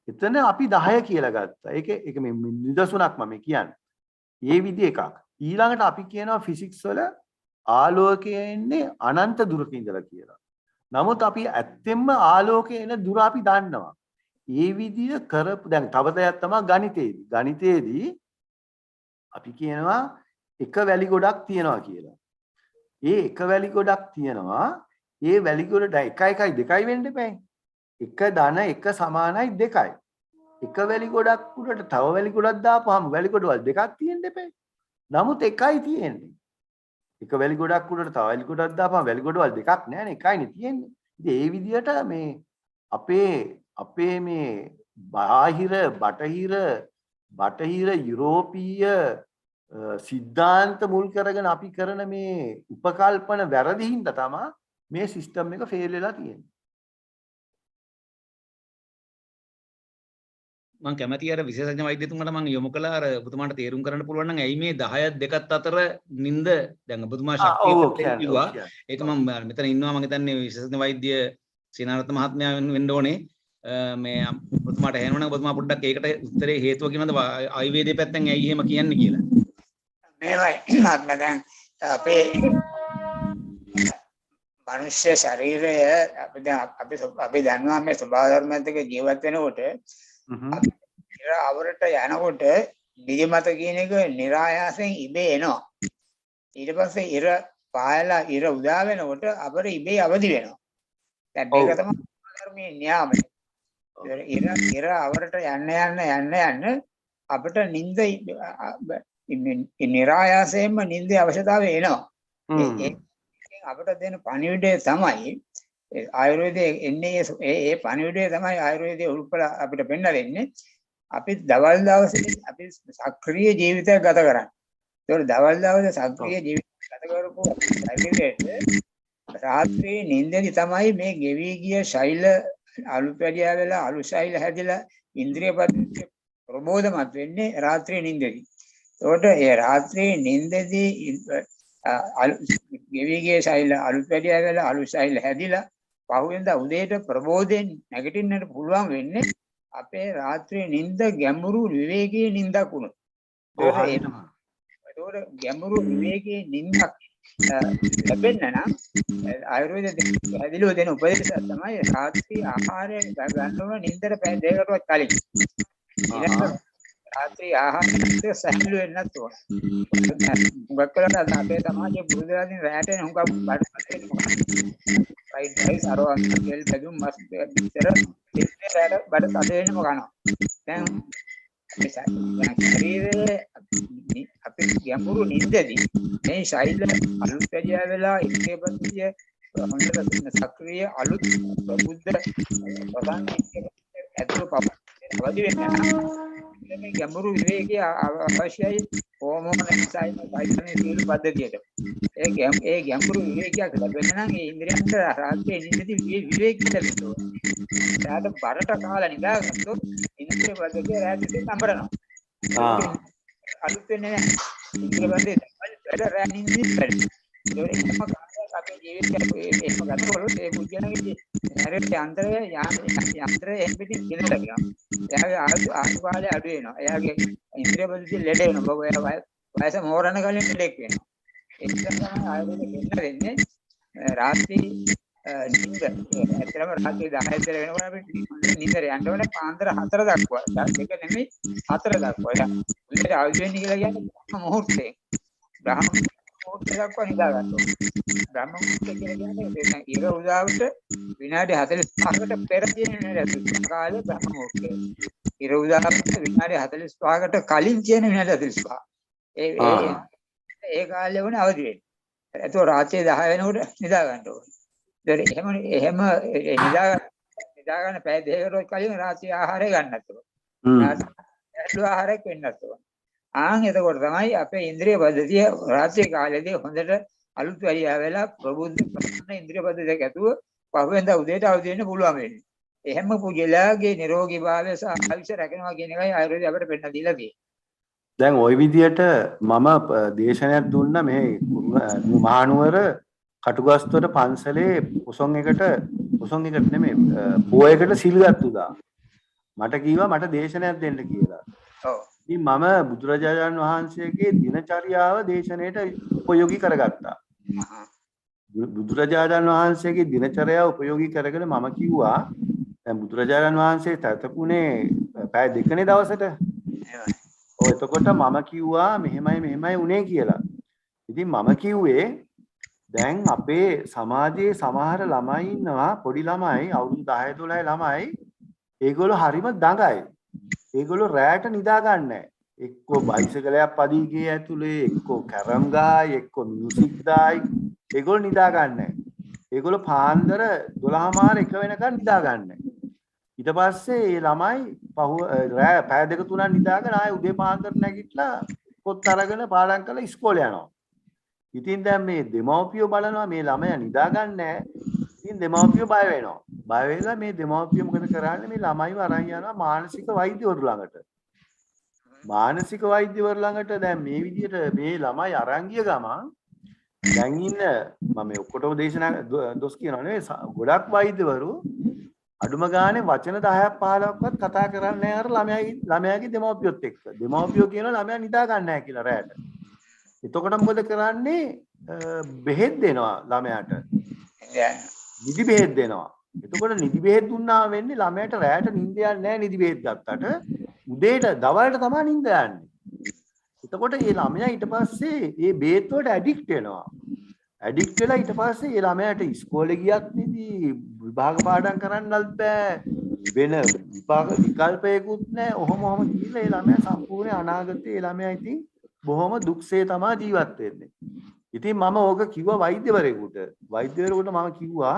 එතන අපි 10 කියලා ගත්තා. ඒක මේ නිදසුනක් මම කියන්නේ. ඒ විදිහ එකක්. ඊළඟට අපි කියනවා ෆිසික්ස් වල ආලෝකය එන්නේ අනන්ත දුරක ඉඳලා කියලා. නමුත් අපි ඇත්තෙන්ම ආලෝකයේ එන දුර අපි දන්නවා. ඒ විදිහ කරපු දැන් තව දෙයක් තමයි ගණිතයේදී. ගණිතයේදී අපි කියනවා එක වැලි ගොඩක් තියනවා කියලා. ඒ එක වැලි ගොඩක් තියනවා. ඒ වැලි ගොඩ 1 1 2යි වෙන්න බෑ. 1 ධන 1 සමානයි 2යි. එක වැලි ගොඩක් උඩට තව වැලි ගොඩක් දාපුවාම වැලි ගොඩවල් දෙකක් තියෙන්න එපා. නමුත් එකයි තියෙන්නේ. එක වැලි ගොඩක් උඩට තව වැලි ගොඩක් දාපුවාම වැලි ගොඩවල් දෙකක් නෑනේ එකයිනේ තියෙන්නේ. ඉතින් ඒ විදිහට මේ අපේ මේ බටහිර යුරෝපීය සිද්ධාන්ත මුල් කරගෙන අපි කරන මේ උපකල්පන වැරදි හින්දා තමයි මේ සිස්ටම් එක ෆේල් වෙලා තියෙන්නේ. මම කැමති අර විශේෂඥ වෛද්‍යතුමාට මම යොමු කළා අර ඔබතුමාට තේරුම් කරන්න පුළුවන් නම් ඇයි මේ 10ත් 2ත් අතර නිନ୍ଦ දැන් ඔබතුමා ශක්තිය කිව්වා ඒක මම මෙතන ඉන්නවා මම හිතන්නේ විශේෂඥ වෛද්‍ය සීනාරත්න මහත්මයා වෙන්න ඕනේ මේ ඔබතුමාට ඇහෙනවනම් ඔබතුමා පොඩ්ඩක් ඒකට උත්තරේ හේතුව කියනද ආයුර්වේදයේ පැත්තෙන් ඇයි එහෙම කියන්නේ කියලා මේවයි මම දැන් අපේ මනුෂ්‍ය ශරීරය අපි දන්නවා මේ ස්වභාව ධර්මයන් දෙක ජීවත් වෙනකොට ඉර අවරට යනකොට නිදිමත කියන එක નિરાයාසයෙන් ඉබේ එනවා. ඊට පස්සේ ඉර පායලා ඉර උදා වෙනකොට අපර ඉබේ අවදි වෙනවා. දැන් මේක තමයි ධර්මයේ න්‍යාමය. ඉර අවරට යන්න අපිට නිින්ද નિરાයාසයෙන්ම නිින්දේ අවශ්‍යතාවය එනවා. ඒකෙන් අපිට දෙන පණිවිඩය තමයි ආයුර්වේදයේ එන්නේ ඒ පණිවිඩය තමයි ආයුර්වේදයේ උල්පල අපිට පෙන්නලා දෙන්නේ. අපි දවල් දවසේ අපි සක්‍රීය ජීවිතයක් ගත කරන්නේ. ඒතකොට දවල් දවසේ සක්‍රීය ජීවිතයක් ගත කරපු ශරීරයට රාත්‍රියේ නිින්දේදී තමයි මේ ගෙවි ගිය ශෛල අලුපැඩියා වෙලා අලු ශෛල හැදිලා ඉන්ද්‍රිය පද්ධතිය ප්‍රබෝධමත් වෙන්නේ රාත්‍රියේ නිින්දේදී. ඒතකොට ඒ රාත්‍රියේ නිින්දේදී ගෙවි ගිය ශෛල අලුපැඩියා වෙලා අලු ශෛල හැදිලා පහුවෙන්දා උදේට ප්‍රබෝධයෙන් නැගිටින්නට පුළුවන් වෙන්නේ අපේ රාත්‍රියේ නිින්ද ගැඹුරු විවේකී නිින්දක් වුණොත්. ඒතකොට ගැඹුරු විවේකී නිින්දක් ලැබෙන්න නම් ආයුර්වේදයේ පැහැදිලිව දෙන උපදේශය තමයි රාත්‍රී ආහාරය ගන්න ඕන නිින්දට පැය දෙකකටවත් කලින්. ඊළඟට රාත්‍රී ආහාරය සැහැල්ලු වෙන්නත් ඕන. හුඟක් වෙලාවට අපේ සමාජයේ පුරුදුලාදී රැට හුඟක් බඩපතේ රයිට් රයිස් අරවන් තෙල් බැදුම් මස් විතර ඉන්නේ බඩ තද වෙනම කනවා. දැන් ශරීරයේ අපි ගැඹුරු නිින්දදී මේ ශෛල අලුත් පැදියා වෙලා ඉස්කේ පද්ධතිය හොඳට සක්‍රීය අලුත් ප්‍රබුද්ධ ප්‍රධාන ඇතුළු අවදි වෙන්න මේ ගැඹුරු විවේකයේ අවශ්‍යයි හෝමෝන එක්සයිම වෛද්‍යනේ සියලු පද්ධතියට. ඒ ගැඹුරු විවේකයක් ලැබෙන්න නම් ඒ ඉන්ද්‍රියන්ට රාත්‍රියේ නිින්දදී විවේකී ලැබෙන්න ඕන. ඊට බරට කාලා නිදාගත්තොත් ඉන්ද්‍රිය පද්ධතිය රාත්‍රියේ සම්බරනවා. අලුත් වෙන්නේ නැහැ. ඉන්ද්‍රිය පද්ධතිය වැඩ රැ නිින්දදී වැඩ. ඒකම කාර්යයක් අපේ ජීවිතයේ ඒක ගන්නකොට ඒ පුද්ගලයාගේ ශරීරයේ යන්ත්‍රය එම්පිටින් කියලා ගන්නවා. එයාගේ ආයුකාලය අඩු වෙනවා. එයාගේ ඉන්ද්‍රිය පද්ධතිය ලෙඩ වෙනවා. වයස මෝරණ කලින් ලෙඩ වෙනවා. ඒ නිසා තමයි ආයුර්වේදයේ දෙන්නේ රාත්‍රී නිින්ද ඇත්තටම රාත්‍රී 10 ඉතර වෙනකොට අපි නිින්දට යන්න ඕනේ පාන්දර 4 දක්වා. දෙක නෙමෙයි 4 දක්වා. දැන් උදේට ආවිත් වෙන්නේ කියලා කියන්නේ මොහොතේ. බ්‍රහ්ම මොහොතේ දක්වා නිදා ගන්න ඕනේ. බ්‍රහ්ම මොහොතේ කියලා කියන්නේ ඉර උදාවට විනාඩි 45කට පෙර තියෙන විනාඩි කාලේ බ්‍රහ්ම මොහොතේ. ඉර උදාවට විනාඩි 45කට කලින් තියෙන විනාඩි 45. ඒ කාලේ වුණ අවදි වෙන්නේ. ඒතකොට රාත්‍රී 10 වෙනකොට නිදා ගන්න ඕනේ. එහෙම නිදා ගන්න පැය දෙකකට කලින් රාත්‍රී ආහාරය ගන්නත් ඕනේ. රාත්‍රී ආහාරයක් වෙන්නත් ඕනේ. එතකොට තමයි අපේ ඉන්ද්‍රිය පද්ධතිය රාත්‍රී කාලේදී හොඳට අලුත් වැඩියා වෙලා ප්‍රබුද්ධ ප්‍රසන්න ඉන්ද්‍රිය පද්ධතියක් ඇතුව පහුවෙන්ද උදේට අවදි වෙන්න පුළුවන් වෙන්නේ. එහෙම පුජලාගේ නිරෝගී භාවය සහ ආයුෂ රැකෙනවා කියන එකයි ආයුර්වේදය අපිට පෙන්නලා දීලා තියෙන්නේ. දැන් ওই විදියට මම දේශනයක් දුන්න මේ මහනුවර කටුගස්තොට පන්සලේ පොසොන් එකට නෙමෙයි පොයකට සිල් ගත්තුදා මට කිව්වා මට දේශනයක් දෙන්න කියලා. ඔව්. ඉතින් මම බුදුරජාණන් වහන්සේගේ දිනචරියාව දේශනයට උපයෝගී කරගත්තා. බුදුරජාණන් වහන්සේගේ දිනචරියාව උපයෝගී කරගෙන මම කිව්වා දැන් බුදුරජාණන් වහන්සේ තතපුනේ පැය දෙකනේ දවසට. එතකොට මම කිව්වා මෙහෙමයි උනේ කියලා. ඉතින් මම කිව්වේ දැන් අපේ සමාජයේ සමහර ළමයි ඉන්නවා පොඩි ළමයි අවුරුදු 10 12 ළමයි ඒගොල්ලෝ හරිම දඟයි. ඒගොල්ලෝ රැට නිදා ගන්නෑ. එක්කෝ බයිසිකලයක් පදී ගියේ ඇතුලේ එක්කෝ කැරම් ගහයි එක්කෝ මියුසික් දායි ඒගොල්ලෝ නිදා ගන්නෑ. ඒගොල්ලෝ පාන්දර 12:00 1 වෙනකන් නිදා ගන්නෑ. ඊට පස්සේ මේ ළමයි රෑ පැය දෙක තුනක් නිදාගෙන ආයේ උදේ පාන්දර නැගිටලා පොත් අරගෙන පාඩම් කරලා ඉස්කෝලේ යනවා. ඉතින් දැන් මේ දෙමව්පියෝ බලනවා මේ ළමයා නිදා ගන්නෑ. ඉතින් දෙමව්පියෝ බය වෙනවා. බය වෙලා මේ දෙමව්පියෝ මොකද කරන්නේ මේ ළමයිව අරන් යනවා මානසික වෛද්‍යවරු ළඟට. මානසික වෛද්‍යවරු ළඟට දැන් මේ විදිහට මේ ළමයි අරන් ගිය ගමන් දැන් ඉන්න මම මේ ඔක්කොටම දේශනා දොස් කියනවා නෙවෙයි ගොඩක් වෛද්‍යවරු අඩුම ගානේ වචන 10ක් 15ක්වත් කතා කරන්නේ නැහැ අර ළමයාගේ දෙමව්පියොත් එක්ක. දෙමව්පියෝ කියනවා ළමයා නිදා ගන්න නැහැ කියලා රැට. එතකොට මොකද කරන්නේ? බෙහෙත් දෙනවා ළමයාට. නිදි බෙහෙත් දෙනවා. එතකොට නිදි බෙහෙත් දුන්නා වෙන්නේ ළමයාට රැට නිින්ද යන්නේ නැහැ නිදි බෙහෙත් ගත්තට. උදේට දවල්ට තමයි නිින්ද යන්නේ. එතකොට මේ ළමයා ඊට පස්සේ මේ බෙහෙත් වලට ඇඩික්ට් වෙනවා. ඇඩික්ට් වෙලා ඊට පස්සේ ඒ ළමයාට ඉස්කෝලේ ගියත් නිදි විභාග පාඩම් කරන්නත් බෑ වෙන විකල්පයකුත් නැහැ. ඔහොම ගිහිල්ලා ඒ ළමයා සම්පූර්ණ අනාගතේ ඒ ළමයා ඉතින් බොහොම දුක්සේ තමයි ජීවත් වෙන්නේ. ඉතින් මම ඕක කිව්වා වෛද්‍යවරයෙකුට. වෛද්‍යවරයෙකුට මම කිව්වා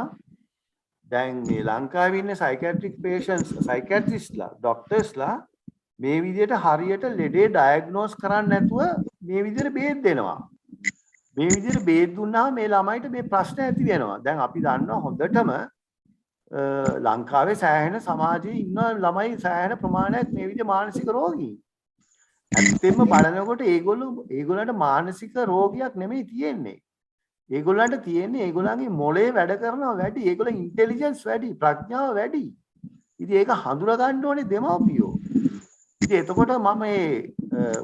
දැන් මේ ලංකාවේ ඉන්න සයිකියාට්‍රික් පේෂන්ට්ස් සයිකියාට්‍රිස්ට්ලා ડોක්ටර්ස්ලා මේ විදිහට හරියට ලෙඩේ ඩයග්නෝස් කරන්නේ නැතුව මේ විදිහට බේත් දෙනවා. මේ විදිහට බේත් දුන්නාම මේ ළමයිට මේ ප්‍රශ්න ඇති වෙනවා. දැන් අපි දන්නවා හොඳටම ලංකාවේ සෑහෙන සමාජයේ ඉන්න ළමයි සෑහෙන ප්‍රමාණයක් මේ විදිහ මානසික රෝගී. ඇත්තෙන්ම බලනකොට ඒගොල්ලන්ට මානසික රෝගයක් නෙමෙයි තියෙන්නේ. ඒගොල්ලන්ට තියෙන්නේ ඒගොල්ලන්ගේ මොළේ වැඩ කරනවා වැඩි. ඒගොල්ලන් ඉන්ටෙලිජන්ස් වැඩි, ප්‍රඥාව වැඩි. ඉතින් ඒක හඳුනා ගන්න ඕනේ දෙමව්පියෝ. ඉතින් එතකොට මම මේ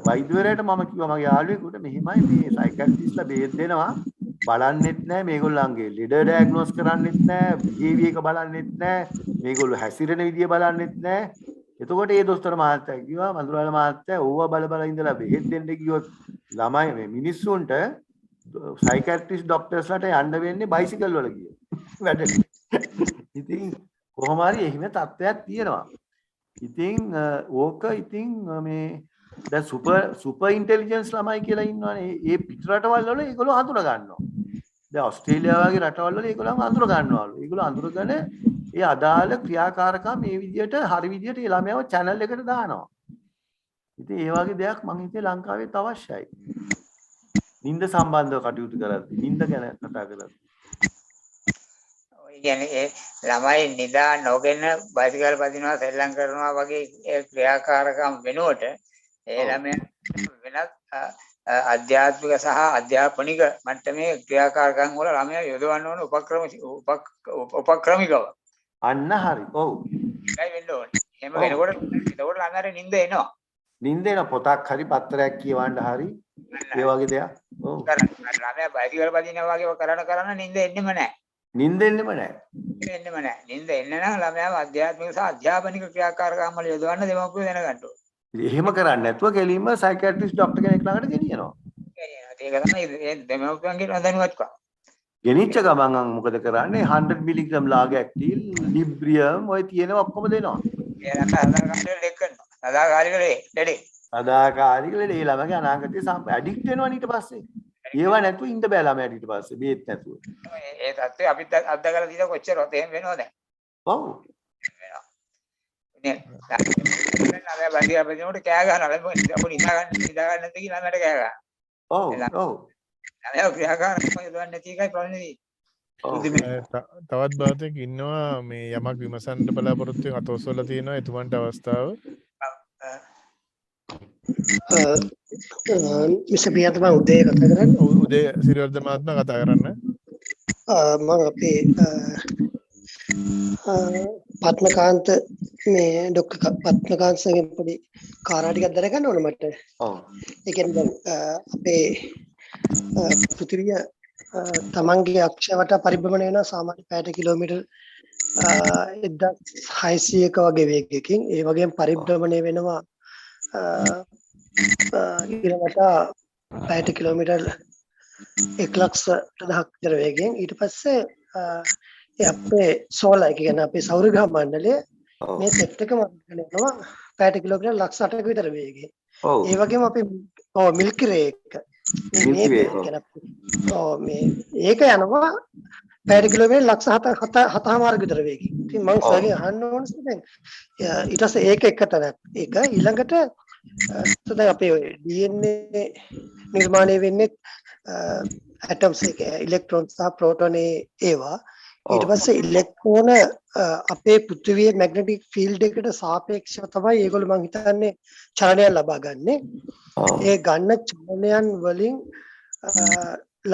වෛද්‍යවරයාට මම කිව්වා මගේ යාළුවෙකුට මෙහෙමයි මේ සයිකියාට්‍රිස්ට්ලා බෙහෙත් දෙනවා බලන්නෙත් නැහැ මේගොල්ලන්ගේ ලෙඩ ඩයග්නෝස් කරන්නෙත් නැහැ බිහේවියර් එක බලන්නෙත් නැහැ මේගොල්ලෝ හැසිරෙන විදිය බලන්නෙත් නැහැ. එතකොට ඒ දොස්තර මහත්තයා කිව්වා මඳුරාල මහත්තයා ඕවා බල ඉඳලා බෙහෙත් දෙන්න ගියොත් ළමයි මේ මිනිස්සුන්ට සයිකියාට්‍රිස්ට් ડોක්ටර්ස්ලාට යන්න වෙන්නේ බයිසිකල් වල ගිය වැඩට. ඉතින් කොහොම හරි එහෙම තත්ත්වයක් තියෙනවා. ඉතින් ඕක ඉතින් මේ දැන් සුපර් ඉන්ටෙලිජන්ස් ළමයි කියලා ඉන්නවනේ. ඒ පිට රටවල් වල ඒගොල්ලෝ හඳුනා ගන්නවා. දැන් ඕස්ට්‍රේලියාව වගේ රටවල් වල ඒගොල්ලෝ හඳුනා ගන්නවලු. ඒගොල්ලෝ හඳුනගෙන ඒ අදාළ ක්‍රියාකාරකම් මේ විදියට හරි විදියට ඒ ළමයාව channel එකට දානවා. ඉතින් ඒ වගේ දෙයක් මම හිතේ ලංකාවෙත් අවශ්‍යයි. නිින්ද සම්බන්ධව කටයුතු කරද්දී නිින්ද ගැන කතා කරද්දී කියන්නේ ළමයි නිදා නොගෙන බයිසිකල් පදිනවා සෙල්ලම් කරනවා වගේ ක්‍රියාකාරකම් වෙනුවට ඒ ළමයා වෙනත් අධ්‍යාත්මික සහ අධ්‍යාපනික මට්ටමේ ක්‍රියාකාරකම් වල ළමයා යොදවන්න ඕන උපක්‍රමිකව. අන්න හරි. ඔව්. ඒකයි වෙන්න ඕනේ. එහෙම වෙනකොට එතකොට ළමයාට නිින්ද එනවා. නිින්ද එන පොතක් හරි පත්‍රයක් කියවන්න හරි ඒ වගේ දෙයක්. ඔව්. ළමයා බයිසිකල් පදිනවා වගේ කරන නිින්ද එන්නෙම නැහැ. නිින්ද එන්නෙම නැහැ. එන්නෙම නැහැ. නිින්ද එන්න නම් ළමයාව අධ්‍යාත්මික සහ අධ්‍යාපනික ක්‍රියාකාරකම් වල යොදවන්න දෙමව්පියෝ දැනගන්න ඕනේ. එහෙම කරන්නේ නැතුව කෙලින්ම සයිකියාට්‍රිස්ට් ડોක්ටර් කෙනෙක් ළඟට ගෙනියනවා. ඒක තමයි ඒ දෙමව්පියන්ගේ නොදැනුවත්කම. ගෙනිච්ච ගමන් මොකද කරන්නේ 100 මිලිග්‍රෑම් ලාගැක්ටිල් ලිබ්‍රියම් ඔය තියෙනවා ඔක්කොම දෙනවා. ඒකට අදාකාරී ලෙක් කරනවා. අදාකාරී ලෙඩේ. අදාකාරී ලෙඩේ ළමගේ අනාගතේ ඇඩික්ට් වෙනවා ඊට පස්සේ. ඒව නැතුව ඉන්න බෑ ළමයාට ඊට පස්සේ බේත් නැතුව. ඒ තත්ත්වය අපිත් අත්දකලා තියෙන කොච්චරවත් එහෙම වෙනවද? ඔව්. නේ. නෑ බන්දියා බන්දිනකොට කෑ ගහනවා. අපු නිදා ගන්න නැති කියලා ළමයට කෑ ගහනවා. ඔව් ඔව්. ළමයා ක්‍රියාකාරකම් යොදවන්නේ නැති එකයි ප්‍රශ්නේ. තවත් භාතයක් ඉන්නවා මේ යමක් විමසන්න බලාපොරොත්තු වෙන අතෝසවල තියෙනවා එතුමන්ට අවස්ථාව. මිස්ටර් පියා තමයි උදේ කතා කරන්නේ. උදේ සිරිවර්ධන මහත්මයා කතා කරන්න. මම අපේ පත්මකාන්ත මේ ડોක්ටර් පත්මකාන්ත සගෙන් පොඩි කාරණා ටිකක් දැනගන්න ඕන මට. ඔව්. ඒ කියන්නේ අපේ පෘථිවිය තමන්ගේ අක්ෂ වට පරිභ්‍රමණය වෙන සාමාන්‍ය පැයට කිලෝමීටර් 1600ක වගේ වේගයකින් ඒ වගේම පරිභ්‍රමණය වෙනවා ඊළඟට පැයට කිලෝමීටර් 1,10,000ක් විතර වේගයෙන් ඊට පස්සේ අපේ සෝලර් එක කියන්නේ අපේ සෞර ග්‍රහ මණ්ඩලය මේ සෙට් එකම යනවා පැයට කිලෝමීටර් 8,00,000ක විතර වේගයෙන්. ඒ වගේම අපේ මිල්කි වේ එක මේක යනවා පැයට කිලෝමීටර් 7,700 විතර වේගයෙන්. ඉතින් මම සර්ගේ අහන්න ඕනේ දැන් ඊට පස්සේ ඒක එක තැනක්. ඒක ඊළඟට දැන් අපේ DNA නිර්මාණය වෙන්නේ ඇටම්ස් එක ඉලෙක්ට්‍රෝන සහ ප්‍රෝටෝන ඒවා. ඊට පස්සේ ඉලෙක්ට්‍රෝන අපේ පෘථිවියේ මැග්නටික් ෆීල්ඩ් එකට සාපේක්ෂව තමයි ඒගොල්ලෝ මං හිතන්නේ චලනයක් ලබා ගන්නෙ. ඒ ගන්න චලනයන් වලින්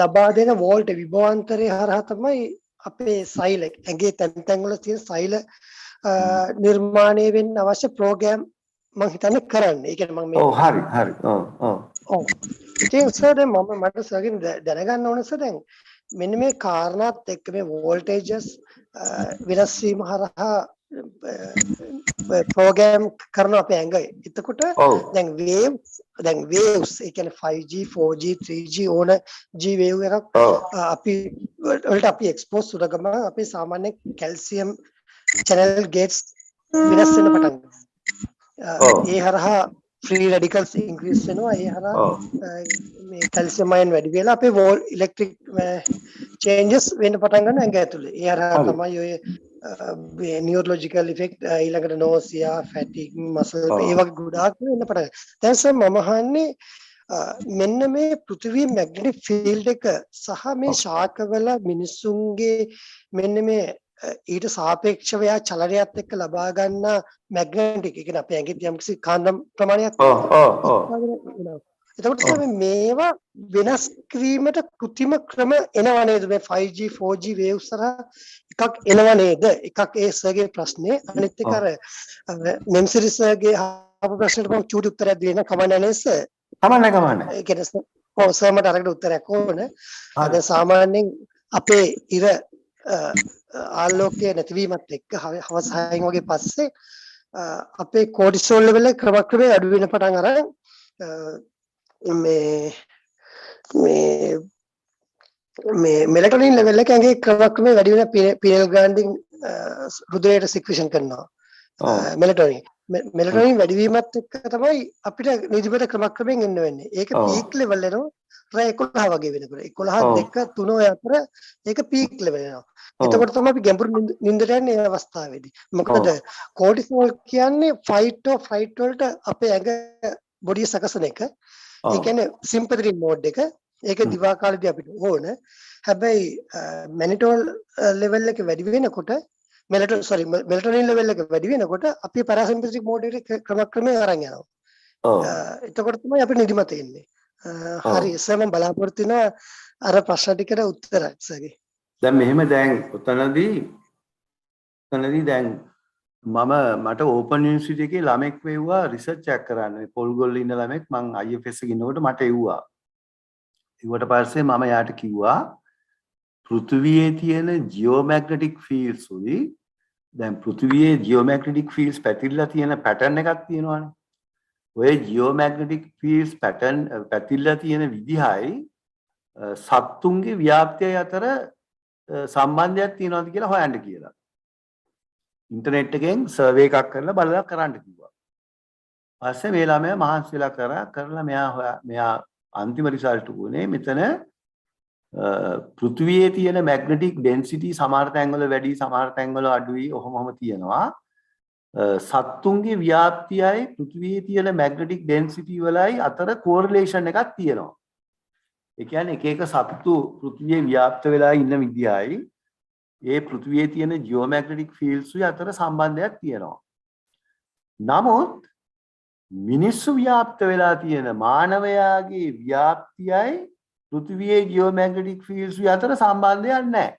ලබා දෙන වෝල්ට් විභවාන්තරය හරහා තමයි අපේ සෛල ඇඟේ තැන් තැන් වල තියෙන සෛල නිර්මාණය වෙන්න අවශ්‍ය ප්‍රෝග්‍රෑම් මං හිතන්නේ කරන්නේ. ඒ කියන්නේ මම මේ ඔව් හරි. ඔව්. ඉතින් සර් දැන් මට සර්ගෙන් දැනගන්න ඕනේ සර් දැන් මෙන්න මේ කාරණාත් එක්ක මේ වෝල්ටේජස් වෙනස් වීම හරහා ප්‍රෝග්‍රෑම් කරන අපේ ඇඟ. එතකොට දැන් වේව්ස් ඒ කියන්නේ 5G 4G 3G ඕන G වේව් එකක් අපි වලට අපි එක්ස්පෝස් වුණ ගමන් අපේ සාමාන්‍ය කැල්සියම් channel gates වෙනස් වෙන පටන් ගන්නවා. ඒ හරහා free radicals increase වෙනවා. ඒ හරහා මේ කැල්සියම් අයන් වැඩි වෙලා අපේ වෝල් ඉලෙක්ට්‍රික් changes වෙන්න පටන් ගන්න ඇඟ ඇතුලේ. ඒ හරහා තමයි ඔය neurological effect ඊළඟට nausea, fatigue, muscle ඒ වගේ ගොඩාක් වෙන්න පටන් ගන්නවා. දැන් සර් මම අහන්නේ මෙන්න මේ පෘථිවියේ මැග්නටික් ෆීල්ඩ් එක සහ මේ ශාකවල මිනිසුන්ගේ මෙන්න මේ ඊට සාපේක්ෂව යා චලනයත් එක්ක ලබා ගන්න මැග්නටික් ඒ කියන්නේ අපේ ඇඟේ යම්කිසි කාන්දම් ප්‍රමාණයක් එතකොට මේවා වෙනස් කිරීමට කෘත්‍රිම ක්‍රම එනවා නේද මේ 5G 4G waves සරහ එකක් එනවා නේද එකක් ඒ සර්ගේ ප්‍රශ්නේ අනිත් එක අර මෙම්සිරි සර්ගේ අහපු ප්‍රශ්නෙට මම චූටි උත්තරයක් දෙන්න කමන්නේ නැහැ සර් කමන්නේ ඒ කියන්නේ ඔව් සර් මට අරකට උත්තරයක් ඕන අද සාමාන්‍යයෙන් අපේ ඉර ආලෝකයේ නැතිවීමත් එක්ක හවස 6 වගේ පස්සේ අපේ කෝටිසෝල් ලෙවල් එක ක්‍රමක්‍රමයෙන් අඩු වෙන පටන් අරන් මේ මෙලටොනින් ලෙවල් එක ඇඟේ ක්‍රමක්‍රමයෙන් වැඩි වෙන පිනල් ග්ලෑන්ඩින් රුධිරයට සික්‍රීෂන් කරනවා මෙලටොනින් වැඩි වීමත් එක්ක තමයි අපිට නිදිමත ක්‍රමක්‍රමයෙන් එන්න වෙන්නේ. ඒක පීක් ලෙවල් එනවා රෑ 11 වගේ වෙනකොට 11 2 3 අතර ඒක පීක් ලෙවල් එනවා. එතකොට තමයි අපි ගැඹුරු නිින්දට යන්නේ මේ අවස්ථාවේදී. මොකද කෝටිසෝල් කියන්නේ ෆයිට් or ෆ්ලයිට් වලට අපේ ඇඟ බොඩිය සකසන එක. ඒ කියන්නේ සිම්පැතටික් මෝඩ් එක. ඒක දිවා කාලේදී අපිට ඕන. හැබැයි මැනිටෝල් ලෙවල් එක වැඩි වෙනකොට මෙලටොනින් ලෙවල් එක වැඩි වෙනකොට අපි පැරාසිම්පැතටික් මෝඩ් එකට ක්‍රමක්‍රමයෙන් අරන් යනවා. එතකොට තමයි අපිට නිදිමත එන්නේ. හරි සර් මම බලාපොරොත්තු වෙනවා අර ප්‍රශ්න ටිකට උත්තරයක් සර්ගේ. දැන් මෙහෙම දැන් උතනදී දැන් මට ඕපන් යුනිවර්සිටි එකේ ළමෙක් වෙව්වා රිසර්ච් එකක් කරන්න. පොල්ගොල්ල ඉන්න ළමෙක් මං IFS එකේ ඉන්නකොට මට එව්වා. ඊට පස්සේ මම යාට කිව්වා පෘථිවියේ තියෙන ජියෝමැග්නටික් ෆීල්ඩ්ස් උයි දැන් පෘථිවියේ ජියෝමැග්නටික් ෆීල්ඩ්ස් පැතිරලා තියෙන පැටර්න් එකක් තියෙනවානේ. ඔය ජියෝමැග්නටික් ෆීල්ඩ්ස් පැටර්න් පැතිරලා තියෙන විදිහයි සත්තුන්ගේ ව්‍යාප්තිය අතර සම්බන්ධයක් තියෙනවද කියලා හොයන්න කියලා. ඉන්ටර්නෙට් එකෙන් සර්වේ එකක් කරලා බලලා කරන්න කිව්වා. පස්සේ මේ ළමයා මහන්සි වෙලා කරලා මෙයා අන්තිම රිසල්ට් උනේ මෙතන පෘථිවියේ තියෙන මැග්නටික් ඩෙන්සිටි සමහර තැන්වල වැඩි සමහර තැන්වල අඩුයි ඔහොමම තියෙනවා. සත්තුන්ගේ ව්‍යාප්තියයි පෘථිවියේ තියෙන මැග්නටික් ඩෙන්සිටි වලයි අතර කෝරිලේෂන් එකක් තියෙනවා. ඒ කියන්නේ එක සත්තු පෘථිවියේ ව්‍යාප්ත වෙලා ඉන්න විදියයි ඒ පෘථිවියේ තියෙන ජියෝමැග්නටික් ෆීල්ඩ්ස් උයි අතර සම්බන්ධයක් තියෙනවා. නමුත් මිනිස්සු ව්‍යාප්ත වෙලා තියෙන මානවයාගේ ව්‍යාප්තියයි පෘථිවියේ ජියෝමැග්නටික් ෆීල්ඩ්ස් උයි අතර සම්බන්ධයක් නැහැ.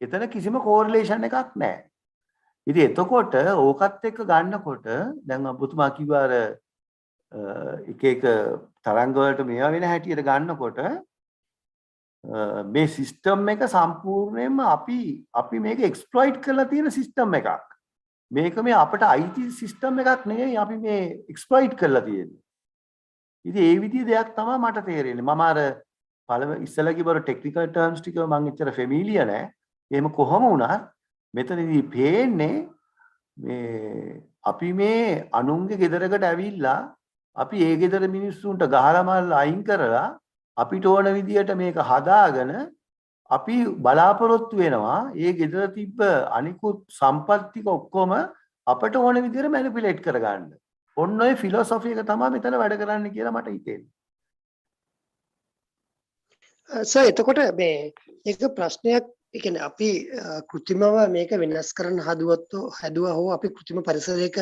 එතන කිසිම කෝරිලේෂන් එකක් නැහැ. ඉතින් එතකොට ඕකත් එක්ක ගන්නකොට දැන් ඔබතුමා කිව්වා අර එක තරංග වලට මේවා වෙන හැටියට ගන්නකොට මේ සිස්ටම් එක සම්පූර්ණයෙන්ම අපි මේක එක්ස්ප්ලොයිට් කරලා තියෙන සිස්ටම් එකක්. මේක මේ අපිට අයිති සිස්ටම් එකක් නෙවෙයි අපි මේ එක්ස්ප්ලොයිට් කරලා තියෙන්නේ. ඉතින් ඒ විදිහේ දෙයක් තමයි මට තේරෙන්නේ. මම අර පළවෙනි ඉස්සලා කිව්ව ටෙක්නිකල් ටර්ම්ස් ටික මම එච්චර ෆැමිලියර් නැහැ. එහෙම කොහොම වුණත් මෙතනදී පේන්නේ මේ අපි මේ අනුන්ගේ ගෙදරකට ඇවිල්ලා අපි ඒ ගෙදර මිනිස්සුන්ට ගහලා මල්ලා අයින් කරලා අපිට ඕන විදියට මේක හදාගෙන අපි බලාපොරොත්තු වෙනවා ඒ ගෙදර තිබ්බ අනිකුත් සම්පත් ටික ඔක්කොම අපට ඕන විදියට මැනිපියුලේට් කරගන්න. ඔන්න ඔය ෆිලොසොෆි එක තමයි මෙතන වැඩ කරන්නේ කියලා මට හිතෙන්නේ. එතකොට මේ එක ප්‍රශ්නයක් ඒ කියන්නේ අපි કૃත්‍රිමව මේක වෙනස් කරන්න හැදුවා හෝ අපි કૃත්‍රිම පරිසරයක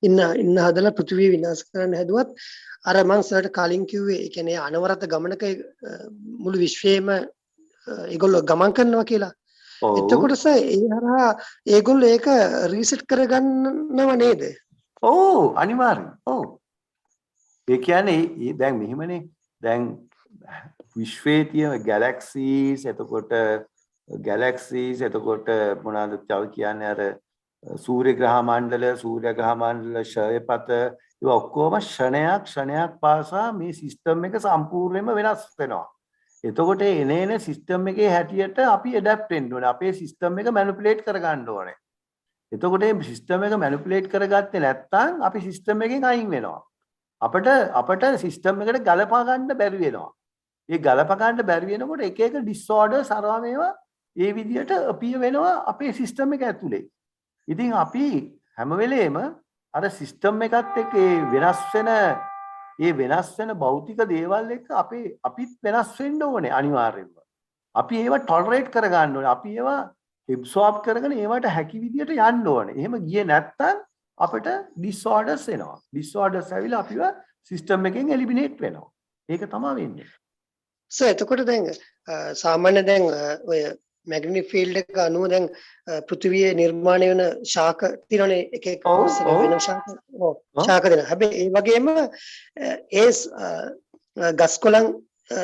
ඉන්න හදලා පෘථිවිය විනාශ කරන්න හැදුවත් අර මං සර්ට කලින් කිව්වේ ඒ කියන්නේ අනවරත ගමනක මුළු විශ්වයේම ඒගොල්ලෝ ගමන් කරනවා කියලා. එතකොට ඒ හරහා ඒගොල්ලෝ ඒක රීසෙට් කරගන්නව නේද? ඔව් අනිවාර්යෙන්. ඔව්. ඒ කියන්නේ දැන් මෙහිමනේ දැන් විශ්වයේ තියෙන ගැලැක්සීස් එතකොට මොනවාද තව කියන්නේ අර සූර්ය ග්‍රහ මණ්ඩල ක්ෂයපත ඒවා ඔක්කොම ක්ෂණයක් පාසා මේ සිස්ටම් එක සම්පූර්ණයෙන්ම වෙනස් වෙනවා. එතකොට එනේන සිස්ටම් එකේ හැටියට අපි ඇඩැප්ට් වෙන්න ඕනේ. අපේ සිස්ටම් එක මැනිපියුලේට් කරගන්න ඕනේ. එතකොට මේ සිස්ටම් එක මැනිපියුලේට් කරගත්තේ නැත්නම් අපි සිස්ටම් එකෙන් අයින් වෙනවා. අපට සිස්ටම් එකට ගලපා ගන්න බැරි වෙනවා. ඒ ගලපා ගන්න බැරි වෙනකොට එක ඩිසෝඩර්ස් අරවා මේවා ඒ විදිහට අපිය වෙනවා අපේ සිස්ටම් එක ඇතුලේ. ඉතින් අපි හැම වෙලේම අර සිස්ටම් එකත් එක්ක ඒ වෙනස් වෙන භෞතික දේවල් එක්ක අපිත් වෙනස් වෙන්න ඕනේ අනිවාර්යෙන්ම. අපි ඒවා ටොලරේට් කර ගන්න ඕනේ. අපි ඒවා එබ්සෝබ් කරගෙන ඒවට හැකි විදිහට යන්න ඕනේ. එහෙම ගියේ නැත්නම් අපිට ඩිසෝඩර්ස් එනවා. ඩිසෝඩර්ස් ඇවිල්ලා අපිව සිස්ටම් එකෙන් එලිමිනේට් වෙනවා. ඒක තමයි වෙන්නේ. එතකොට දැන් සාමාන්‍ය දැන් ඔය මැග්නටික් ෆීල්ඩ් එක අනුව දැන් පෘථිවියේ නිර්මාණය වෙන ශාක තියෙනනේ එක වෙන ශාක දෙන. හැබැයි ඒ වගේම ඒ ගස් කොළන්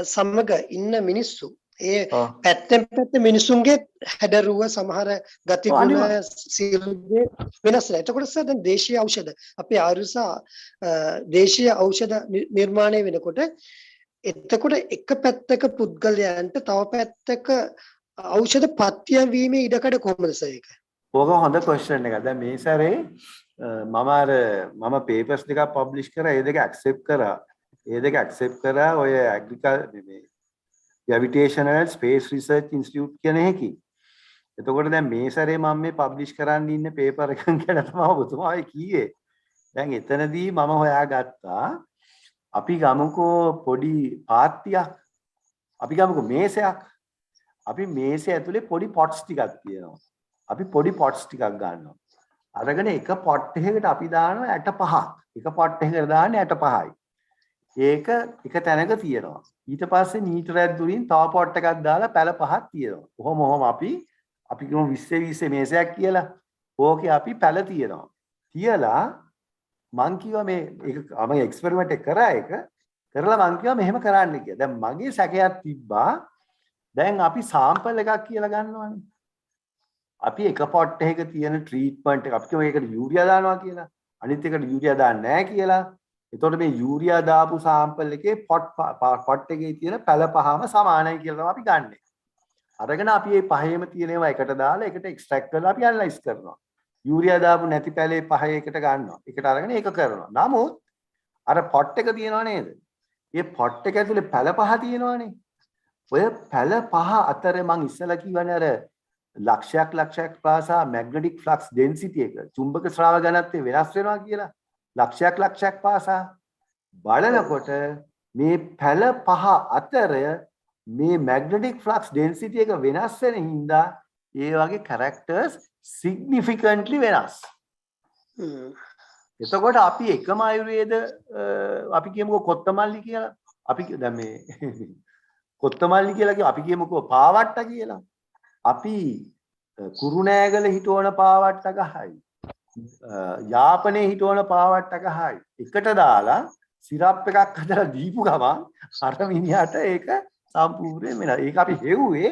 සමග ඉන්න මිනිස්සු ඒ පැත්තෙන් පැත්ත මිනිසුන්ගේ හැඩරුව සමහර ගතිගුණ සියලුම වෙනස් වෙනවා. එතකොට දැන් දේශීය ඖෂධ අපේ ආයුර්සා දේශීය ඖෂධ නිර්මාණය වෙනකොට එතකොට එක පැත්තක පුද්ගලයන්ට තව පැත්තක ඖෂධ පත්‍ය වීමේ ඉඩකඩ කොහොමද සර් ඒක? ඕක හොඳ ක්වෙස්චන් එකක්. දැන් මේ සැරේ මම පේපර්ස් දෙකක් පබ්ලිෂ් කරා. ඒ දෙක ඇක්සෙප්ට් කරා. ඔය ග්‍රැවිටේෂනල් ස්පේස් රිසර්ච් ඉන්ස්ටිටියුට් කියන එකකින්. එතකොට දැන් මේ සැරේ මම මේ පබ්ලිෂ් කරන්න ඉන්න පේපර් එකක් ගැන තමයි ඔබතුමායි කිව්වේ. දැන් එතනදී මම හොයාගත්තා අපි ගමුකෝ පොඩි පාත්තියක්. අපි ගමුකෝ මේසයක්. අපි මේසේ ඇතුලේ පොඩි පොට්ස් ටිකක් තියෙනවා. අපි පොඩි පොට්ස් ටිකක් ගන්නවා. අරගෙන එක පොට් එකකට අපි දානවා ඇට පහක්. එක පොට් එකකට දාන්නේ ඇට පහයි. ඒක එක තැනක තියෙනවා. ඊට පස්සේ මීටරයක් දුරින් තව පොට් එකක් දාලා පැල පහක් තියෙනවා. කොහොම අපි කියමු 20 මේසයක් කියලා. ඕකේ අපි පැල තියෙනවා. තියලා මං කිව්වා මේ ඒක මම එක්ස්පෙරිමන්ට් එක කරා ඒක. කරලා මං කිව්වා මෙහෙම කරන්න කියලා. දැන් මගේ සැකයක් තිබ්බා දැන් අපි සාම්පල් එකක් කියලා ගන්නවානේ. අපි එක පොට් එකක තියෙන ට්‍රීට්මන්ට් එක අපි කියමු ඒකට යූරියා දානවා කියලා. අනිත් එකට යූරියා දාන්නේ නැහැ කියලා. එතකොට මේ යූරියා දාපු සාම්පල් එකේ පොට් එකේ තියෙන පැල පහම සමානයි කියලා තමයි අපි ගන්නෙ. අරගෙන අපි මේ පහේම තියෙන ඒවා එකට දාලා එකට එක්ස්ට්‍රැක්ට් කරලා අපි ඇනලයිස් කරනවා. යූරියා දාපු නැති පැලේ පහේ එකට ගන්නවා. එකට අරගෙන ඒක කරනවා. නමුත් අර පොට් එක තියෙනවා නේද? මේ පොට් එක ඇතුලේ පැල පහ තියෙනවානේ. ඔය පැල පහ අතර මං ඉස්සලා කිව්වනේ අර ලක්ෂයක් පාසා මැග්නටික් ෆ්ලක්ස් ඩෙන්සිටි එක චුම්බක ශ්‍රාව ඝනත්වය වෙනස් වෙනවා කියලා. ලක්ෂයක් පාසා බලනකොට මේ පැල පහ අතර මේ මැග්නටික් ෆ්ලක්ස් ඩෙන්සිටි එක වෙනස් වෙන හින්දා ඒ වගේ කැරක්ටර්ස් සිග්නිෆිකන්ට්ලි වෙනස්. එතකොට අපි එකම ආයුර්වේද අපි කියමුකෝ කොත්තමල්ලි කියලා. අපි දැන් මේ කොත්තමල්ලි කියලා කිය අපි කියමුකෝ පාවට්ට කියලා. අපි කුරුණෑගල හිටවන පාවට්ට ගහයි. යාපනයේ හිටවන පාවට්ට ගහයි. එකට දාලා සිරප් එකක් හදලා දීපු ගමන් අර මිනිහට ඒක සම්පූර්ණයෙන් වෙනවා. ඒක අපි හෙව්වේ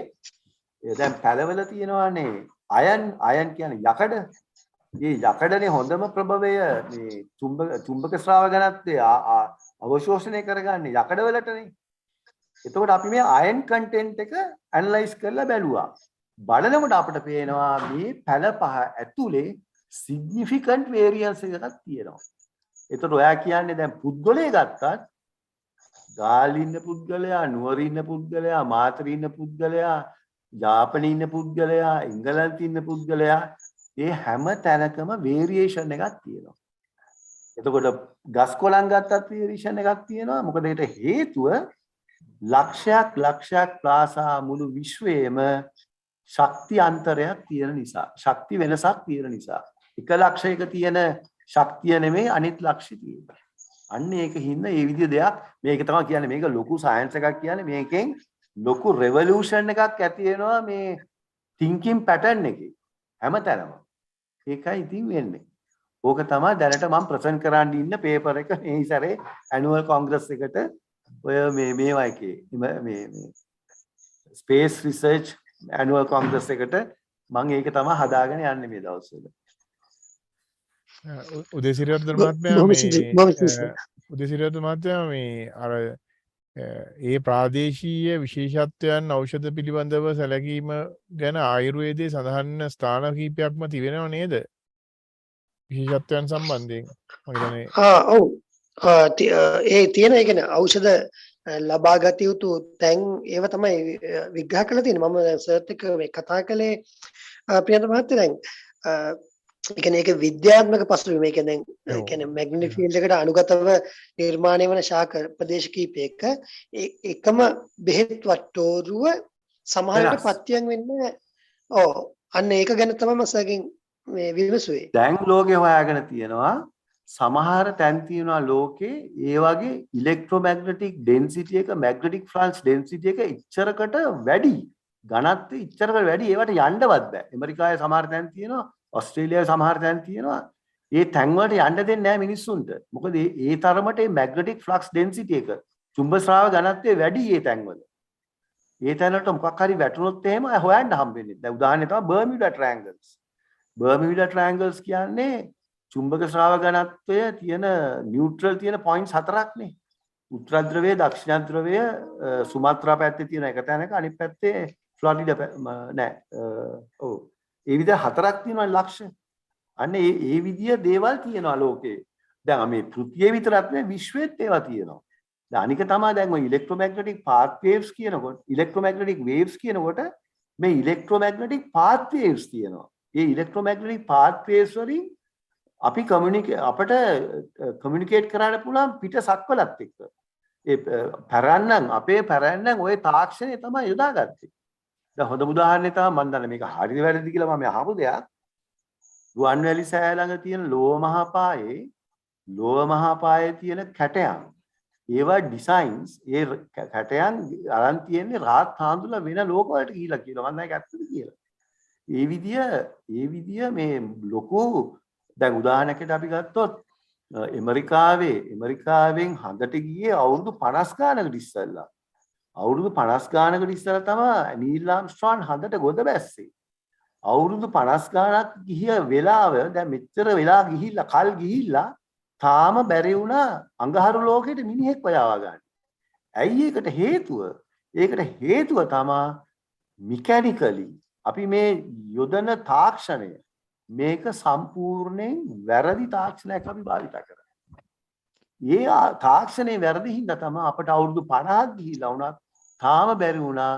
දැන් පැලවල තියෙනවානේ අයන් කියන්නේ යකඩ. මේ යකඩනේ හොඳම ප්‍රභවය මේ චුම්බක ශ්‍රාව ඝනත්වය අවශෝෂණය කරගන්නේ යකඩවලටනේ. එතකොට අපි මේ අයන් කන්ටෙන්ට් එක ඇනලයිස් කරලා බැලුවා. බලනකොට අපිට පේනවා මේ පැල පහ ඇතුලේ සිග්නිෆිකන්ට් වේරියන්ස් එකක් තියෙනවා. එතකොට ඔයා කියන්නේ දැන් පුද්ගලයෙක් ගත්තත් ගාල්ලි ඉන්න පුද්ගලයා, නුවර ඉන්න පුද්ගලයා, මාතර ඉන්න පුද්ගලයා, යාපනයේ ඉන්න පුද්ගලයා, එංගලන්තයේ ඉන්න පුද්ගලයා ඒ හැම තැනකම වේරියේෂන් එකක් තියෙනවා. එතකොට ගස් කොළන් ගත්තත් වේරියේෂන් එකක් තියෙනවා. මොකද ඒකට හේතුව ලක්ෂයක් ප්ලාසා මුළු විශ්වයේම ශක්ති අන්තරයක් තියෙන නිසා. ශක්ති වෙනසක් තියෙන නිසා. එක ලක්ෂයක තියෙන ශක්තිය නෙමෙයි අනිත් ලක්ෂය තියෙන්නේ. අන්න ඒක හින්දා මේ විදිහ දෙයක් මේක තමයි කියන්නේ මේක ලොකු සයන්ස් එකක් කියන්නේ මේකෙන් ලොකු රෙවොලූෂන් එකක් ඇති වෙනවා මේ thinking pattern එකේ හැමතැනම. ඒකයි ඉතින් වෙන්නේ. ඕක තමයි දැනට මම ප්‍රසන්ට් කරන්න ඉන්න පේපර් එක මේ ඉසරේ ඇනුවල් කොංග්‍රස් එකට ඔය මේවා එකේ මේ ස්පේස් රිසර්ච් ඇනුවල් කොංග්‍රස් එකට මම ඒක තමයි හදාගෙන යන්නේ මේ දවස්වල. උදේසිරියවර්ධන මහත්මයා මේ අර ඒ ප්‍රාදේශීය විශේෂත්වයන් ಔಷಧ පිළිබඳව සැලකීම ගැන ආයුර්වේදයේ සඳහන් ස්ථාන කිහිපයක්ම තිබෙනව නේද? විශේෂත්වයන් සම්බන්ධයෙන් ඔව් ඒ තියෙන ඒ කියන්නේ ඖෂධ ලබා ගත යුතු තැන් ඒව තමයි විග්‍රහ කරලා තියෙන්නේ. මම සර්ච් එක මේ කතා කළේ ප්‍රියන්ත මහත්තයා දැන් ඒ කියන්නේ ඒක විද්‍යාත්මක පසුබිම. ඒ කියන්නේ මැග්නටික් ෆීල්ඩ් එකට අනුගතව නිර්මාණය වන ශාක ප්‍රදේශ කීපයක එකම බෙහෙත් වට්ටෝරුව සමහරවිට පත්‍යයන් වෙන්නේ. ඔව් අන්න ඒක ගැන තමයි මසකින් මේ විමසුවේ. දැන් ලෝකේ හොයාගෙන තියෙනවා සමහර තැන් තියෙනවා ලෝකේ ඒ වගේ ඉලෙක්ට්‍රෝමැග්නටික් ඩෙන්සිටි එක මැග්නටික් ෆ්ලක්ස් ඩෙන්සිටි එක ඉච්චරකට වැඩි ඝනත්වය ඉච්චරකට වැඩි ඒවට යන්නවත් බෑ. ඇමරිකාවේ සමහර තැන් තියෙනවා, ඕස්ට්‍රේලියාවේ සමහර තැන් තියෙනවා. ඒ තැන් වලට යන්න දෙන්නේ නැහැ මිනිස්සුන්ට. මොකද ඒ තරමට මේ මැග්නටික් ෆ්ලක්ස් ඩෙන්සිටි එක චුම්බක ශ්‍රාව ඝනත්වය වැඩි ඒ තැන් වල. ඒ තැනට මොකක් හරි වැටුනොත් එහෙම හොයන්න හම්බෙන්නේ. දැන් උදාහරණයක් තමයි බර්මියුඩා ට්‍රයැන්ගල්ස්. බර්මියුඩා ට්‍රයැන්ගල්ස් කියන්නේ චුම්බක ශ්‍රාව ඝනත්වය තියෙන නියුට්‍රල් තියෙන පොයින්ට්ස් හතරක්නේ. උත්තර ධ්‍රවය, දක්ෂිණ ධ්‍රවය, සුමාත්‍රා පැත්තේ තියෙන එක තැනක අනිත් පැත්තේ ෆ්ලොරිඩා නෑ. ඔව්. ඒ විදිහ හතරක් තියෙනවා ලක්ෂ. අන්න ඒ විදිහ දේවල් තියෙනවා ලෝකේ. දැන් මේ පෘථිවිය විතරක් නෙවෙයි විශ්වෙත් ඒවා තියෙනවා. දැන් අනික තමයි දැන් ඔය ඉලෙක්ට්‍රෝමැග්නටික් පාත් වේව්ස් කියනකොට ඉලෙක්ට්‍රෝමැග්නටික් වේව්ස් කියනකොට මේ ඉලෙක්ට්‍රෝමැග්නටික් පාත් වේව්ස් තියෙනවා. ඒ ඉලෙක්ට්‍රෝමැග්නටික් පාත් වේව්ස් වලින් අපි අපිට කමියුනිකේට් කරන්න පුළුවන් පිට සක්වලත් එක්ක. ඒ අපේ පැරණන් ওই තාක්ෂණය තමයි යොදාගත්තේ. දැන් හොඳ උදාහරණයක් තමයි මම දන්නේ මේක හරිද වැරදිද කියලා මම අහපු දෙයක්. රුවන්වැලි සෑය ළඟ තියෙන ලෝහ මහා පායේ තියෙන කැටයන්. ඒවා ඩිසයින්ස් ඒ කැටයන් අරන් තියෙන්නේ රාත් හාඳුලා වෙන ලෝක වලට ගිහිලා කියලා. මම දැන් ඒක ඇත්තද කියලා. ඒ විදිය මේ ලොකු දැන් උදාහරණයකට අපි ගත්තොත් ඇමරිකාවෙන් හඳට ගියේ අවුරුදු 50 ගානකට ඉස්සෙල්ලා අවුරුදු 50 ගානකට ඉස්සර තමයි නීල් ආම්ස්ට්‍රෝන් හදට ගොඩ බැස්සේ. අවුරුදු 50 ගානක් ගිහිය වෙලාව දැන් මෙච්චර වෙලා ගිහිල්ලා කල් ගිහිල්ලා තාම බැරි වුණා අඟහරු ලෝකෙට මිනිහෙක් හොයාවා ගන්න. ඇයි ඒකට හේතුව? ඒකට හේතුව තමයි මෙකැනිකලි අපි මේ යොදන තාක්ෂණය මේක සම්පූර්ණයෙන් වැරදි තාක්ෂණයක් අපි භාවිත කරා. ඒ තාක්ෂණේ වැරදි හින්දා තමයි අපට අවුරුදු 50ක් ගිහිලා වුණත් තාම බැරි වුණා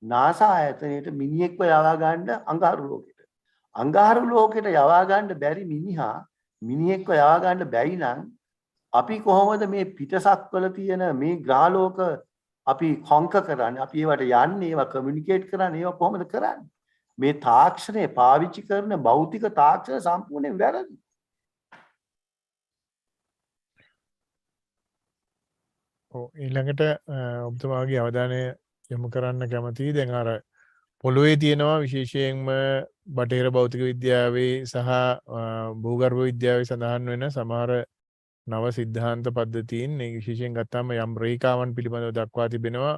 නාසා ආයතනයේට මිනිහෙක්ව යවා ගන්න අඟහරු ලෝකෙට. අඟහරු ලෝකෙට යවා ගන්න බැරි මිනිහා මිනිහෙක්ව යවා ගන්න බැරි නම් අපි කොහොමද මේ පිටසක්වල තියෙන මේ ග්‍රහලෝක අපි කොන්ක කරන්නේ? අපි ඒවට යන්නේ, ඒවා කමියුනිකේට් කරන්නේ, ඒවා කොහොමද කරන්නේ? මේ තාක්ෂණය පාවිච්චි කරන භෞතික තාක්ෂණ සම්පූර්ණයෙන් වැරදි. ඊළඟට ඔබතුමාගේ අවධානය යොමු කරන්න කැමතියි. දැන් අර පොළොවේ තියෙනවා විශේෂයෙන්ම බටහිර භෞතික විද්‍යාවේ සහ භූගර්භ විද්‍යාවේ සඳහන් වෙන සමහර නව සිද්ධාන්ත පද්ධතීන් මේ විශේෂයෙන් ගත්තාම යම් රේඛාවන් පිළිබඳව දක්වා තිබෙනවා.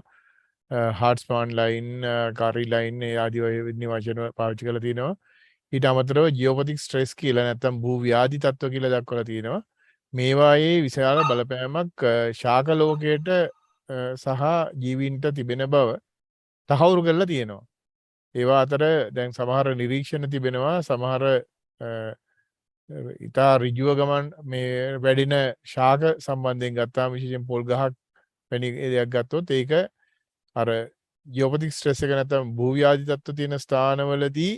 හාර්ට්ස්පාන් ලයින්, කාරි ලයින් ආදී වචන පාවිච්චි කරලා තිනවා. ඊට අමතරව ජියෝපතික් ස්ට්‍රෙස් කියලා නැත්නම් භූ ව්‍යාධි තත්ත්ව කියලා දක්වලා තිනවා. මේවායේ විශාල බලපෑමක් ශාක ලෝකයට සහ ජීවීන්ට තිබෙන බව තහවුරු කරලා තියෙනවා. ඒවා අතර දැන් සමහර නිරීක්ෂණ තිබෙනවා. සමහර ඉතා ඍජුව ගමන් මේ වැඩින ශාක සම්බන්ධයෙන් ගත්තාම විශේෂයෙන් පොල් ගහක් වැනි දෙයක් ගත්තොත් ඒක අර ජියෝපතික් ස්ට්‍රෙස් එක නැත්නම් භූ ව්‍යාධි තත්ත්ව තියෙන ස්ථානවලදී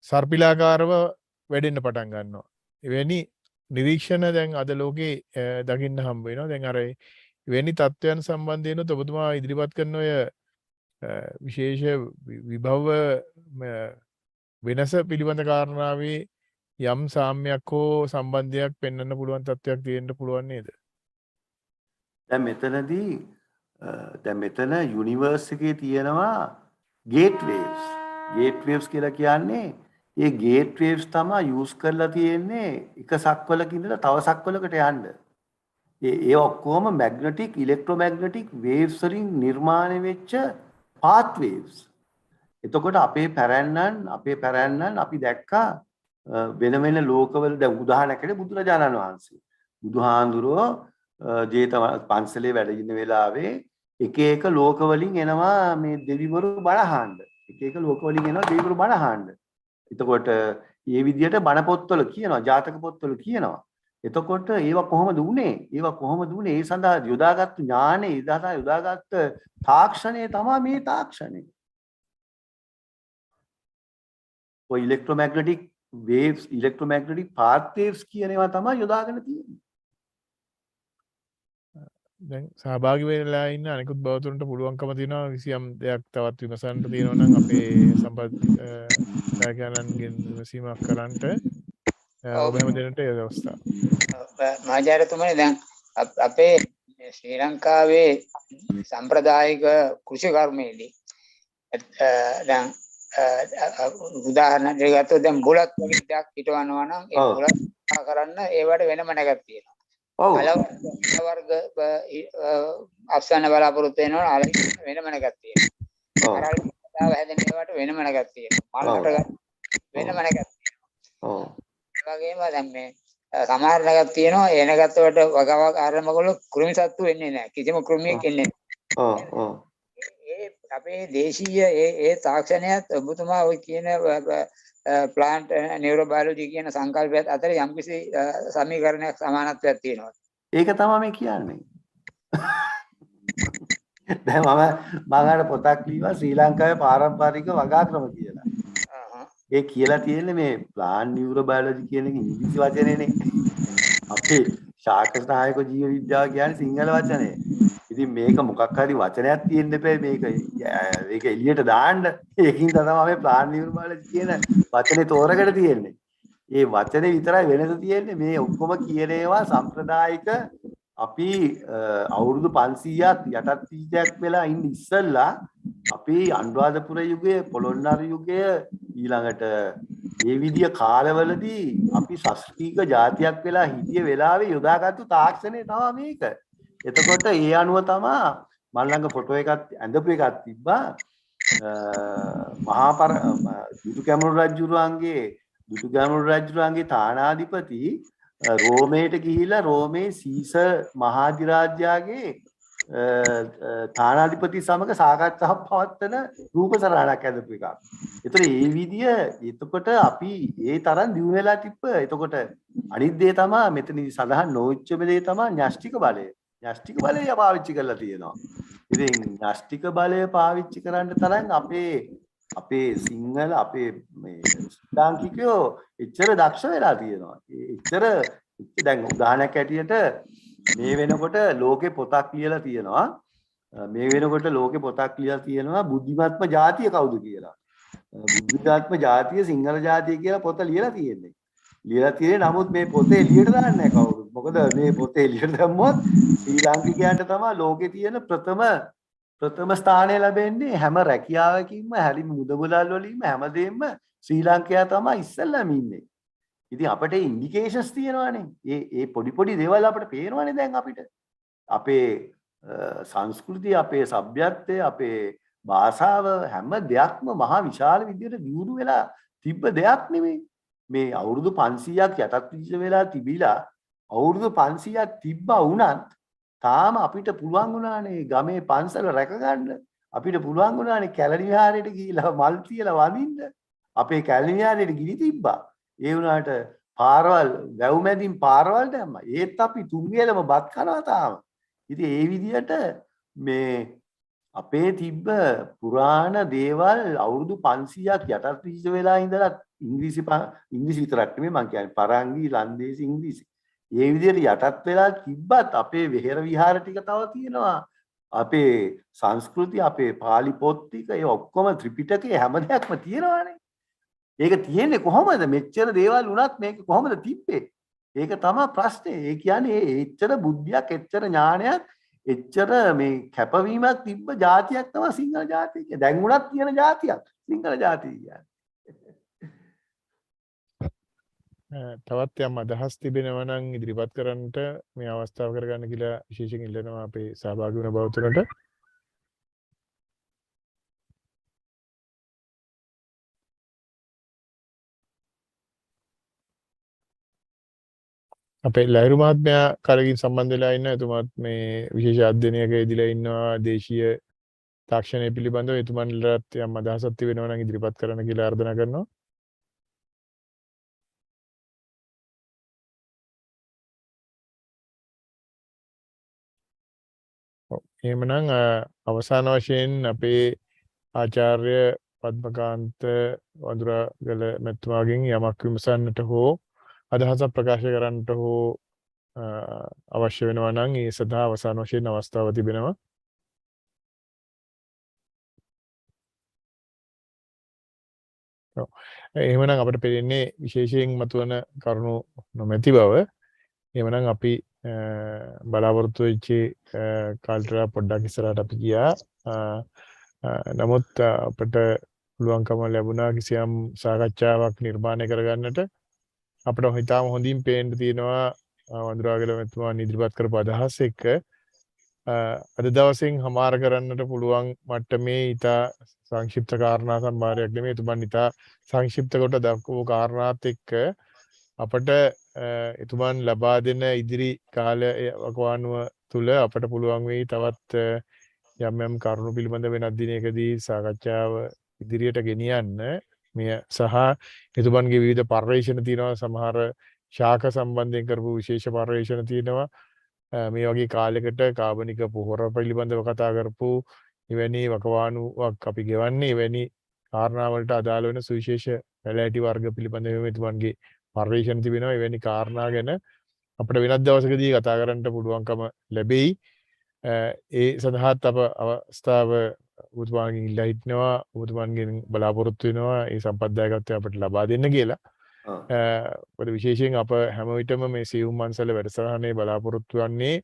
සර්පිලාකාරව වැඩෙන්න පටන් ගන්නවා. එවැනි නිරීක්ෂණ දැන් අද ලෝකේ දකින්න හම්බ වෙනවා. දැන් අර වෙනි තත්ත්වයන් සම්බන්ධයෙන් ඔබතුමා ඉදිරිපත් කරන ඔය විශේෂ විභව වෙනස පිළිබඳ කාරණාවේ යම් සාම්‍යයක් හෝ සම්බන්ධයක් පෙන්වන්න පුළුවන් තත්ත්වයක් තියෙන්න පුළුවන් නේද? දැන් මෙතන යුනිවර්ස් එකේ තියෙනවා ගේට් වේව්ස්. ගේට් වේව්ස් කියලා කියන්නේ ඒ ගේට් වේව්ස් තමයි යූස් කරලා තියෙන්නේ එක සක්වලක ඉඳලා තව සක්වලකට යන්න. ඒ ඔක්කොම මැග්නටික් ඉලෙක්ට්‍රොමැග්නටික් වේව්ස් වලින් නිර්මාණය වෙච්ච පාත් වේව්ස්. එතකොට අපේ පැරැන්නන් අපි දැක්කා වෙන වෙන ලෝකවල දැන් උදාහරණයකට බුදුරජාණන් වහන්සේ. බුදුහාඳුරෝ ජේතවන පන්සලේ වැඩ ඉන්න වෙලාවේ එක එක ලෝක වලින් එනවා මේ දෙවිවරු බණ අහන්න. එක එක ලෝක වලින් එනවා දෙවිවරු බණ අහන්න. එතකොට මේ විදිහට බණ පොත්වල කියනවා, ජාතක පොත්වල කියනවා. එතකොට ඒවා කොහොමද උනේ? ඒ සඳහා යොදාගත් ඥානෙ, යොදාගත් තාක්ෂණය තමයි මේ තාක්ෂණය. ඔය electromagnetic waves, electromagnetic path waves කියන ඒවා තමයි යොදාගෙන තියෙන්නේ. දැන් සහභාගී වෙලා ඉන්න අනිකුත් බෞද්ධුන්ට පුළුවන්කම තියෙනවා කිසියම් දෙයක් තවත් විමසන්න තියෙනවා නම් අපේ සම්බන්ධයන්ගෙන් විමසීමක් කරන්නට ඔබ හැම දෙන්නට ඒ අවස්ථාව. මහාචාර්යතුමනි දැන් අපේ ශ්‍රී ලංකාවේ සම්ප්‍රදායික කෘෂි කර්මයේදී දැන් උදාහරණයක් ගත්තොත් දැන් බුලත් වගේ දෙයක් හිටවනවා නම් ඒ බුලත් කරන්න ඒවට වෙනම නැගක් තියෙනවා. ඔව්. වර්ග අස්වැන්න බලාපොරොත්තු වෙනවා වෙනම නැගක් තියෙනවා. අර කතාව හැදෙන ඒවට වෙනම නැගක් තියෙනවා. මල්කට වෙනම නැගක් තියෙනවා. ඔව්. ඒ වගේම දැන් මේ සමහර නැගක් තියෙනවා ඒ නැගත් වලට වගාවක් ආරම්භකවල කෘමි සත්තු වෙන්නේ නැහැ. කිසිම කෘමියක් එන්නේ නැහැ. ඔව් ඔව්. අපේ දේශීය ඒ තාක්ෂණයත් ඔබතුමා ඔය කියන ප්ලාන්ට් නියුරෝබයොලොජි කියන සංකල්පයත් අතර යම්කිසි සමීකරණයක් සමානත්වයක් තියෙනවා. ඒක තමයි මේ කියන්නේ. දැන් මම අර පොතක් ලියුවා ශ්‍රී ලංකාවේ පාරම්පරික වගාක්‍රම කියලා. ඒ කියලා තියෙන්නේ මේ ප්ලාන්ට් නියුරෝබයොලොජි කියන එක ඉංග්‍රීසි වචනේනේ. අපේ ශාක සහායක ජීව විද්‍යාව කියන්නේ සිංහල වචනේ. ඉතින් මේක මොකක් හරි වචනයක් තියෙන්න එපා මේක එළියට දාන්න. ඒකින් තමයි මේ ප්ලාන්ට් නියුරෝබයොලොජි කියන වචනේ තෝරගෙන තියෙන්නේ. ඒ වචනේ විතරයි වෙනස තියෙන්නේ. මේ ඔක්කොම කියන ඒවා සම්ප්‍රදායික අපි අවුරුදු 500ක් යටත් වීජයක් වෙලා ඉන්න ඉස්සෙල්ලා අපි අනුරාධපුර යුගයේ පොළොන්නරු යුගයේ ඊළඟට මේ විදිය කාලවලදී අපි ශාස්ත්‍රීය ජාතියක් වෙලා හිටිය වෙලාවේ යොදාගත්තු තාක්ෂණය තමයි මේක. එතකොට ඒ අනුව තමයි මල් ළඟ ෆොටෝ එකක් ඇඳපු එකක් තිබ්බා. මහා දුටු ගැමුණු රජුරුවන්ගේ තානාධිපති රෝමයට ගිහිලා රෝමේ සීසර් මහාධිරාජයාගේ තානාධිපති සමග සාකච්ඡාවක් පවත්වන රූප සරණක් ඇඳපු එකක්. ඒතර ඒ විදිය එතකොට අපි ඒ තරම් දියුණු වෙලා තිබ්බ. එතකොට අනිත් දේ තමයි මෙතනදී සඳහන් නොවිච්ච දේ තමයි න්‍යෂ්ටික බලය. න්‍යෂ්ටික බලය පාවිච්චි කරලා තියෙනවා. ඉතින් න්‍යෂ්ටික බලය පාවිච්චි කරන්න තරම් අපේ සිංහල අපේ මේ ලාංකිකයෝ එච්චර දක්ෂ වෙලා තියෙනවා. එච්චර දැන් උදාහරණයක් ඇටියට මේ වෙනකොට ලෝකේ පොතක් ලියලා තියෙනවා. මේ වෙනකොට ලෝකේ පොතක් ලියලා තියෙනවා බුද්ධිමත්ම ජාතිය කවුද කියලා. බුද්ධිමත්ම ජාතිය සිංහල ජාතිය කියලා පොත ලියලා තියෙන්නේ. ලියලා තියෙන්නේ නමුත් මේ පොතේ එළියට දාන්නේ නැහැ කවුරුත්. මොකද මේ පොතේ එළියට දැම්මොත් ශ්‍රී ලාංකිකයන්ට තමයි ලෝකේ තියෙන ප්‍රථම ස්ථානය ලැබෙන්නේ. හැම රැකියාවකින්ම හැලිම මුදමුදල් වලින්ම හැමදේම ශ්‍රී ලාංකයා තමයි ඉස්සෙල්ලාම ඉන්නේ. ඉතින් අපිට ඉන්ඩිකේෂන්ස් තියෙනවානේ. ඒ පොඩි දේවල් අපිට පේනවානේ දැන් අපිට. අපේ සංස්කෘතිය, අපේ සભ્યත්වය, අපේ භාෂාව හැම දෙයක්ම මහා විශාල විදියට දියුණු වෙලා තිබ්බ දෙයක් නෙමෙයි. මේ අවුරුදු 500ක් යටත් වෙලා තිබිලා අවුරුදු 500ක් තිබ්බා වුණත් තාම අපිට පුළුවන් වුණානේ ගමේ පන්සල රැකගන්න. අපිට පුළුවන් වුණානේ කැලණි විහාරයට ගිහිලා මල් තියලා වඳින්න. අපේ කැලණි විහාරයට ගිනි තිබ්බා. ඒ වුණාට පාරවල් වැව් මැදින් පාරවල් දැම්මා. ඒත් අපි තුන්වෙලම බත් කනවා තාම. ඉතින් ඒ විදිහට මේ අපේ තිබ්බ පුරාණ දේවල් අවුරුදු 500ක් යටත් වෙලා ඉඳලා ඉංග්‍රීසි විතරක් නෙමෙයි මම කියන්නේ පරංගි ලන්දේසි ඉංග්‍රීසි. ඒ විදිහට යටත් වෙලා තිබ්බත් අපේ වෙහෙර විහාර ටික තව තියෙනවා. අපේ සංස්කෘතිය, අපේ පාලි පොත් ටික ඒ ඔක්කොම ත්‍රිපිටකේ හැම දෙයක්ම තියෙනවානේ. ඒක තියෙන්නේ කොහොමද? මෙච්චර දේවල් වුණත් මේක කොහොමද තිබ්බේ? ඒක තමයි ප්‍රශ්නේ. ඒ කියන්නේ එච්චර බුද්ධියක්, එච්චර ඥානයක්, එච්චර මේ කැපවීමක් තිබ්බ જાතියක් තමයි සිංහල જાතිය කියන්නේ. දැන් උනත් තියෙන જાතියක් සිංහල જાතිය කියන්නේ. තවත් යම් අදහස් තිබෙනවා නම් ඉදිරිපත් කරන්නට මේ අවස්ථාව කරගන්න කියලා විශේෂයෙන් ඉල්ලනවා අපේ සහභාගී වුණ බෞද්ධරට. අපේ ලහිරු මහත්මයා කරකින් සම්බන්ධ වෙලා ඉන්න. එතුමාත් මේ විශේෂ අධ්‍යයනයක යෙදලා ඉන්නවා දේශීය තාක්ෂණය පිළිබඳව. එතුමන්ලට යම් අදහසක් තිබෙනවා නම් ඉදිරිපත් කරන්න කියලා ආරාධනා කරනවා. එහෙමනම් අවසාන වශයෙන් අපේ ආචාර්ය පද්මකාන්ත වඳුරාගල මැතිතුමාගෙන් යමක් විමසන්නට හෝ අදහසක් ප්‍රකාශ කරන්නට හෝ අවශ්‍ය වෙනවා නම් ඒ සඳහා අවසාන වශයෙන් අවස්ථාව තිබෙනවා. එහෙමනම් අපිට පෙනෙන්නේ විශේෂයෙන් මතුවන කරුණු නොමැති බව. එහෙමනම් අපි බලාපොරොත්තු වෙච්ච කාලට පොඩ්ඩක් ඉස්සරහට අපි ගියා. නමුත් අපිට පුළුවන්කම ලැබුණා කිසියම් සාකච්ඡාවක් නිර්මාණය කරගන්නට. අපිට හිතාම හොඳින් පේන්න තියෙනවා වඳුරාගල මැතිතුමා ඉදිරිපත් කරපු අදහස් එක්ක අද දවසෙන් හමාර කරන්නට පුළුවන් මට්ටමේ ඉතා සංක්ෂිප්ත කාරණා සම්භාරයක් නෙමෙයි. එතුමන් ඉතා සංක්ෂිප්ත කොට දක්වපු කාරණාත් එක්ක අපට එතුමන් ලබා දෙන ඉදිරි කාල වකවානුව තුළ අපට පුළුවන් වෙයි තවත් යම් යම් කරුණු පිළිබඳ වෙනත් දිනයකදී සාකච්ඡාව ඉදිරියට ගෙනියන්න. මෙය සහ එතුමන්ගේ විවිධ පර්යේෂණ තියෙනවා. සමහර ශාක සම්බන්ධයෙන් කරපු විශේෂ පර්යේෂණ තියෙනවා. මේ වගේ කාලයකට කාබනික පොහොර පිළිබඳව කතා කරපු එවැනි වකවානුවක් අපි ගෙවන්නේ එවැනි කාරණාවලට අදාළ වෙන සුවිශේෂ පැලෑටි වර්ග පිළිබඳව එතුමන්ගේ පර්යේෂණ තිබෙනවා. එවැනි කාරණා ගැන අපිට වෙනත් දවසකදී කතා කරන්න පුළුවන්කම ලැබෙයි. ඒ සඳහාත් අප අවස්ථාව ඔබතුමාගෙන් ඉල්ලා හිටනවා. ඔබතුමන්ගෙන් බලාපොරොත්තු වෙනවා මේ සම්පත්දායකත්වය අපිට ලබා දෙන්න කියලා. මොකද විශේෂයෙන් අප හැම විටම මේ සියුම්මන්සල වැඩසටහනේ බලාපොරොත්තු වෙන්නේ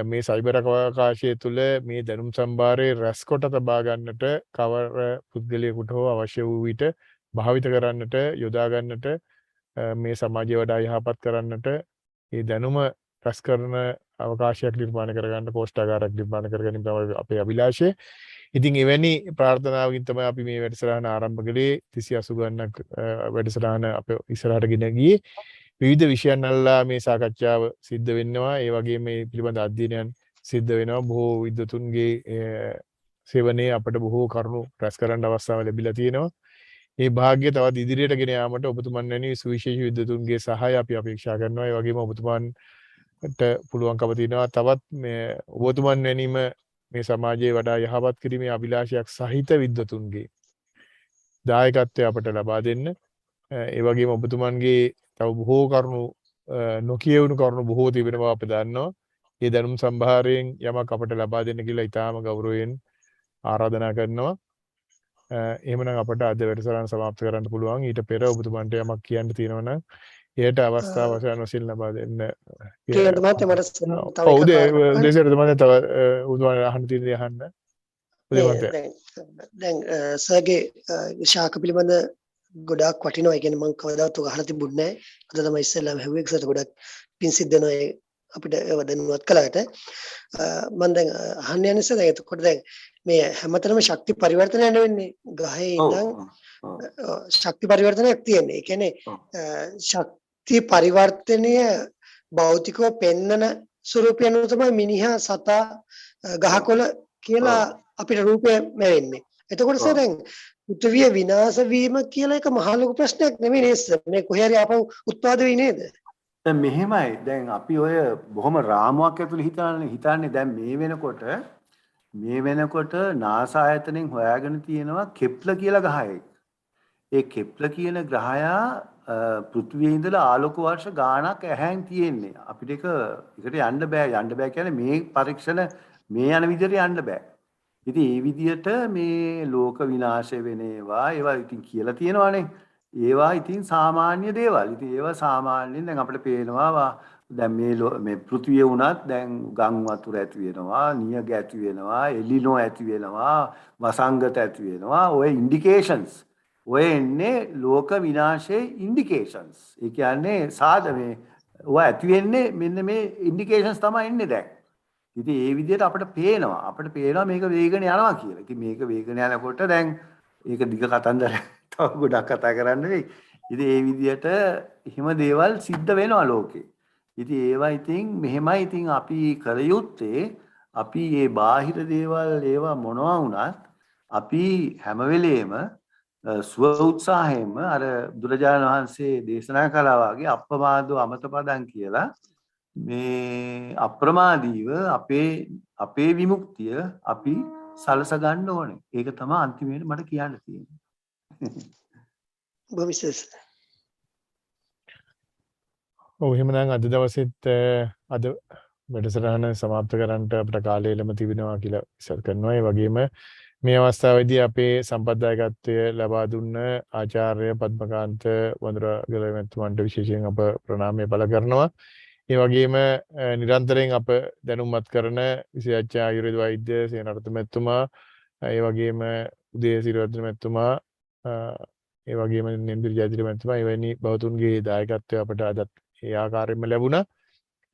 මේ සයිබර් අවකාශය තුළ මේ දැනුම් සම්භාරය රැස් කොට තබා ගන්නට කවර පුද්ගලයෙකුට හෝ අවශ්‍ය වූ විට භාවිත කරන්නට යොදා ගන්නට මේ සමාජය වඩා යහපත් කරන්නට මේ දැනුම රැස් කරන අවකාශයක් නිර්මාණය කරගන්න පෝෂ්ඨාගාරයක් නිර්මාණය කර ගැනීම තමයි අපේ අභිලාෂය. ඉතින් එවැනි ප්‍රාර්ථනාවකින් තමයි අපි මේ වැඩසටහන ආරම්භ කළේ 380 ගණනක් වැඩසටහන අපේ ඉස්සරහට ගෙන ගියේ. විවිධ විෂයන් අල්ලා මේ සාකච්ඡාව සිද්ධ වෙනවා. ඒ වගේම මේ පිළිබඳ අධ්‍යයනයන් සිද්ධ වෙනවා. බොහෝ විද්වතුන්ගේ සේවනයේ අපට බොහෝ කරුණු රැස් කරන්න අවස්ථාව ලැබිලා තියෙනවා. මේ භාග්‍ය තවත් ඉදිරියට ගෙන යාමට ඔබතුමන් වැනි සුවිශේෂී විද්වතුන්ගේ සහාය අපි අපේක්ෂා කරනවා. ඒ වගේම ඔබතුමන්ට පුළුවන්කම තියෙනවා තවත් මේ ඔබතුමන් වැනිම මේ සමාජයේ වඩා යහපත් කිරීමේ අභිලාෂයක් සහිත විද්වතුන්ගේ දායකත්වය අපට ලබා දෙන්න. ඒ වගේම ඔබතුමන්ගේ තව බොහෝ කරුණු නොකියවුණු කරුණු බොහෝ තිබෙන බව අපි දන්නවා. ඒ දැනුම් සම්භාරයෙන් යමක් අපට ලබා දෙන්න කියලා ඉතාම ගෞරවයෙන් ආරාධනා කරනවා. එහෙමනම් අපට අද වැඩසටහන સમાપ્ત කරන්න පුළුවන්. ඊට පෙර ඔබතුමන්ට යමක් කියන්න තියෙනවා නම් එයට අවස්ථාව වශයෙන් ලබා දෙන්න. තව උදාහරණ අහන්න තියෙන දේ අහන්න. දැන් සර්ගේ ශාක පිළිබඳ ගොඩාක් වටිනවා. ඒ කියන්නේ මම කවදාවත් ඔක අහලා තිබුණේ නැහැ. අද තමයි ඉස්සෙල්ලාම හැවුවේ. ඒකට ගොඩක් පින් සිද්ධ වෙනවා අපිට ඒව දැනුවත් කළාට. මම දැන් අහන්න යන නිසා දැන් එතකොට දැන් මේ හැමතැනම ශක්ති පරිවර්තනය වෙන්නේ. ගහේ ඉඳන් ශක්ති පරිවර්තනයක් තියෙන්නේ. ඒ කියන්නේ ශක්ති පරිවර්තනය භෞතිකව පෙන්නන ස්වරූපය අනුව තමයි මිනිහා සතා ගහකොළ කියලා අපිට රූපය වෙන්නේ. එතකොට සර් දැන් පෘථිවිය විනාශ වීම කියලා එක මහ ලොකු ප්‍රශ්නයක් නෙමෙයි නේද? මේ කොහේ හරි ආපහු උත්පාද වෙයි නේද? දැන් මෙහෙමයි. දැන් අපි ඔය බොහොම රාමුවක් ඇතුළේ හිතන්නේ දැන් මේ වෙනකොට නාසා ආයතනයෙන් හොයාගෙන තියෙනවා කෙප්ලර් කියලා ගහයක්. ඒ කෙප්ලර් කියන ග්‍රහයා පෘථිවියේ ඉඳලා ආලෝක වර්ෂ ගාණක් ඇහැන් තියෙන්නේ. අපිට එකට යන්න බෑ කියන්නේ මේ පරීක්ෂණ මේ යන විදිහට යන්න බෑ. ඉතින් ඒ විදිහට මේ ලෝක විනාශය වෙන ඒවා ඉතින් කියලා තියෙනවානේ. ඒවා ඉතින් සාමාන්‍ය දේවල්. ඉතින් ඒවා සාමාන්‍යයෙන් දැන් අපිට පේනවා දැන් මේ පෘථිවිය වුණත් දැන් ගම් වතුර ඇති වෙනවා, නියග ඇති වෙනවා, එලිනෝ ඇති වෙනවා, වසංගත ඇති වෙනවා. ඔය ඉන්ඩිකේෂන්ස් ඔය එන්නේ ලෝක විනාශයේ ඉන්ඩිකේෂන්ස්. ඒ කියන්නේ මේ ඔය ඇති වෙන්නේ මෙන්න මේ ඉන්ඩිකේෂන්ස් තමයි එන්නේ දැන්. ඉතින් ඒ විදිහට අපිට පේනවා මේක වේගන යනවා කියලා. ඉතින් මේක වේගන යනකොට දැන් ඒක දිග කතන්දර තව ගොඩක් කතා කරන්න වෙයි. ඉතින් ඒ විදිහට හිම දේවල් සිද්ධ වෙනවා ලෝකේ. ඉතින් ඒවා ඉතින් මෙහෙමයි ඉතින් අපි කර යුත්තේ අපි මේ බාහිර දේවල් ඒවා මොනවා වුණත් අපි හැම වෙලේම ස්ව උත්සාහයෙන්ම අර බුදුරජාණන් වහන්සේ දේශනා කළා වගේ අප්‍රමාදෝ අමතපදං කියලා මේ අප්‍රමාදීව අපේ විමුක්තිය අපි සලස ගන්න ඕනේ. ඒක තමයි අන්තිමේට මට කියන්න තියෙන්නේ. බොමිසස්. ඔව් එහෙමනම් අද දවසෙත් අද වැඩසටහන સમાપ્ત කරන්න අපිට කාලය ලැබ තිබෙනවා කියලා විශ්වාස කරනවා. ඒ වගේම මේ අවස්ථාවේදී අපේ සම්පත්දායකත්වය ලබා දුන්න ආචාර්ය පද්මකාන්ත වඳුරාගල මැතිතුමන්ට විශේෂයෙන් අප ප්‍රණාමය පළ කරනවා. ඒ වගේම නිරන්තරයෙන් අප දැනුම්මත් කරන විශේෂඥ ආයුර්වේද වෛද්‍ය සේනාරත්න මැතිතුමා, ඒ වගේම උදේ සිරිවර්ධන මැතිතුමා, ඒ වගේම නෙන්දිරි ජයතිලක මැතිතුමා එවැනි බෞතුන්ගේ දායකත්වය අපට අදත් ඒ ආකාරයෙන්ම ලැබුණා.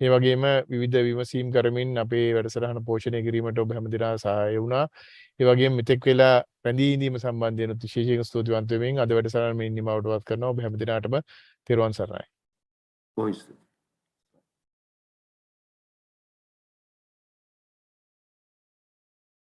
ඒ වගේම විවිධ විමසීම් කරමින් අපේ වැඩසටහන පෝෂණය කිරීමට ඔබ හැමදෙනා සහාය වුණා. ඒ වගේම මෙතෙක් වෙලා රැඳී ඉඳීම සම්බන්ධයෙන් විශේෂයෙන් ස්තුතිවන්ත වෙමින් අද වැඩසටහන මේ නිමවටපත් කරනවා. ඔබ හැමදෙනාටම තෙරුවන් සරණයි.